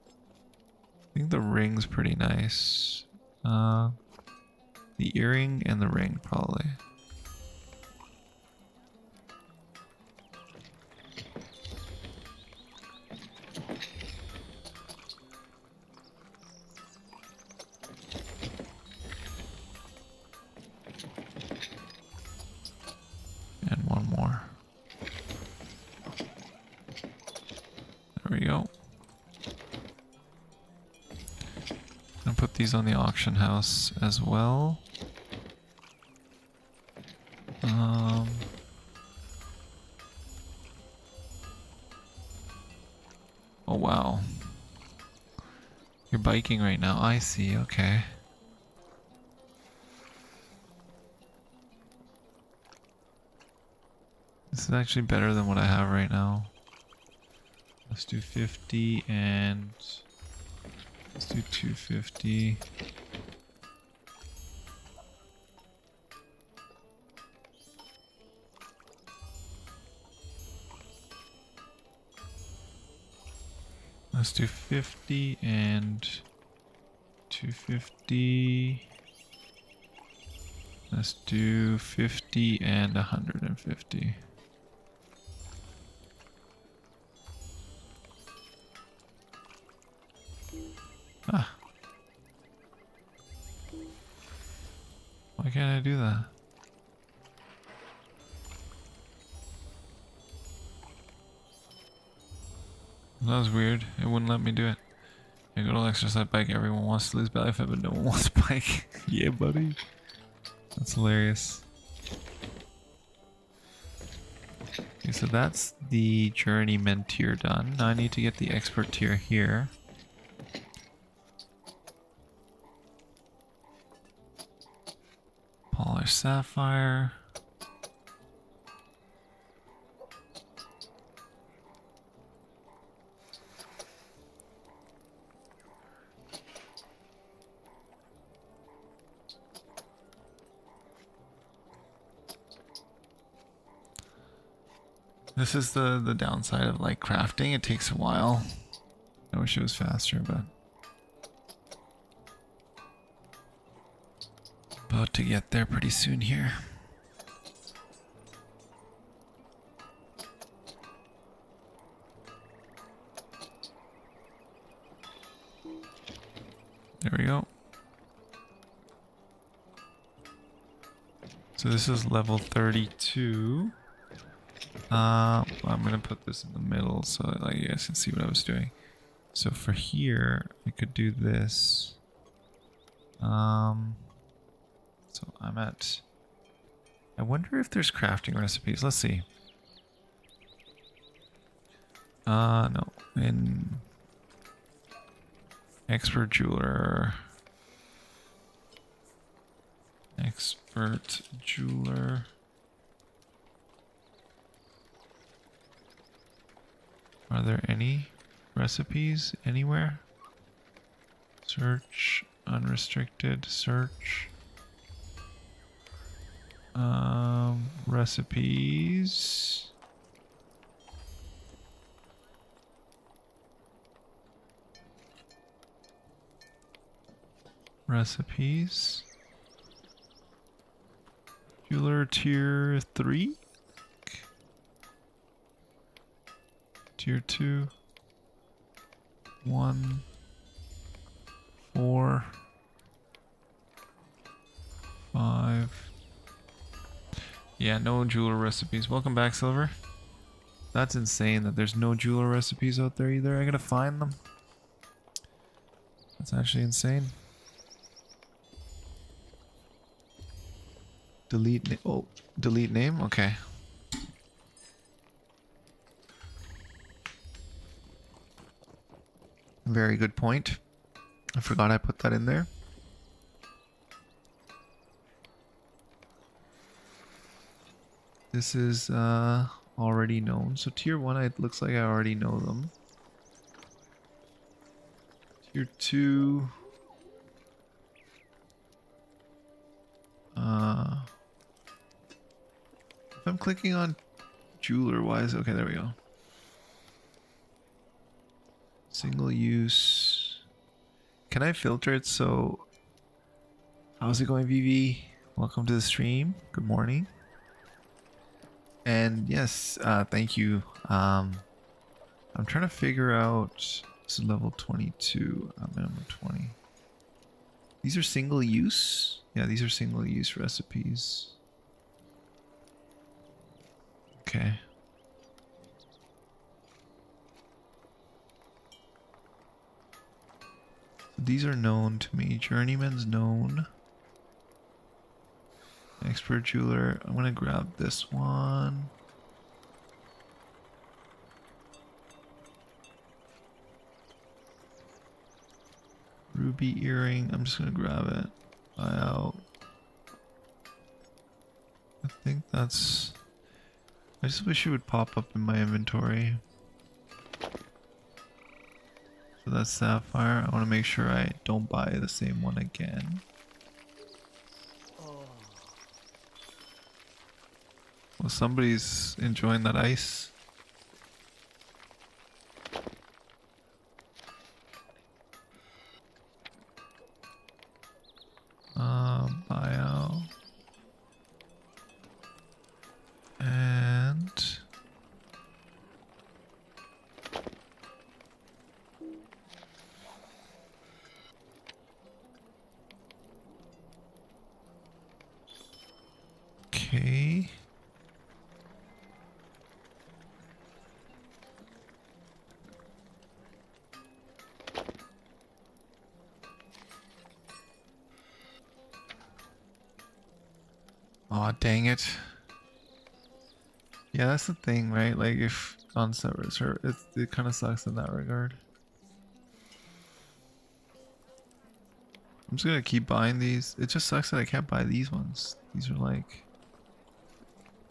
I think the ring's pretty nice. The earring and the ring probably. these on the auction house as well. Oh wow. You're biking right now. I see, okay. This is actually better than what I have right now. Let's do 50 and let's do 250. Let's do 50 and 250. Let's do 50 and 150. Ah. Why can't I do that? That was weird. It wouldn't let me do it. I go to exercise bike. Everyone wants to lose belly fat, but no one wants to bike. Yeah, buddy. That's hilarious. Okay, so that's the journeyman tier done. Now I need to get the expert tier here. Polished sapphire. This is the downside of like crafting. It takes a while. I wish it was faster, but about to get there pretty soon here. There we go. So this is level 32. I'm gonna put this in the middle so that like, you guys can see what I was doing. So for here, I could do this. So I'm at... I wonder if there's crafting recipes. Let's see. No. In... Expert jeweler. Expert jeweler. Are there any recipes anywhere? Search, unrestricted, search. Recipes. Recipes. Jeweler tier 3. Tier 2. 1. 4. 5. Yeah, no jeweler recipes. Welcome back, Silver. That's insane that there's no jeweler recipes out there either. I gotta find them. That's actually insane. Delete name. Oh, delete name? Okay. Very good point. I forgot I put that in there. This is already known. So tier 1, it looks like I already know them. Tier 2. If I'm clicking on jeweler wise, okay, there we go. Single use. Can I filter it so... How's it going, VV? Welcome to the stream. Good morning. And yes, thank you. I'm trying to figure out... This is level 22, minimum 20. These are single use? Yeah, these are single use recipes. Okay. These are known to me. Journeyman's known. Expert jeweler. I'm gonna grab this one. Ruby earring. I'm just gonna grab it. Buy out. I think that's... I just wish it would pop up in my inventory. So that's sapphire. I want to make sure I don't buy the same one again. Well, somebody's enjoying that ice. Bio. And... Okay. Aw, dang it. Yeah, that's the thing, right? Like, if on servers, it kind of sucks in that regard. I'm just gonna keep buying these. It just sucks that I can't buy these ones. These are like...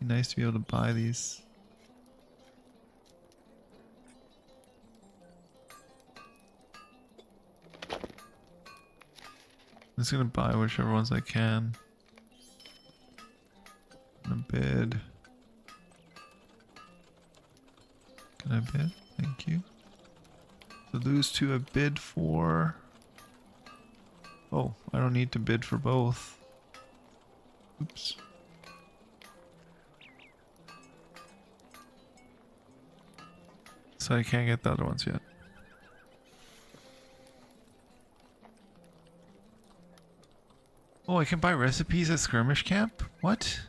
Be nice to be able to buy these. I'm just gonna buy whichever ones I can. I'm gonna bid. Can I bid? Thank you. So those two I bid for. Oh, I don't need to bid for both. Oops. So I can't get the other ones yet. Oh, I can buy recipes at Skirmish Camp? What?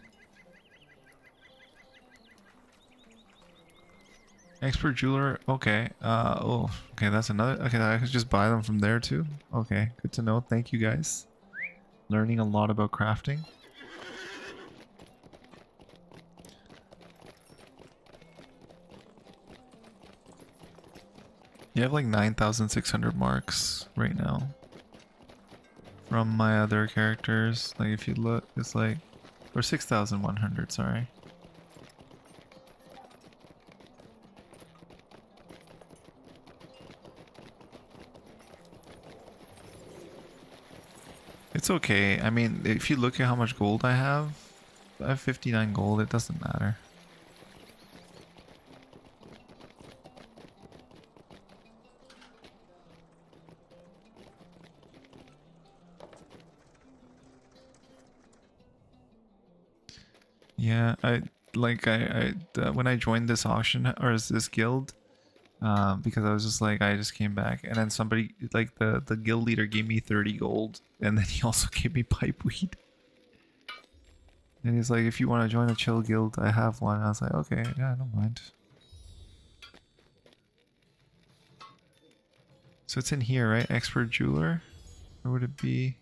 Expert jeweler. Okay. Oh, okay. That's another. Okay, I could just buy them from there too. Okay, good to know. Thank you guys. Learning a lot about crafting. You have like 9,600 marks right now from my other characters. Like if you look, it's like, or 6,100. Sorry. It's okay. I mean, if you look at how much gold I have 59 gold. It doesn't matter. Yeah, when I joined this auction or this guild, because I was just like, I just came back, and then somebody, like the guild leader, gave me 30 gold, and then he also gave me pipeweed. And he's like, if you want to join a chill guild, I have one. I was like, okay, yeah, I don't mind. So it's in here, right? Expert jeweler, or would it be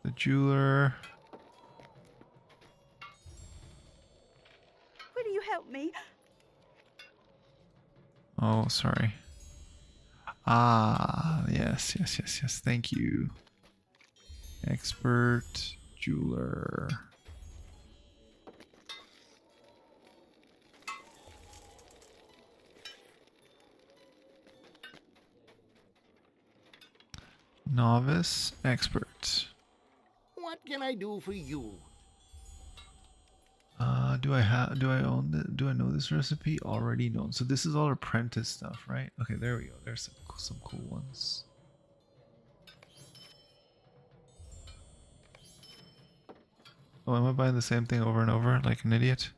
the jeweler? Will you help me? Oh, sorry. Ah, yes. Thank you. Expert jeweler. Novice, expert. What can I do for you? Do I own do I know this recipe? Already known. So this is all apprentice stuff, right? Okay, there we go. There's some cool ones. Oh, am I buying the same thing over and over like an idiot?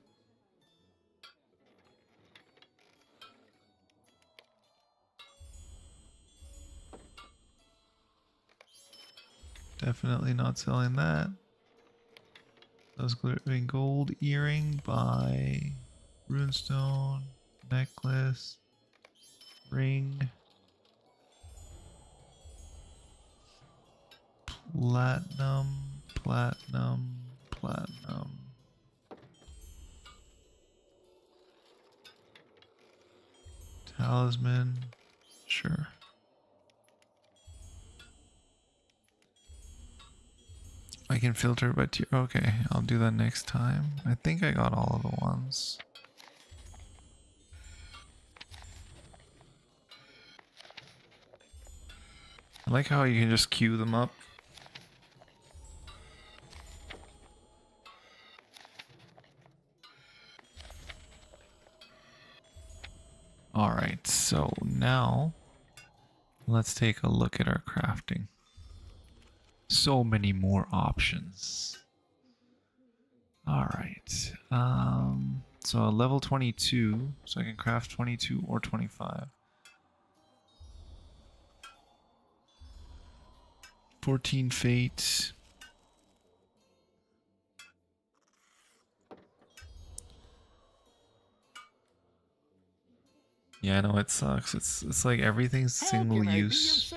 Definitely not selling that. Those glittering gold earring by runestone, necklace, ring. Platinum, platinum, platinum. Talisman, sure. I can filter by tier. Okay, I'll do that next time. I think I got all of the ones. I like how you can just queue them up. Alright, so now let's take a look at our crafting. So many more options. Alright. So a level 22, so I can craft 22 or 25. 14 fate. Yeah, I know it sucks. It's like everything's single use.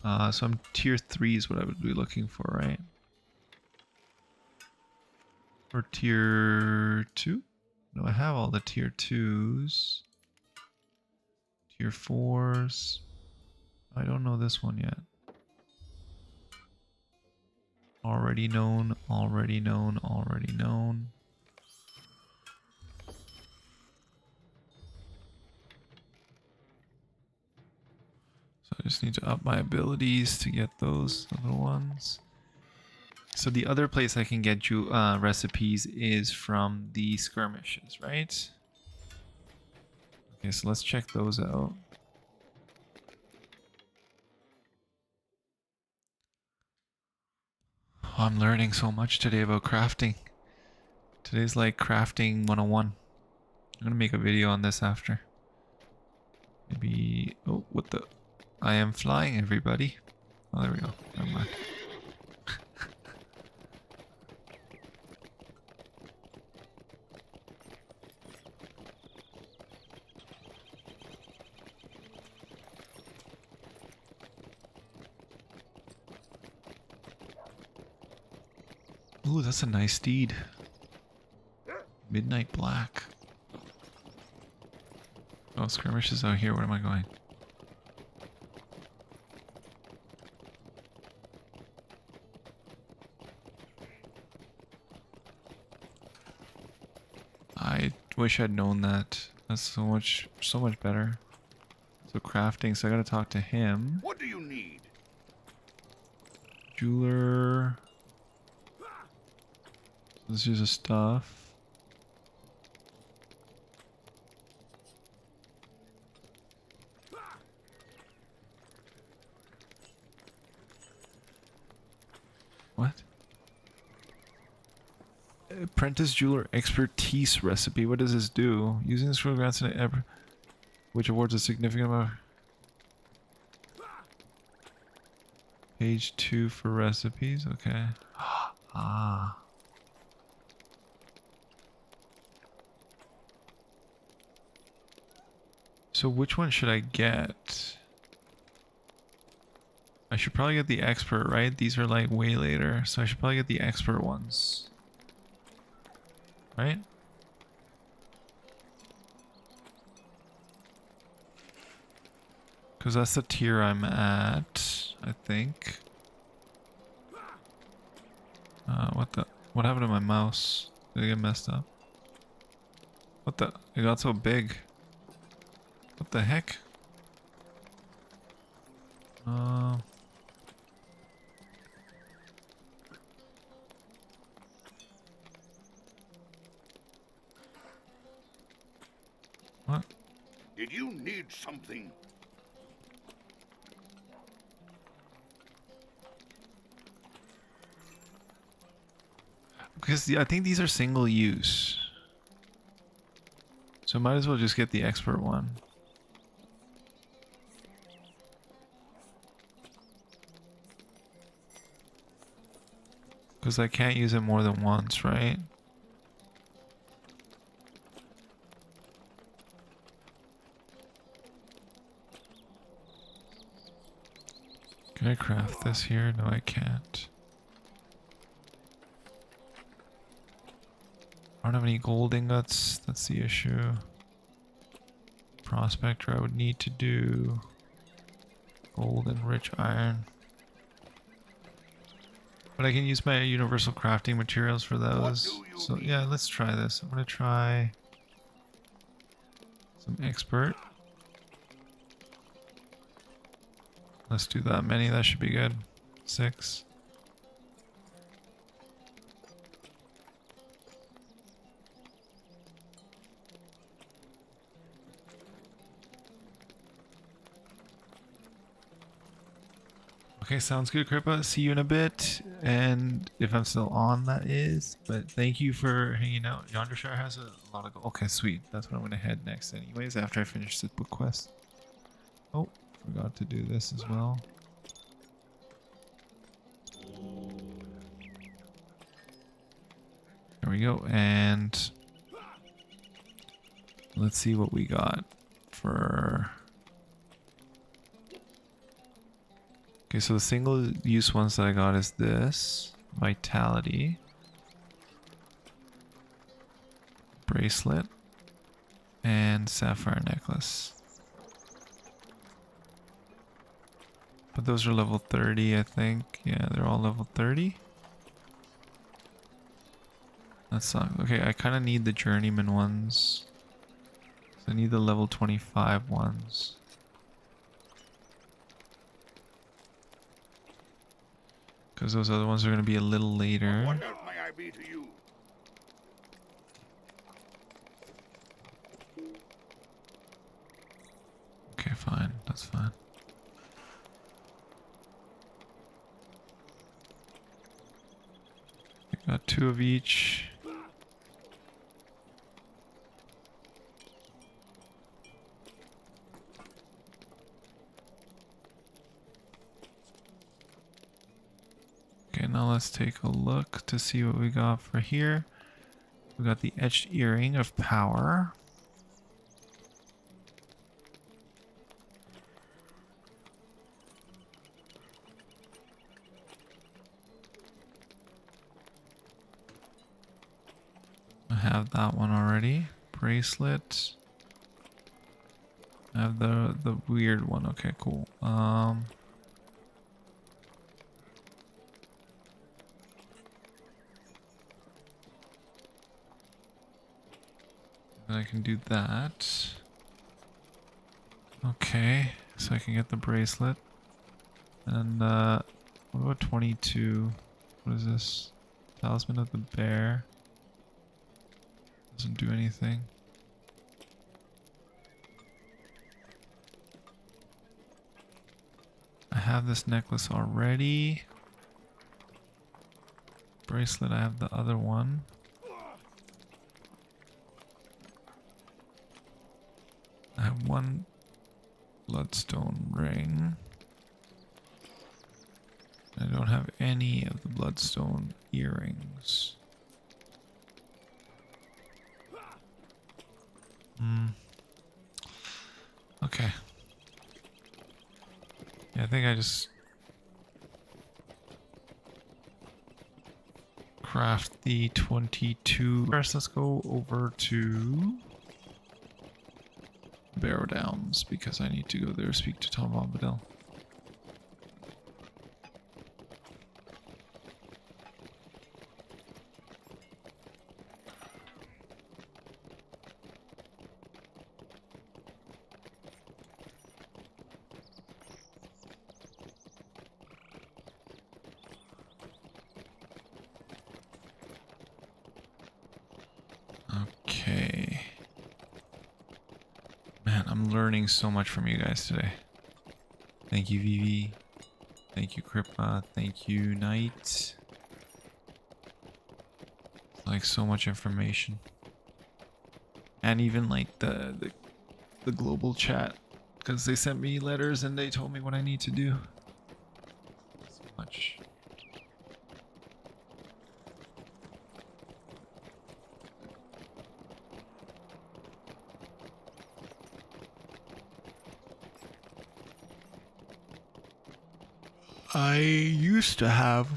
So I'm tier 3 is what I would be looking for, right? Or tier 2? No, I have all the tier 2s. Tier 4s. I don't know this one yet. Already known, already known, already known. So I just need to up my abilities to get those other ones. So the other place I can get you recipes is from the skirmishes, right? Okay, so let's check those out. Oh, I'm learning so much today about crafting. Today's like crafting 101. I'm gonna make a video on this after. Maybe... Oh, what the... I am flying, everybody. Oh, there we go. Never mind. Ooh, that's a nice steed. Midnight Black. Oh, skirmish is out here. Where am I going? I wish I'd known that. That's so much better. So crafting, so I gotta talk to him. What do you need? Jeweler. Let's use the stuff. What? Apprentice Jeweler Expertise Recipe. What does this do? Using this scroll grants an which awards a significant amount. Page 2 for recipes. Okay. Ah. So which one should I get? I should probably get the expert, right? These are like way later, so I should probably get the expert ones. Right? Because that's the tier I'm at, I think. What happened to my mouse? Did it get messed up? What the? It got so big. What the heck? What? Did you need something? Because I think these are single use. So might as well just get the expert one. Because I can't use it more than once, right? Can I craft this here? No, I can't. I don't have any gold ingots. That's the issue. Prospector I would need to do. Gold and rich iron. But I can use my universal crafting materials for those. So yeah, let's try this. I'm gonna try some expert. Let's do that many, that should be good. 6. Okay, sounds good, Kripa. See you in a bit. And if I'm still on, that is. But thank you for hanging out. Yondershire has a lot of gold. Okay, sweet. That's what I'm going to head next anyways, after I finish this book quest. Oh, forgot to do this as well. There we go. And let's see what we got for... Okay, so the single use ones that I got is this. Vitality. Bracelet. And sapphire necklace. But those are level 30, I think. Yeah, they're all level 30. That sucks. Okay, I kind of need the journeyman ones. So I need the level 25 ones. Because those other ones are going to be a little later. What help may I be to you? Okay, fine. That's fine. I got 2 of each. Okay, now let's take a look to see what we got for here. We got the etched earring of power. I have that one already. Bracelet. I have the weird one. Okay, cool. I can do that. Okay, so I can get the bracelet. And what about 22? What is this? Talisman of the Bear. Doesn't do anything. I have this necklace already. Bracelet, I have the other one. I have one bloodstone ring. I don't have any of the bloodstone earrings. Okay. Yeah, I think I just craft the 22. First, let's go over to Barrow-downs because I need to go there to speak to Tom Bombadil. Okay. Man, I'm learning so much from you guys today. Thank you, Vivi. Thank you, Kripa. Thank you, Knight. Like, so much information. And even like the global chat. Because they sent me letters and they told me what I need to do. So much. I used to have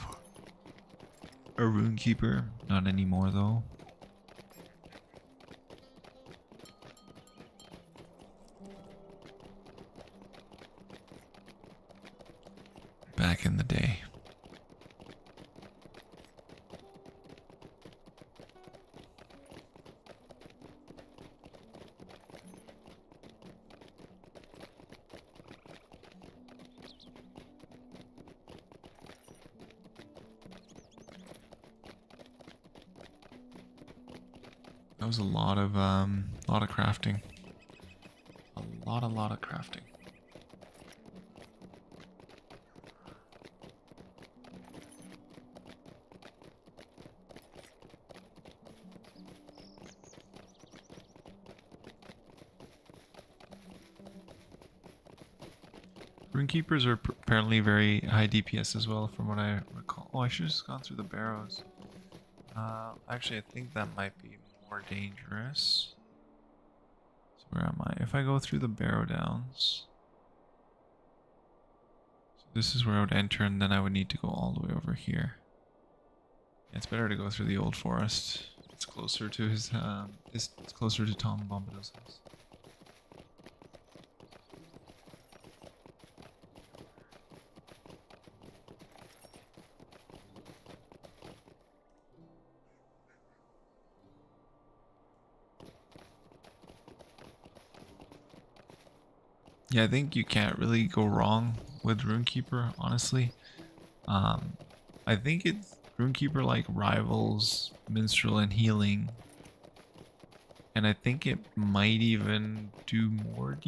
a runekeeper, not anymore though. Back in the day. That was a lot of crafting. A lot of crafting. Runekeepers are apparently very high DPS as well, from what I recall. Oh, I should have just gone through the barrows. Actually, I think that might be more dangerous. So where am I? If I go through the Barrow-downs, so this is where I would enter, and then I would need to go all the way over here. Yeah, it's better to go through the old forest. It's closer to his. It's closer to Tom Bombadil's house. Yeah, I think you can't really go wrong with Runekeeper, honestly. I think it's Runekeeper like rivals Minstrel and healing. And I think it might even do more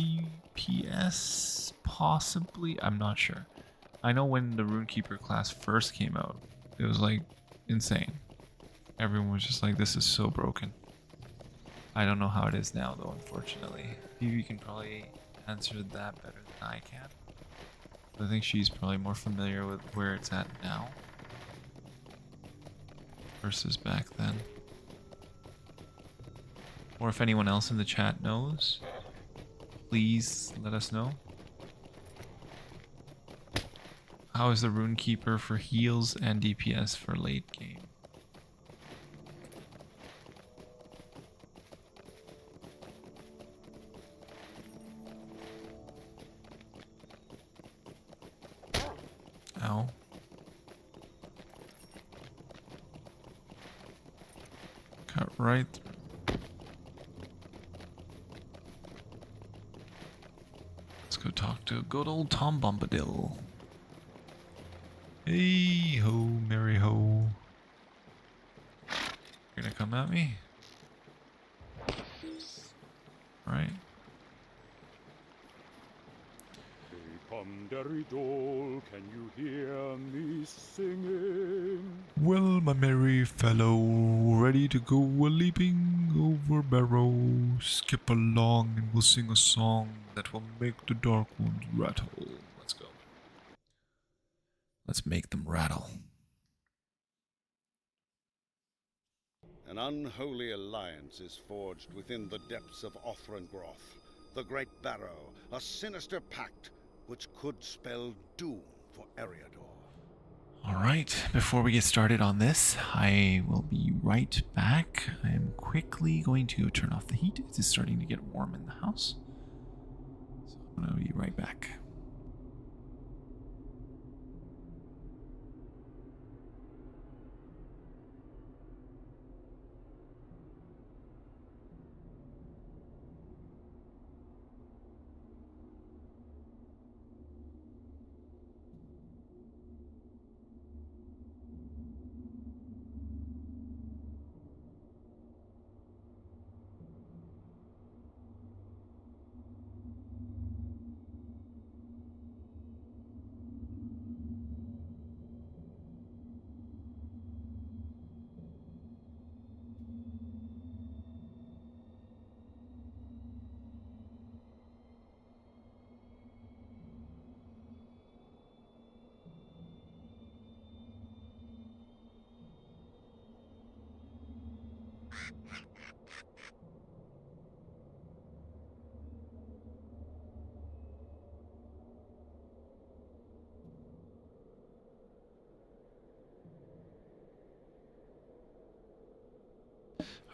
DPS, possibly. I'm not sure. I know when the Runekeeper class first came out, it was like insane. Everyone was just like, this is so broken. I don't know how it is now though, unfortunately. Phoebe can probably answer that better than I can. I think she's probably more familiar with where it's at now versus back then. Or if anyone else in the chat knows, please let us know. How is the Runekeeper for heals and DPS for late game? Ow. Cut right through. Let's go talk to good old Tom Bombadil. Hey ho, merry ho. You're gonna come at me? Right. Doll, can you hear me singing? Well, my merry fellow, ready to go a-leaping over Barrow. Skip along and we'll sing a song that will make the dark ones rattle. Let's go. Let's make them rattle. An unholy alliance is forged within the depths of Othrangroth, the Great Barrow, a sinister pact which could spell doom for Eriador. Alright, before we get started on this, I will be right back. I am quickly going to turn off the heat. It is starting to get warm in the house. So I'm going to be right back.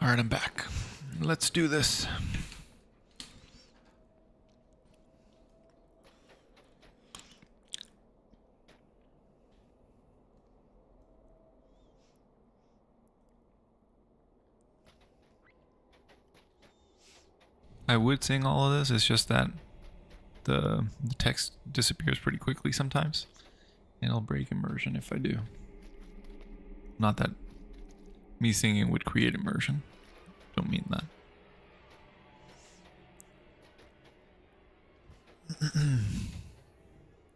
Alright, I'm back. Let's do this. I would sing all of this, it's just that the text disappears pretty quickly sometimes. And it'll break immersion if I do. Not that me singing would create immersion. Don't mean that.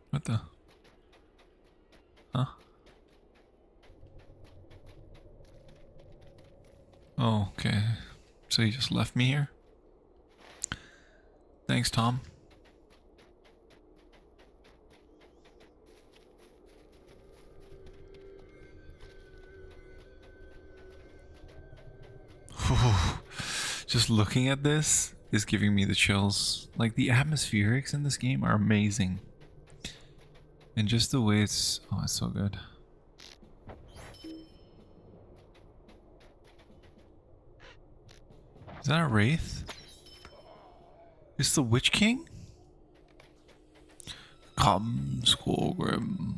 What the? Huh? Oh, okay. So you just left me here? Thanks, Tom. Just looking at this is giving me the chills. Like, the atmospherics in this game are amazing. And just the way it's... oh, it's so good. Is that a wraith? It's the Witch King? Come, Squallgrim.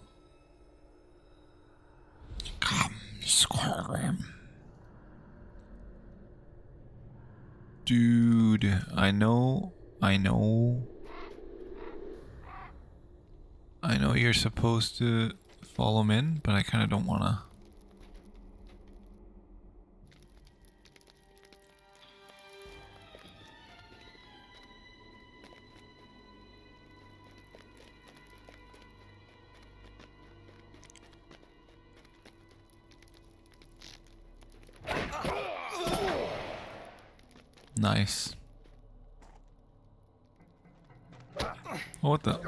Come, Squallgrim. Dude, I know you're supposed to follow him in, but I kind of don't wanna. Nice. Oh, what the?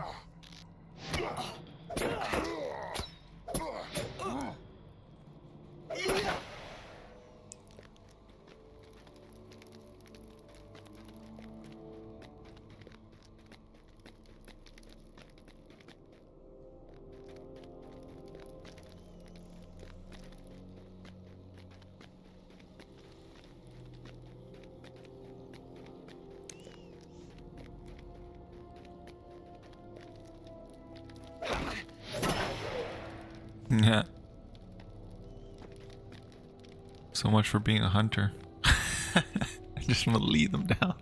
Yeah. So much for being a hunter. I just want to lead them down.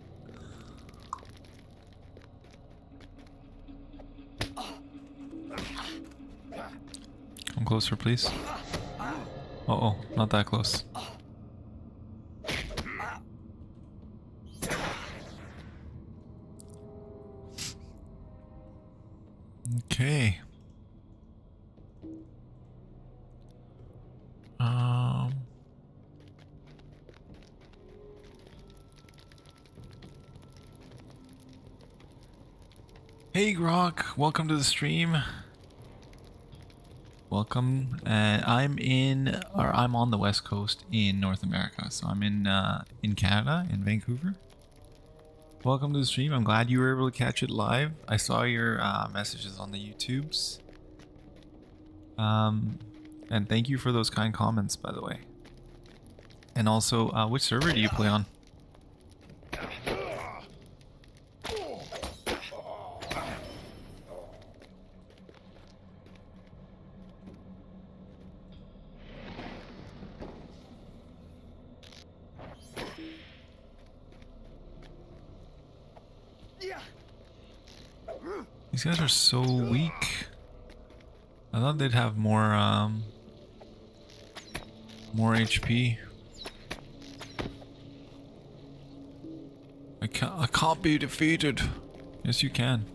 Come closer, please. Uh-oh, not that close. Okay. Hey Grok, welcome to the stream. Welcome. I'm on the West Coast in North America, so I'm in Canada, in Vancouver. Welcome to the stream. I'm glad you were able to catch it live. I saw your messages on the YouTubes. And thank you for those kind comments, by the way. And also, which server do you play on? These guys are so weak. I thought they'd have more HP. I can't be defeated. Yes, you can.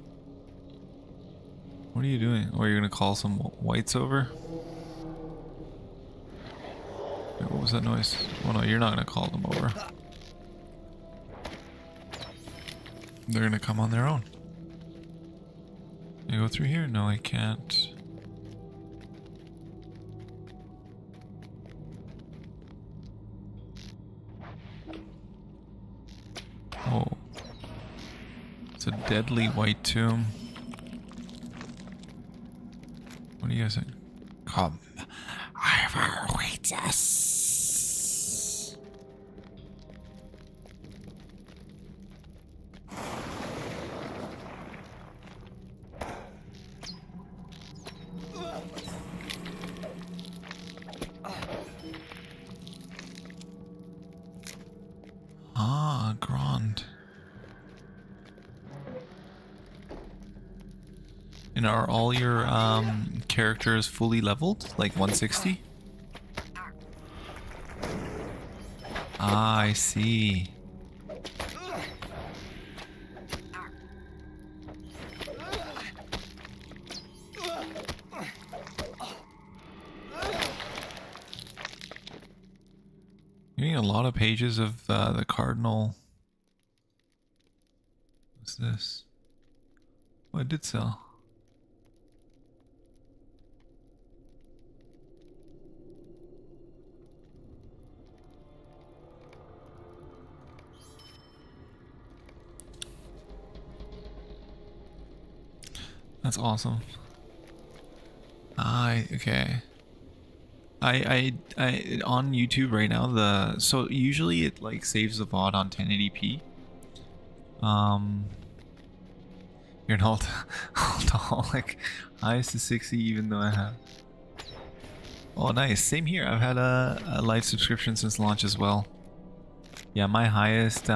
What are you doing? Oh, you're gonna call some whites over? Wait, what was that noise? Oh no, you're not gonna call them over. They're gonna come on their own. Can I go through here? No, I can't. Oh. It's a deadly white tomb. What do you guys think? Come. I will wait us. Grand. And are all your characters fully leveled, like 160? Ah, I see. Getting a lot of pages of the Cardinal. What's this? Oh, it did sell. That's awesome. Okay. I on YouTube right now, so usually it like saves the VOD on 1080p. You're an alcoholic. Highest to 60 even though I have. Oh nice, same here. I've had a live subscription since launch as well. Yeah, my highest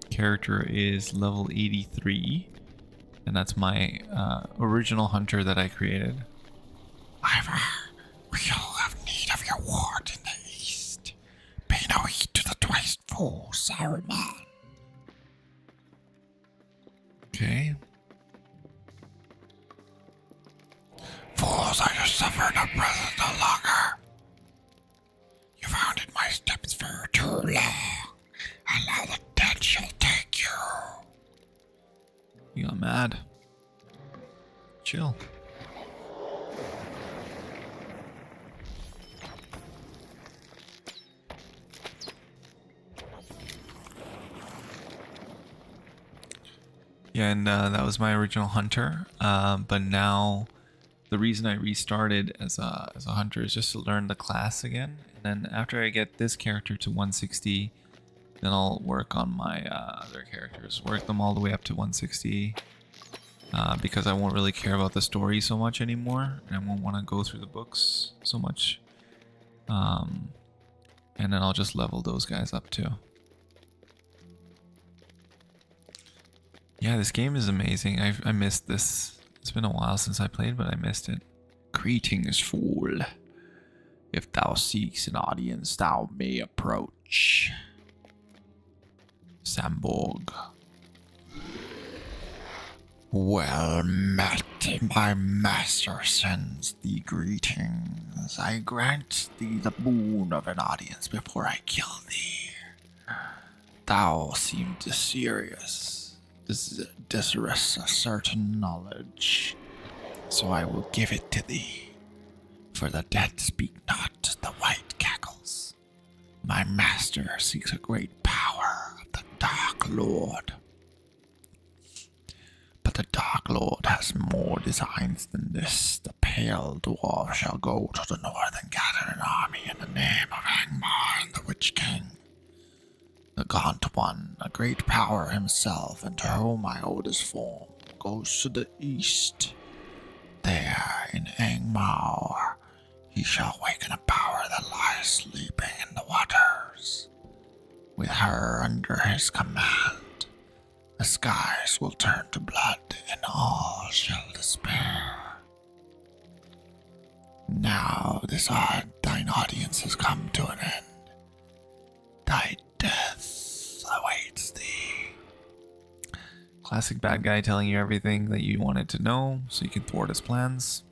character is level 83. And that's my original hunter that I created. Ivor, we all have need of your ward in the east. Pay no heed to the twice fool, Saruman. Okay. Fools, I have suffered no presence no longer. You've hounded my steps for too long, and now the dead shall take you. You got mad. Chill. Yeah, and that was my original hunter. But now, the reason I restarted as a hunter is just to learn the class again. And then after I get this character to 160, then I'll work on my other characters. Work them all the way up to 160. Because I won't really care about the story so much anymore. And I won't want to go through the books so much. And then I'll just level those guys up too. Yeah, this game is amazing. I missed this. It's been a while since I played, but I missed it. Greetings, fool. If thou seeks an audience, thou may approach. Samborg. Well met, my master sends thee greetings. I grant thee the boon of an audience before I kill thee. Thou seemest serious. Desirous a certain knowledge, so I will give it to thee. For the dead speak not, the white cackles. My master seeks a great power of the Dark Lord. But the Dark Lord has more designs than this. The pale dwarf shall go to the north and gather an army in the name of Angmar and the Witch King. The gaunt one, a great power himself, and to whom I owe this form, goes to the east. There, in Angmar, he shall waken a power that lies sleeping in the waters. With her under his command, the skies will turn to blood, and all shall despair. Now thine audience has come to an end. Thy death awaits thee. Classic bad guy telling you everything that you wanted to know so you can thwart his plans.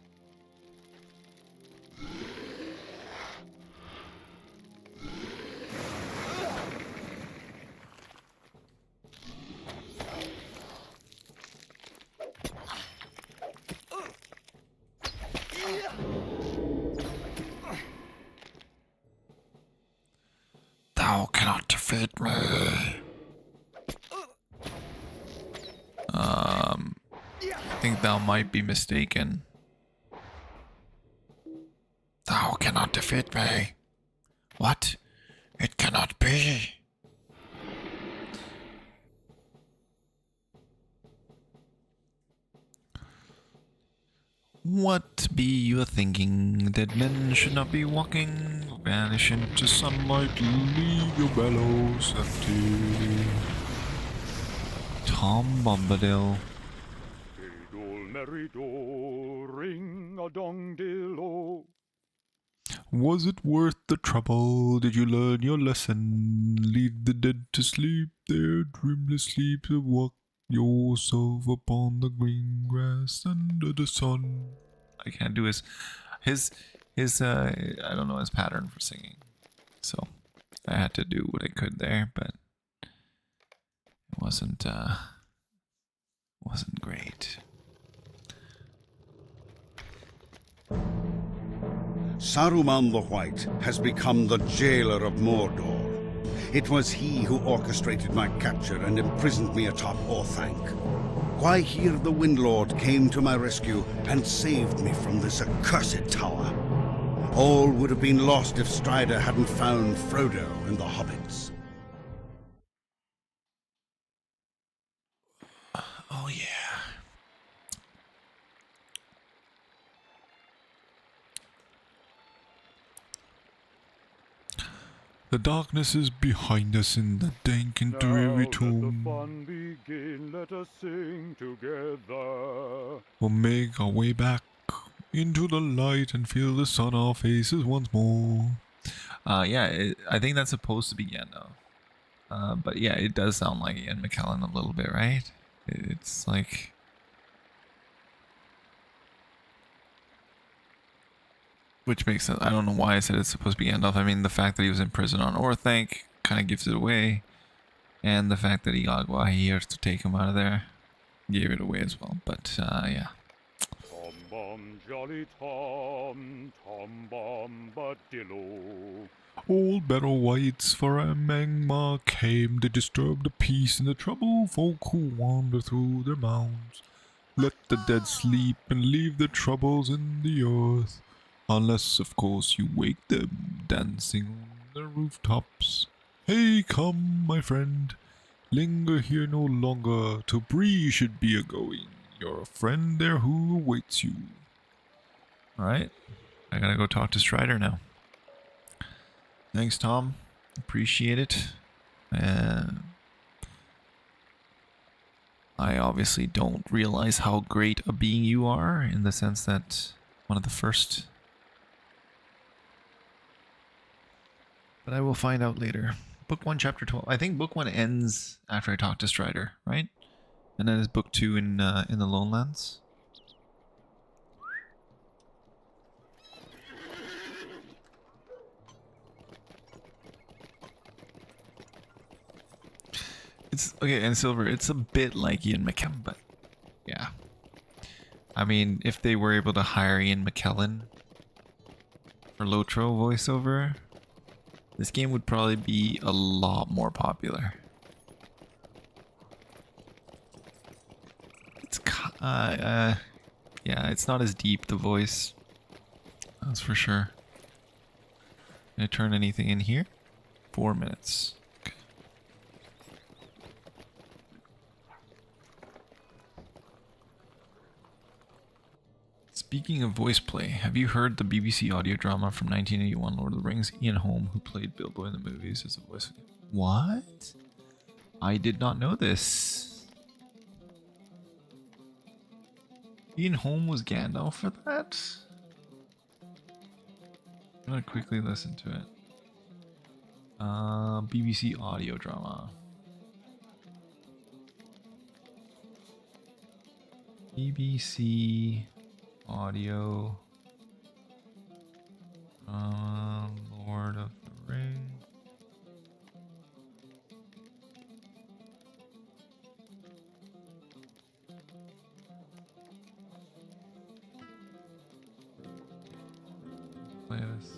Thou cannot defeat me. I think thou might be mistaken. Thou cannot defeat me. What? It cannot be. What be you thinking? That men should not be walking Vanish into sunlight, leave your bellows empty. Tom Bombadil. Dol merry do, ring a dong dillo. Was it worth the trouble? Did you learn your lesson? Leave the dead to sleep their dreamless sleep, and walk yourself upon the green grass under the sun. I can't do his I don't know his pattern for singing, so I had to do what I could there, but it wasn't great. Saruman the White has become the jailer of Mordor. It was he who orchestrated my capture and imprisoned me atop Orthanc. Why here the Windlord came to my rescue and saved me from this accursed tower. All would have been lost if Strider hadn't found Frodo and the hobbits. Oh yeah. The darkness is behind us in the dank and dreary Let the tomb. fun begin, let us sing together. We'll make our way back into the light and feel the sun on our faces once more. I think that's supposed to be Gandalf. But yeah, it does sound like Ian McKellen a little bit, right? It's like... Which makes sense. I don't know why I said it's supposed to be Gandalf. I mean, the fact that he was in prison on Orthanc kind of gives it away. And the fact that he got Gwahir to take him out of there gave it away as well. But, yeah. Tom Bom Jolly Tom, Tom Bombadillo. Old Barrow-wights from Angmar came to disturb the peace and the troubled folk who wander through their mounds. Let the dead sleep and leave their troubles in the earth. Unless, of course, you wake them dancing on the rooftops. Hey, come, my friend. Linger here no longer, till Bree should be a-going. You're a friend there who awaits you. Alright, I gotta go talk to Strider now. Thanks, Tom. Appreciate it. I obviously don't realize how great a being you are, in the sense that one of the first... But I will find out later. Book 1, Chapter 12. I think Book 1 ends after I talk to Strider, right? And then is Book 2 in the Lone Lands. It's okay, and Silver, it's a bit like Ian McKellen, but yeah. I mean, if they were able to hire Ian McKellen for LOTRO voiceover, this game would probably be a lot more popular. It's yeah, it's not as deep, the voice. That's for sure. Can I turn anything in here? 4 minutes. Okay. Speaking of voice play, have you heard the BBC audio drama from 1981 Lord of the Rings? Ian Holm, who played Bilbo in the movies, is the voice. What? I did not know this. Ian Holm was Gandalf for that? I'm gonna quickly listen to it. BBC audio drama. BBC audio. Lord of the Ring. Play this.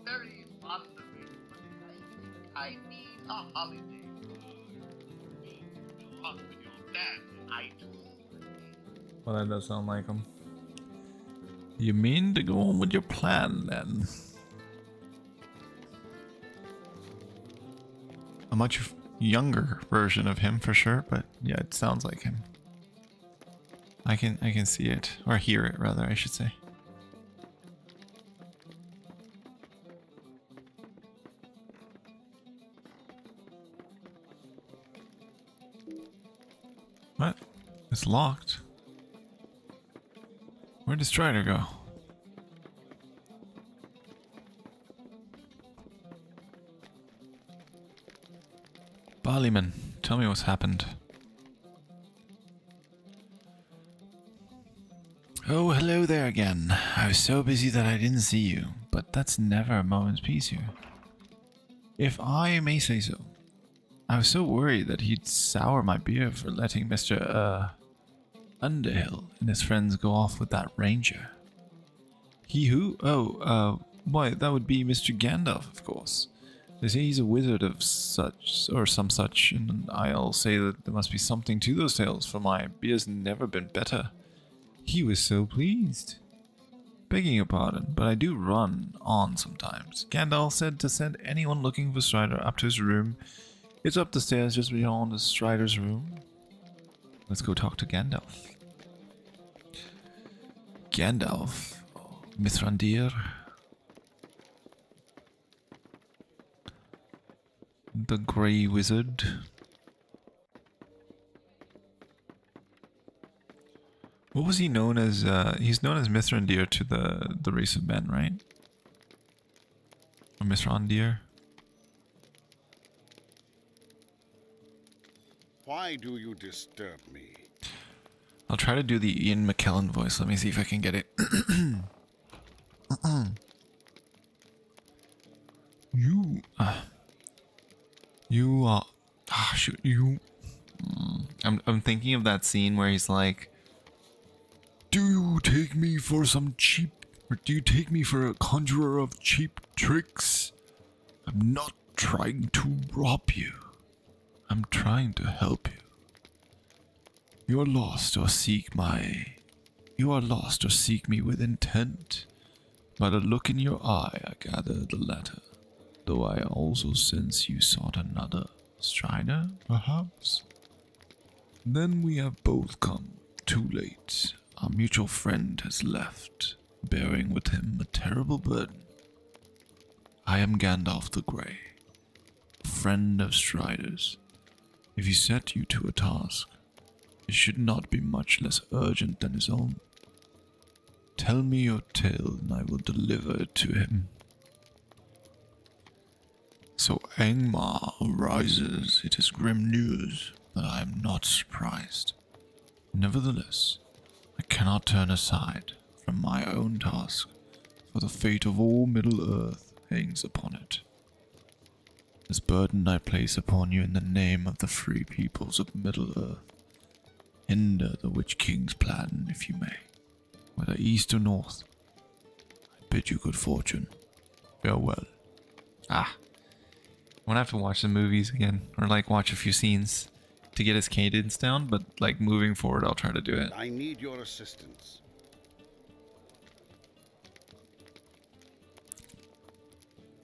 Very fond of it, but I need a holiday. You hung with your dad, I do. Well, that does sound like him. You mean to go on with your plan, then? A much younger version of him, for sure, but yeah, it sounds like him. I can see it, or hear it, rather, I should say. What? It's locked. Where did Strider go? Barleyman, tell me what's happened. Oh, hello there again. I was so busy that I didn't see you, but that's never a moment's peace here. If I may say so, I was so worried that he'd sour my beer for letting Mr. Underhill and his friends go off with that ranger. He who? Oh, why, that would be Mr. Gandalf, of course. They say he's a wizard of such, or some such, and I'll say that there must be something to those tales, for my beer's never been better. He was so pleased. Begging your pardon, but I do run on sometimes. Gandalf said to send anyone looking for Strider up to his room. It's up the stairs just beyond the Strider's room. Let's go talk to Gandalf. Gandalf, Mithrandir. The Grey Wizard. What was he known as? He's known as Mithrandir to the race of men, right? Or Mithrandir? Why do you disturb me? I'll try to do the Ian McKellen voice. Let me see if I can get it. I'm thinking of that scene where he's like, do you take me for some cheap, or do you take me for a conjurer of cheap tricks? I'm not trying to rob you. I'm trying to help you. You are lost or seek me with intent. By the look in your eye, I gather the latter. Though I also sense you sought another Strider, perhaps? Then we have both come too late. Our mutual friend has left, bearing with him a terrible burden. I am Gandalf the Grey, a friend of Striders. If he set you to a task, it should not be much less urgent than his own. Tell me your tale and I will deliver it to him. So Angmar arises. It is grim news, but I am not surprised. Nevertheless, I cannot turn aside from my own task, for the fate of all Middle-earth hangs upon it. This burden I place upon you in the name of the free peoples of Middle-earth. Hinder the Witch King's plan, if you may. Whether east or north, I bid you good fortune. Farewell. I'm gonna have to watch the movies again, or like watch a few scenes to get his cadence down, but like moving forward I'll try to do it. I need your assistance.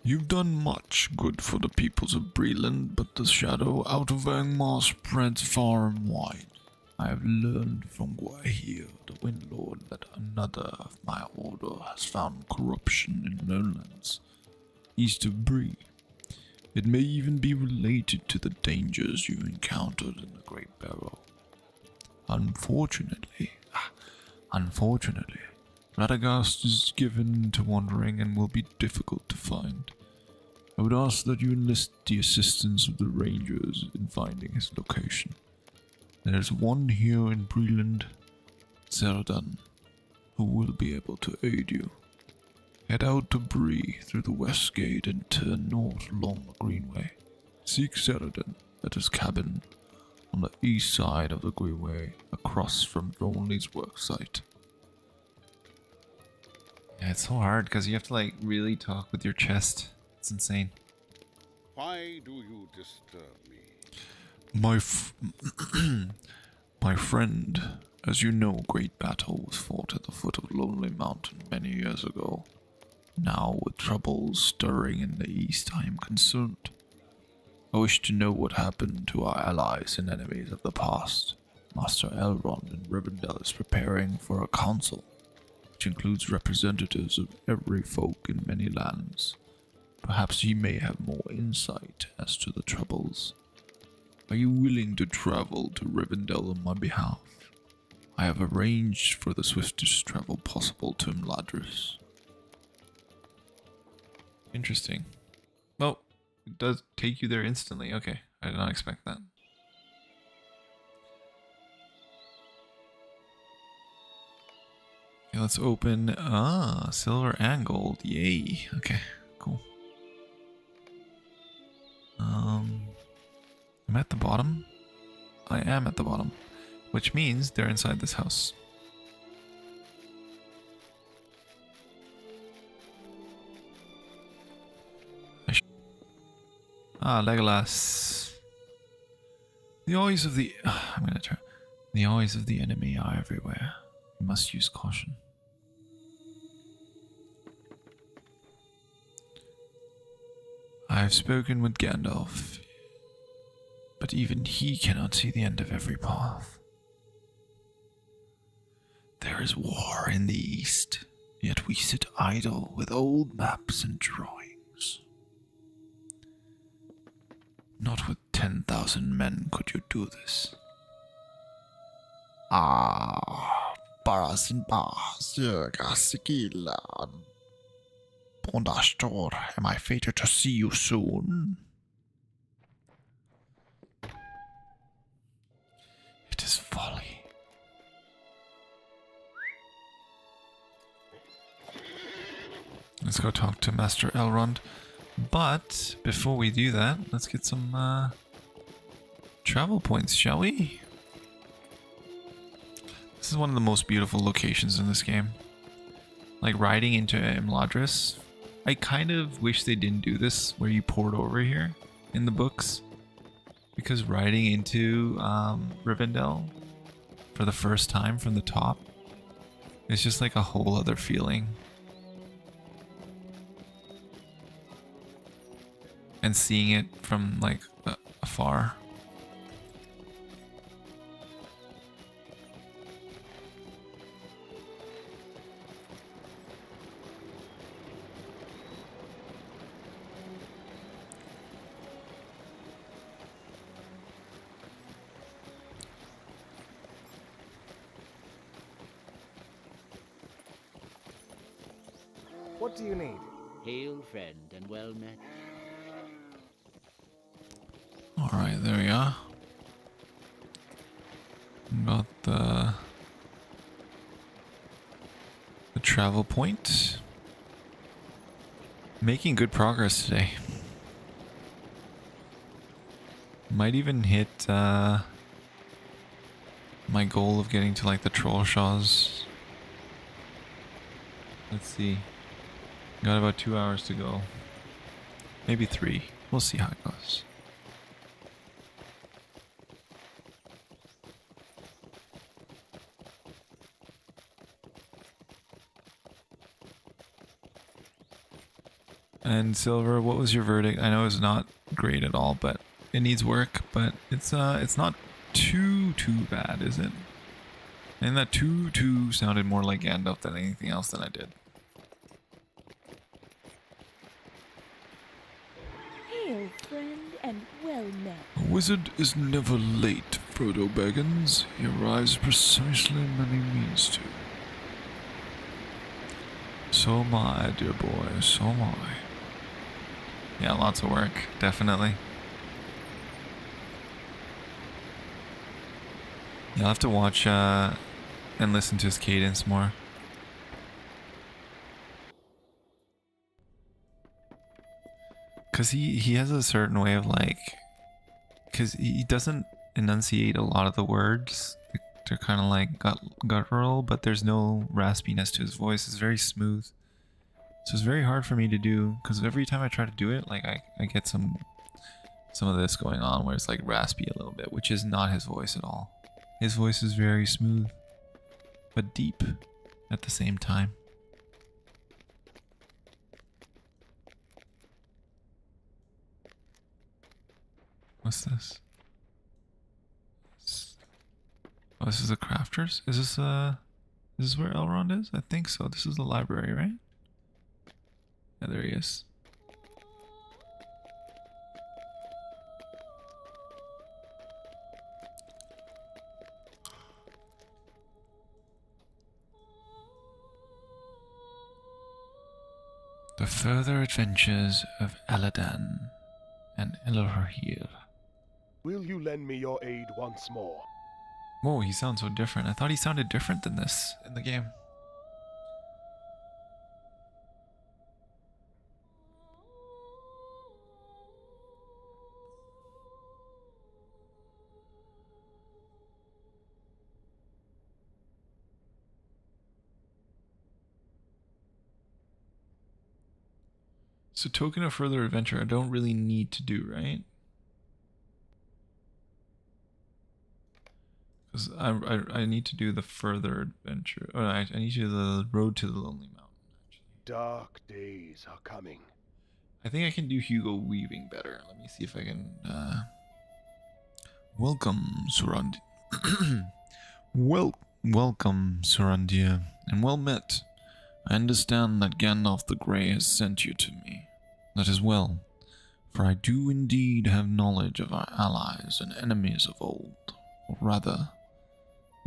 You've done much good for the peoples of Breeland, but the shadow out of Angmar spreads far and wide. I have learned from Gwahir, the Wind Lord, that another of my order has found corruption in lowlands east of Bree. It may even be related to the dangers you encountered in the Great Barrow. Unfortunately, Radagast is given to wandering and will be difficult to find. I would ask that you enlist the assistance of the Rangers in finding his location. There's one here in Breeland, Zeradan, who will be able to aid you. Head out to Bree through the west gate and turn north along the Greenway. Seek Zeradan at his cabin on the east side of the Greenway, across from Thornley's worksite. Yeah, it's so hard because you have to like really talk with your chest. It's insane. Why do you disturb me? My My friend, as you know, a great battle was fought at the foot of Lonely Mountain many years ago. Now, with troubles stirring in the east, I am concerned. I wish to know what happened to our allies and enemies of the past. Master Elrond in Rivendell is preparing for a council, which includes representatives of every folk in many lands. Perhaps he may have more insight as to the troubles. Are you willing to travel to Rivendell on my behalf? I have arranged for the swiftest travel possible to Imladris. Interesting. Oh, it does take you there instantly. Okay, I did not expect that. Okay, let's open, silver and gold, yay. Okay, cool. I'm at the bottom? I am at the bottom, which means they're inside this house. Legolas. The eyes of the... I'm gonna try. The eyes of the enemy are everywhere. You must use caution. I have spoken with Gandalf, but even he cannot see the end of every path. There is war in the east, yet we sit idle with old maps and drawings. Not with 10,000 men could you do this. Bondastor, am I fated to see you soon? It is folly. Let's go talk to Master Elrond. But before we do that, let's get some travel points, shall we? This is one of the most beautiful locations in this game. Like riding into Imladris. I kind of wish they didn't do this where you poured over here in the books. Because riding into Rivendell for the first time from the top is just like a whole other feeling. And seeing it from like afar. What do you need? Hail, friend, and well met. Alright, there we are. Got the travel point. Making good progress today. Might even hit my goal of getting to like the troll shaws. Let's see. Got about 2 hours to go. Maybe 3. We'll see how it goes. And Silver, what was your verdict? I know it's not great at all, but it needs work. But it's not too bad, is it? And that too sounded more like Gandalf than anything else that I did. Hail, friend, and well met. A wizard is never late, Frodo Baggins. He arrives precisely when he means to. So am I, dear boy, so am I. Yeah, lots of work, definitely. Yeah, I'll have to watch and listen to his cadence more. Because he has a certain way of like... Because he doesn't enunciate a lot of the words. They're kind of like guttural, but there's no raspiness to his voice. It's very smooth. So it's very hard for me to do, because every time I try to do it, like I get some of this going on where it's like raspy a little bit, which is not his voice at all. His voice is very smooth, but deep at the same time. What's this? Oh, this is the crafters? Is this where Elrond is? I think so. This is the library, right? Yeah, there he is. The further adventures of Aladan and Elrond. Will you lend me your aid once more? Whoa, he sounds so different. I thought he sounded different than this in the game. So token of further adventure I don't really need to do, right? Because I need to do the further adventure. Oh, I need to do the road to the Lonely Mountain, actually. Dark days are coming. I think I can do Hugo Weaving better. Let me see if I can welcome Surandi. Welcome Surandir, and well met. I understand that Gandalf the Grey has sent you to me. That is well, for I do indeed have knowledge of our allies and enemies of old, or rather,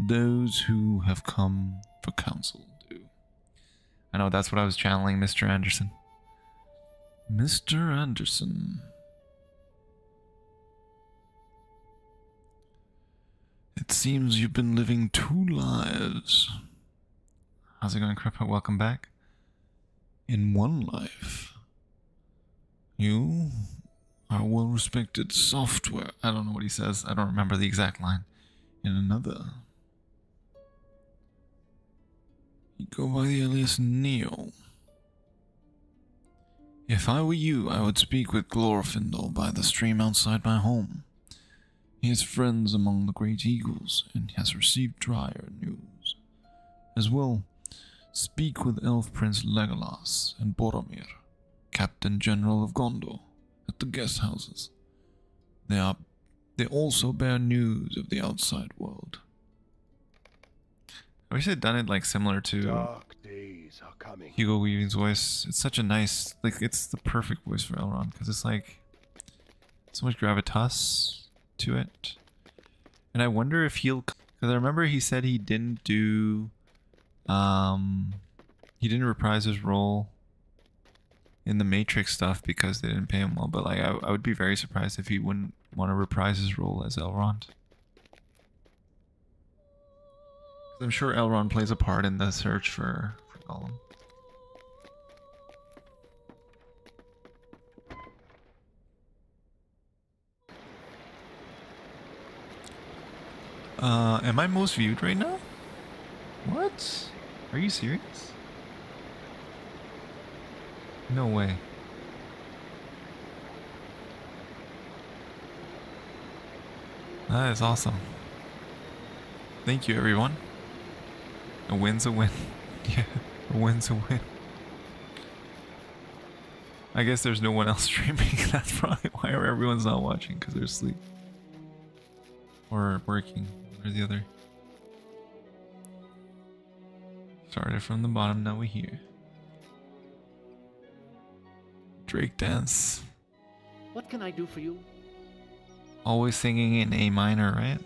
those who have come for counsel do. I know that's what I was channeling, Mr. Anderson. Mr. Anderson. It seems you've been living two lives. How's it going, Creppa? Welcome back. In one life, you are a well-respected software. I don't know what he says. I don't remember the exact line. In another, you go by the alias Neo. If I were you, I would speak with Glorfindel by the stream outside my home. He has friends among the great eagles, and has received drier news. As well, speak with Elf Prince Legolas and Boromir, Captain General of Gondor, at the guest houses. They also bear news of the outside world. I wish they'd done it like similar to Dark days are coming. Hugo Weaving's voice. It's such a nice, like, it's the perfect voice for Elrond, because it's like so much gravitas to it. And I wonder if he'll, because I remember he said he didn't do he didn't reprise his role in the Matrix stuff because they didn't pay him well, but like I would be very surprised if he wouldn't want to reprise his role as Elrond. I'm sure Elrond plays a part in the search for Gollum. Am I most viewed right now? What? Are you serious? No way. That is awesome. Thank you, everyone. A win's a win. Yeah, a win's a win. I guess there's no one else streaming. That's probably why everyone's not watching, because they're asleep. Or working, or the other. Started from the bottom, now we're here. Drake dance. What can I do for you? Always singing in A minor, right?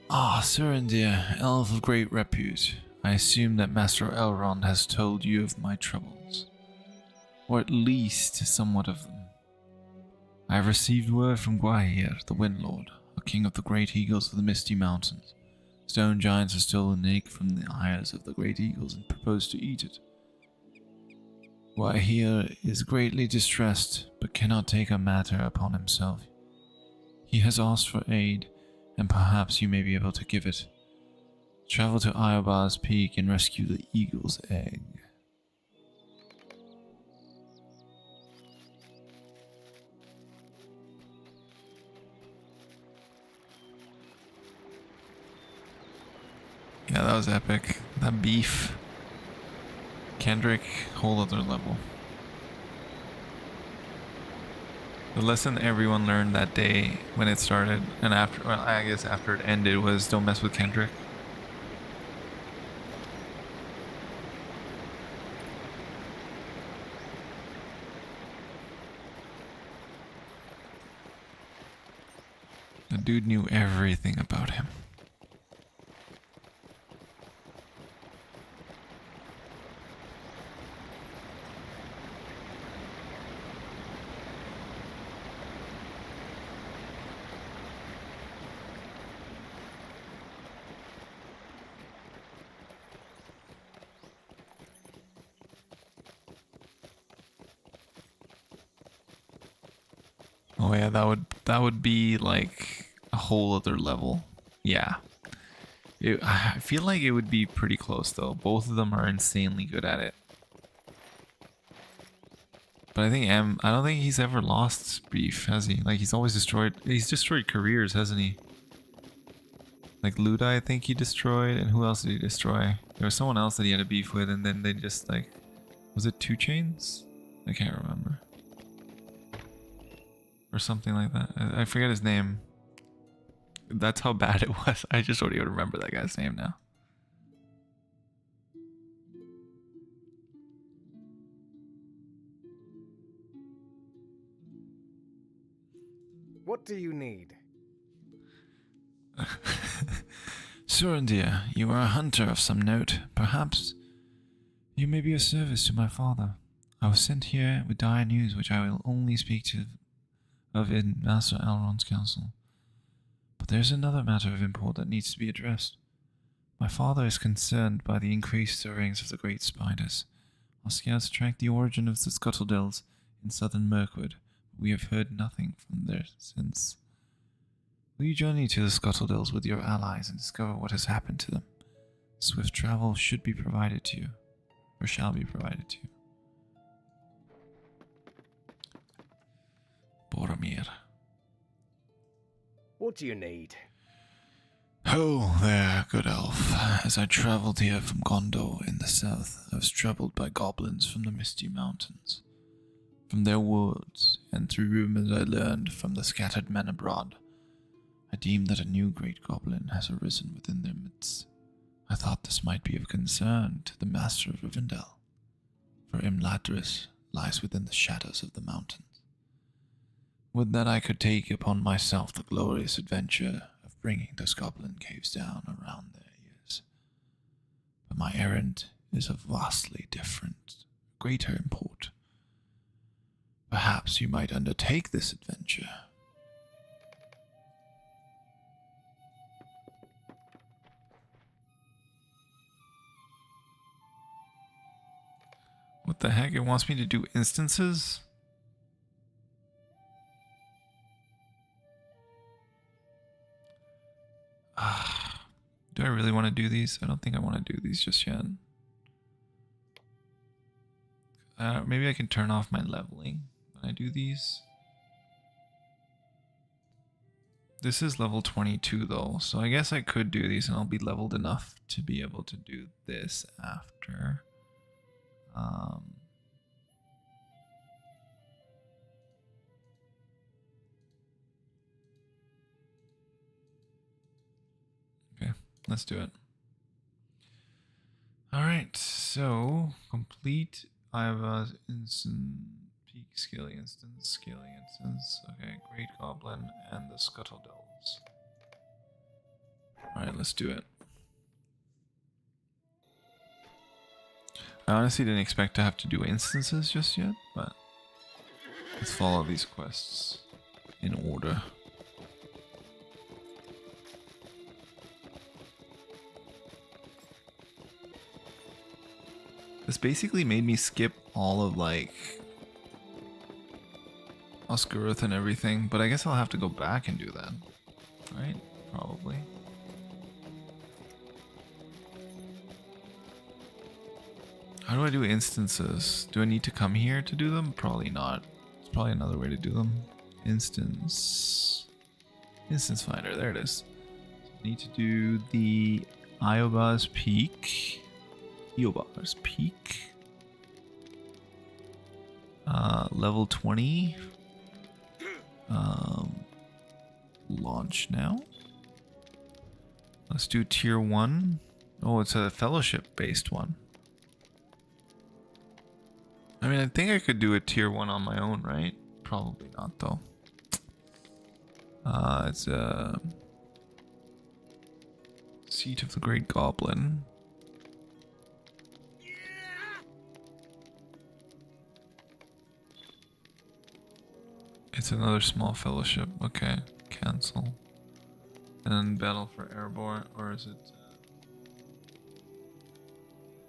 Ah, Surandir, elf of great repute. I assume that Master Elrond has told you of my troubles. Or at least somewhat of them. I have received word from Gwaihir, the Wind Lord, a king of the great eagles of the Misty Mountains. Stone giants have stolen an egg from the eyes of the great eagles and proposed to eat it. Gwaihir is greatly distressed, but cannot take a matter upon himself. He has asked for aid, and perhaps you may be able to give it. Travel to Iobar's Peak and rescue the eagle's egg. Yeah, that was epic. That beef. Kendrick, whole other level. The lesson everyone learned that day when it started, and after, well, I guess after it ended, was don't mess with Kendrick. The dude knew everything about him. Oh yeah, that would be like a whole other level. Yeah. I feel like it would be pretty close though. Both of them are insanely good at it. But I think I don't think he's ever lost beef, has he? Like he's destroyed careers, hasn't he? Like Luda, I think he destroyed, and who else did he destroy? There was someone else that he had a beef with, and then they just like, was it 2 Chains? I can't remember. Or something like that. I forget his name. That's how bad it was. I just don't even remember that guy's name now. What do you need? Surandir, you are a hunter of some note. Perhaps you may be of service to my father. I was sent here with dire news which I will only speak of in Master Elrond's council. But there's another matter of import that needs to be addressed. My father is concerned by the increased stirrings of the great spiders. Our scouts tracked the origin of the Scuttledells in southern Mirkwood, but we have heard nothing from there since. Will you journey to the Scuttledells with your allies and discover what has happened to them? Swift travel should be provided to you, or shall be provided to you. Boromir. What do you need? Oh there, good elf. As I travelled here from Gondor in the south, I was troubled by goblins from the Misty Mountains. From their woods, and through rumours I learned from the scattered men abroad, I deemed that a new great goblin has arisen within their midst. I thought this might be of concern to the master of Rivendell, for Imladris lies within the shadows of the mountains. Would that I could take upon myself the glorious adventure of bringing those goblin caves down around their ears. But my errand is of vastly different, greater import. Perhaps you might undertake this adventure. What the heck? It wants me to do instances? Do I really want to do these? I don't think I want to do these just yet. Maybe I can turn off my leveling when I do these. This is level 22 though, so I guess I could do these and I'll be leveled enough to be able to do this after. Okay, let's do it. Alright, so complete. I have a instant peak scaling instance, Okay, Great Goblin and the Scuttledells. Alright, let's do it. I honestly didn't expect to have to do instances just yet, but let's follow these quests in order. This basically made me skip all of like Oscaroth and everything, but I guess I'll have to go back and do that, right? Probably. How do I do instances? Do I need to come here to do them? Probably not. There's probably another way to do them. Instance finder, there it is. So I need to do the Ioba's Peak. Ioba's Peak. Level 20. Launch now. Let's do tier 1. Oh, it's a fellowship based one. I mean, I think I could do a tier 1 on my own, right? Probably not though. It's a Seat of the Great Goblin. It's another small fellowship. Okay, cancel. And then battle for airborne, or is it?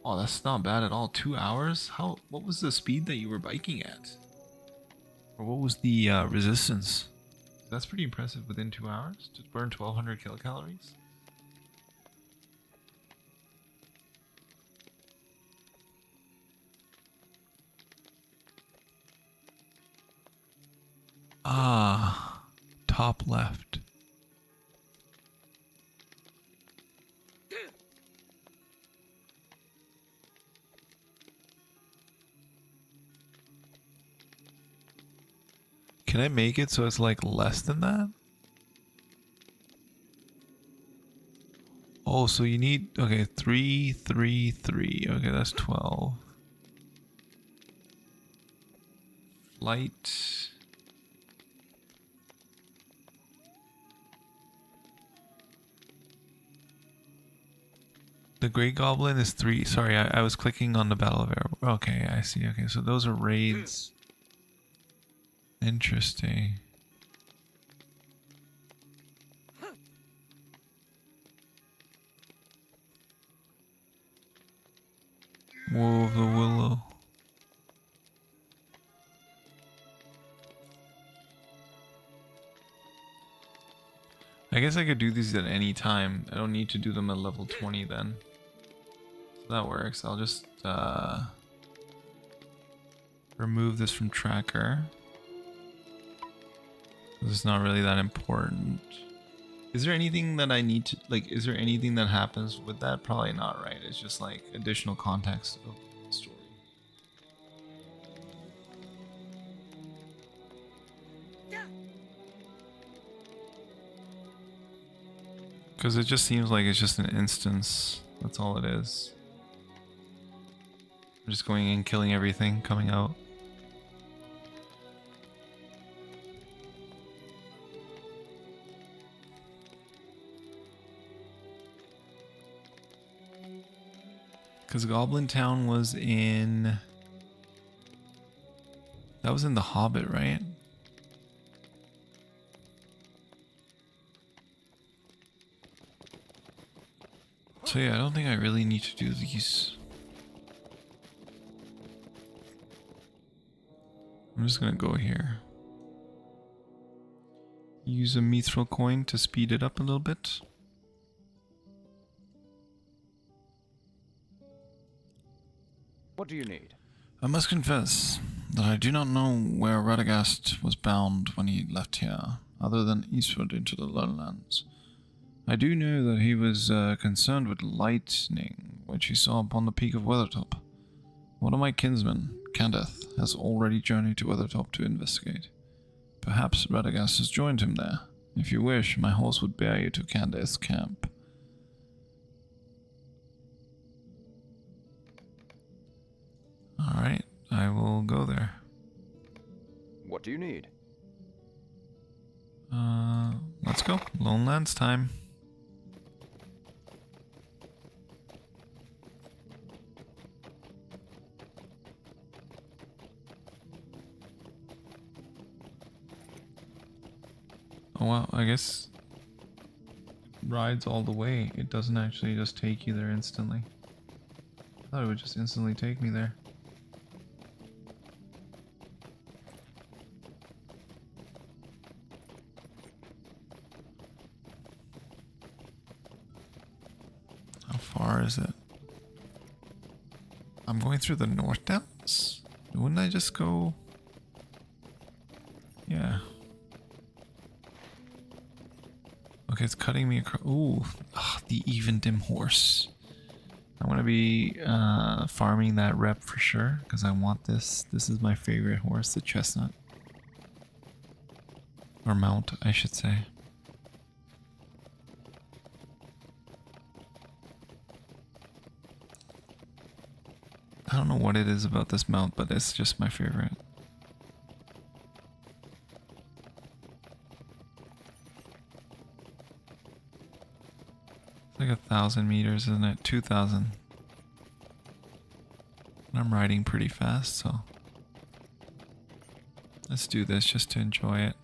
Oh, that's not bad at all. 2 hours? How? What was the speed that you were biking at? Or what was the resistance? That's pretty impressive. Within 2 hours to burn 1,200 kilocalories. Ah, top left. Can I make it so it's like less than that? Oh, so you need, okay, 3, 3, 3. Okay, that's 12. Flight. The Great Goblin is 3. Sorry, I was clicking on the Battle of Air. Okay, I see. Okay, so those are raids. Interesting. War of the Willow. I guess I could do these at any time. I don't need to do them at level 20 then. So that works. I'll just remove this from tracker. This is not really that important. Is there anything that I need to, like, is there anything that happens with that? Probably not, right? It's just like additional context of the story. Because it just seems like it's just an instance. That's all it is. I'm just going in, killing everything, coming out. Because Goblin Town was in... That was in The Hobbit, right? So yeah, I don't think I really need to do these. I'm just gonna go here. Use a mithril coin to speed it up a little bit. What do you need? I must confess that I do not know where Radagast was bound when he left here, other than eastward into the lowlands. I do know that he was concerned with lightning, which he saw upon the peak of Weathertop. One of my kinsmen, Candath, has already journeyed to Weathertop to investigate. Perhaps Radagast has joined him there. If you wish, my horse would bear you to Candath's camp. Alright, I will go there. What do you need? Let's go. Lone Lands time. Oh wow, I guess it rides all the way. It doesn't actually just take you there instantly. I thought it would just instantly take me there. How far is it? I'm going through the North Downs? Wouldn't I just go... Yeah. Okay, it's cutting me across. Ooh, the Evendim horse. I'm gonna be farming that rep for sure because I want this. This is my favorite horse, the chestnut. Or mount, I should say. I don't know what it is about this mount, but it's just my favorite. It's like 1,000 meters, isn't it? 2,000. I'm riding pretty fast, so let's do this just to enjoy it.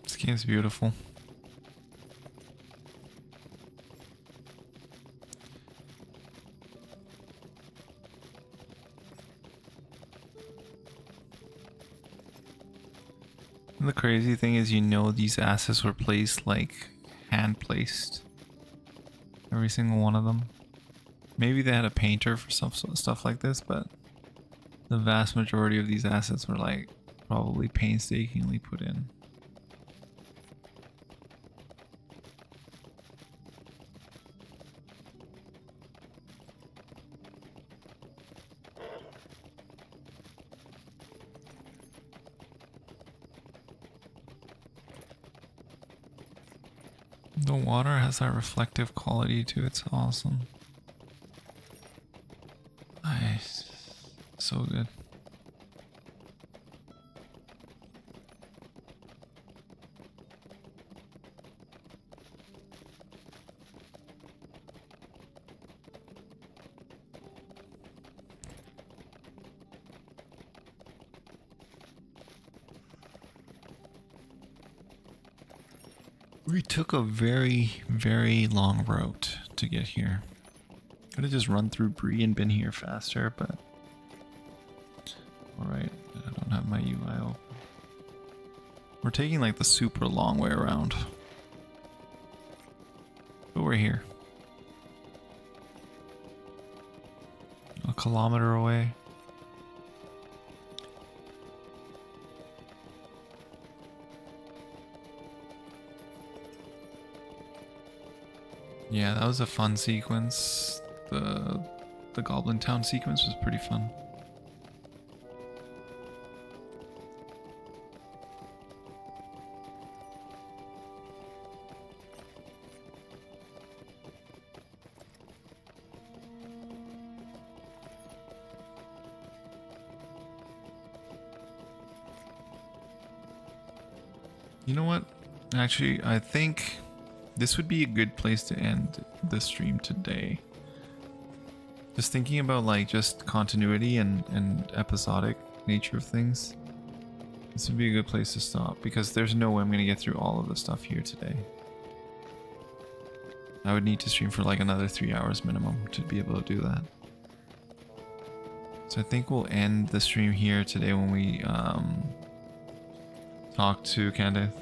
This game's beautiful. And the crazy thing is, you know, these assets were placed like hand placed. Every single one of them. Maybe they had a painter for stuff like this, but the vast majority of these assets were like probably painstakingly put in. The water has that reflective quality to it. It's awesome. Nice. So good. We took a very, very long route to get here. Could have just run through Bree and been here faster, but alright, I don't have my UI open. We're taking like the super long way around. But we're here. A kilometer away. Yeah, that was a fun sequence. The Goblin Town sequence was pretty fun. You know what? Actually, I think this would be a good place to end the stream today. Just thinking about like just continuity and episodic nature of things. This would be a good place to stop because there's no way I'm gonna get through all of the stuff here today. I would need to stream for like another 3 hours minimum to be able to do that. So I think we'll end the stream here today when we talk to Candace.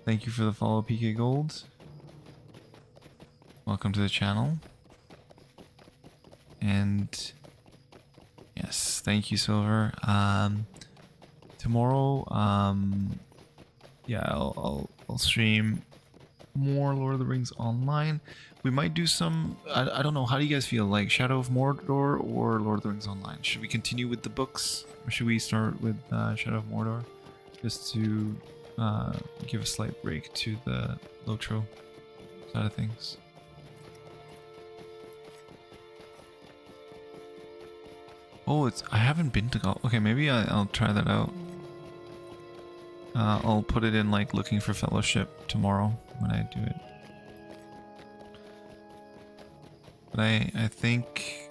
Thank you for the follow, PK Gold. Welcome to the channel. And yes, thank you, Silver. Tomorrow, yeah, I'll stream more Lord of the Rings Online. We might do some, I don't know, how do you guys feel? Like Shadow of Mordor or Lord of the Rings Online? Should we continue with the books? Or should we start with Shadow of Mordor? Just to give a slight break to the LOTRO side of things. Oh, I haven't been to Gold. Okay, maybe I'll try that out. I'll put it in like looking for fellowship tomorrow when I do it. But I think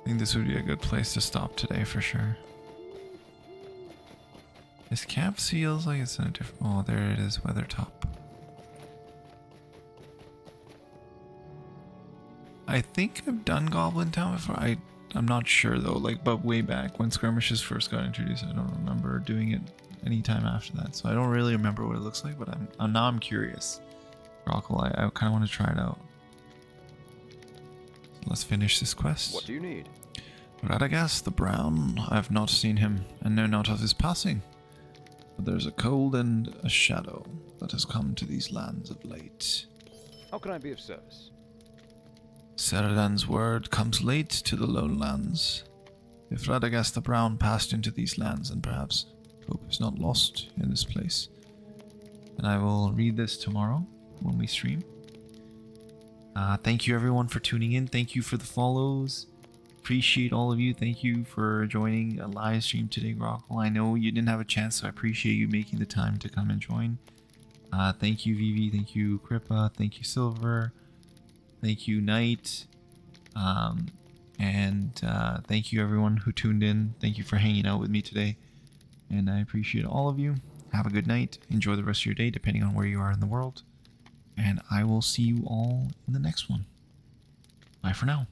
this would be a good place to stop today for sure. This camp feels like it's in a different. Oh, there it is, Weathertop. I think I've done Goblin Town before. I'm not sure though. Like, but way back when skirmishes first got introduced, I don't remember doing it any time after that. So I don't really remember what it looks like. But I'm curious. Rockle, I kind of want to try it out. So let's finish this quest. What do you need? Radagast the Brown. I have not seen him and know not of his passing. But there's a cold and a shadow that has come to these lands of late. How can I be of service? Ceradan's word comes late to the lone lands. If Radagast the Brown passed into these lands, then perhaps hope is not lost in this place. And I will read this tomorrow when we stream. Thank you everyone for tuning in. Thank you for the follows. Appreciate all of you. Thank you for joining a live stream today, Grockle. I know you didn't have a chance, so I appreciate you making the time to come and join. Thank you, Vivi. Thank you, Kripa. Thank you, Silver. Thank you, Knight. And thank you, everyone who tuned in. Thank you for hanging out with me today. And I appreciate all of you. Have a good night. Enjoy the rest of your day, depending on where you are in the world. And I will see you all in the next one. Bye for now.